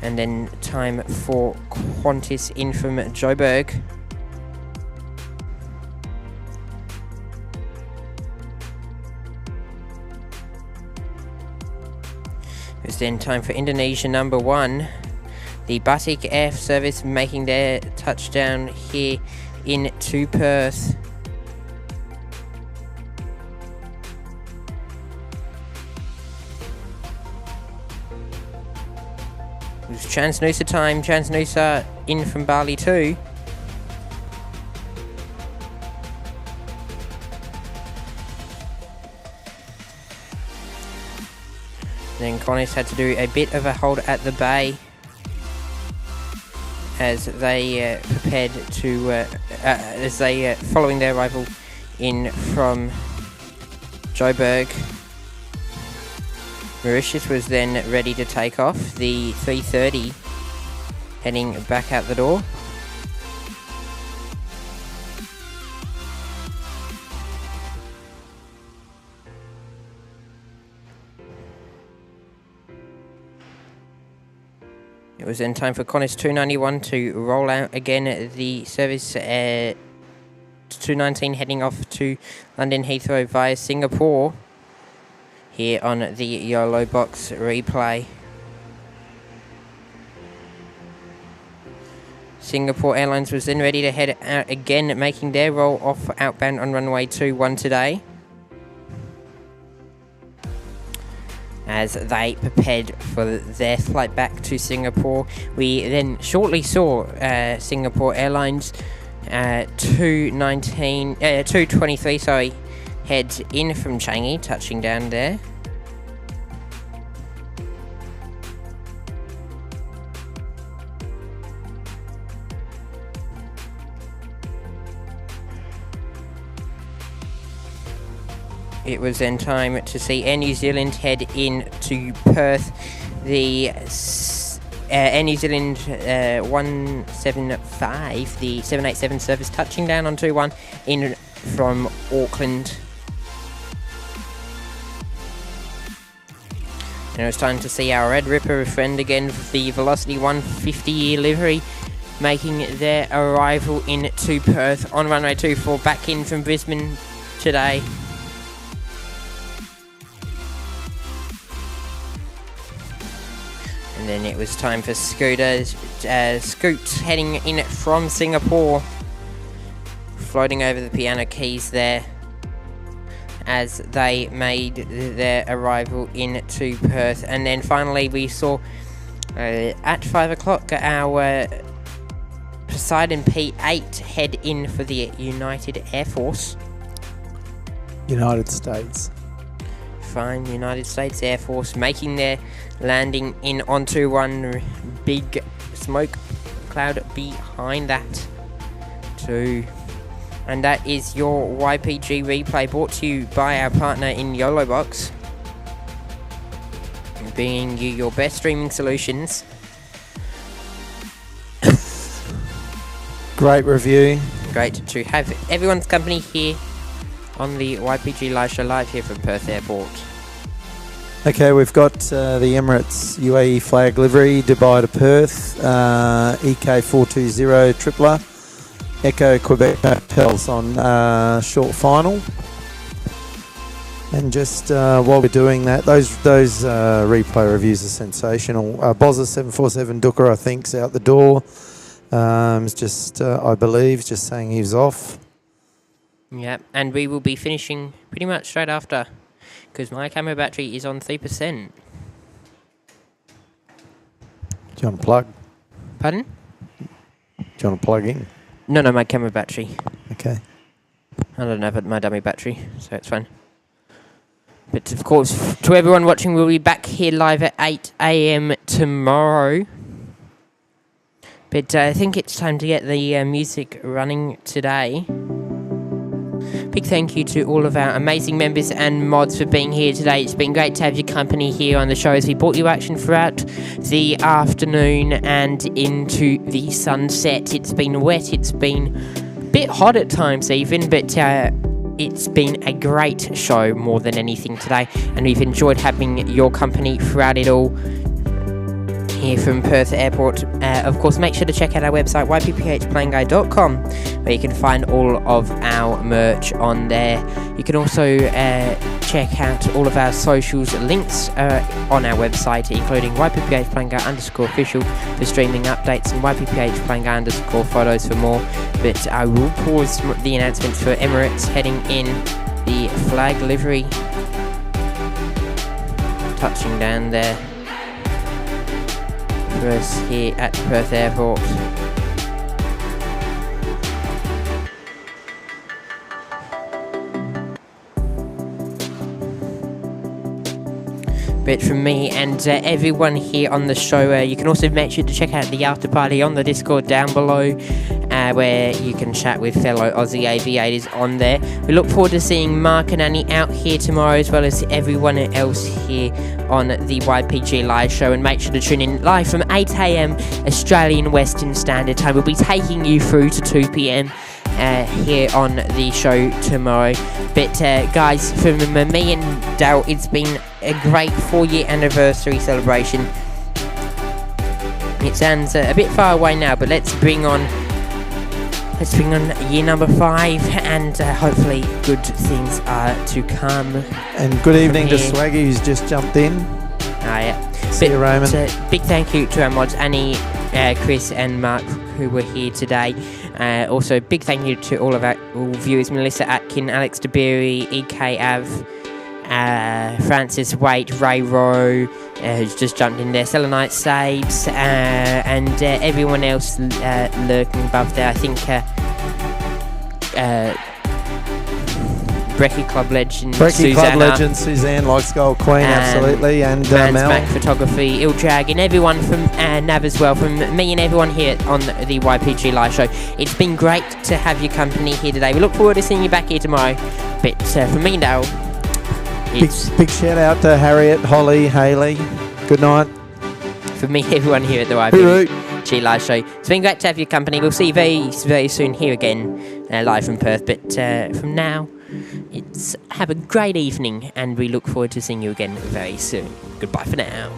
And then time for Qantas in from Joburg. It was then time for Indonesia number 1. The Batik Air service making their touchdown here into Perth. It was Transnusa time. Transnusa in from Bali 2. Then Qantas had to do a bit of a hold at the bay as they prepared to, following their arrival in from Joburg. Mauritius was then ready to take off, the 330 heading back out the door. It was then time for Qantas 291 to roll out again the service 219 heading off to London Heathrow via Singapore here on the YOLO Box replay. Singapore Airlines was then ready to head out again, making their roll off outbound on runway 21 today, as they prepared for their flight back to Singapore. We then shortly saw Singapore Airlines 223 head in from Changi, touching down there. It was then time to see Air New Zealand head in to Perth. The Air New Zealand 175, the 787 service, touching down on 21 in from Auckland. And it was time to see our Red Ripper friend again, the Velocity 150-year livery, making their arrival into Perth on runway 24, back in from Brisbane today. And then it was time for Scoot heading in from Singapore, floating over the Piano Keys there. as they made their arrival into Perth. And then finally we saw at 5 o'clock our Poseidon P8 head in for the United Air Force. United States. Fine, United States Air Force making their landing in onto one big smoke cloud behind that too. And that is your YPG replay, brought to you by our partner in YOLO Box, bringing you your best streaming solutions. Great review. Great to have everyone's company here on the YPG Live Show, live here from Perth Airport. Okay, we've got the Emirates UAE flag livery, Dubai to Perth, EK420 Tripler, Echo Quebec Hotels on short final. And just while we're doing that, those replay reviews are sensational. Bozza 747 Dooker, I think, is out the door. Just, I believe, just saying he was off. Yep, and we will be finishing pretty much straight after, because my camera battery is on 3%. Do you want to plug? Pardon? Do you want to plug in? No, my camera battery. Okay. I don't have my dummy battery, so it's fine. But of course, to everyone watching, we'll be back here live at 8 AM tomorrow. But I think it's time to get the music running today. Big thank you to all of our amazing members and mods for being here today. It's been great to have your company here on the show as we brought you action throughout the afternoon and into the sunset. It's been wet, it's been a bit hot at times even, but it's been a great show more than anything today, and we've enjoyed having your company throughout it all here from Perth Airport. Of course, make sure to check out our website, ypphplayingguide.com, where you can find all of our merch on there. You can also check out all of our socials links on our website, including YPPH_official for streaming updates and YPPH_photos for more. But I will pause the announcements for Emirates heading in the flag livery, touching down there for us here at Perth Airport. But from me and everyone here on the show, you can also make sure to check out the after party on the Discord down below, where you can chat with fellow Aussie aviators on there. We look forward to seeing Mark and Annie out here tomorrow, as well as everyone else here on the YPG Live Show. And make sure to tune in live from 8 AM Australian Western Standard Time. We'll be taking you through to 2 PM here on the show tomorrow. But guys, from me and Darrell, it's been a great 4-year anniversary celebration. It sounds a bit far away now, but let's bring on year number 5, and hopefully good things are to come. And good evening to Swaggy, who's just jumped in. Yeah. See you, Raymond. Big thank you to our mods, Annie, Chris and Mark, who were here today. Also, big thank you to all viewers, Melissa Atkin, Alex DeBerry, EK Av, Francis Waite, Ray Rowe, who's just jumped in there, Selenite Saves, and everyone else lurking above there. I think Brekkie Club legend Suzanne, Likes Gold Queen, absolutely, and Mel. Back Photography, Ildrag, and everyone from Nav as well, from me and everyone here on the YPG Live Show. It's been great to have your company here today. We look forward to seeing you back here tomorrow. But from me and Darrell, big shout out to Harriet, Holly, Hayley. Good night. From me, everyone here at the YPG Live Show. It's been great to have your company. We'll see you very, very soon here again, live from Perth. But from now, have a great evening, and we look forward to seeing you again very soon. Goodbye for now.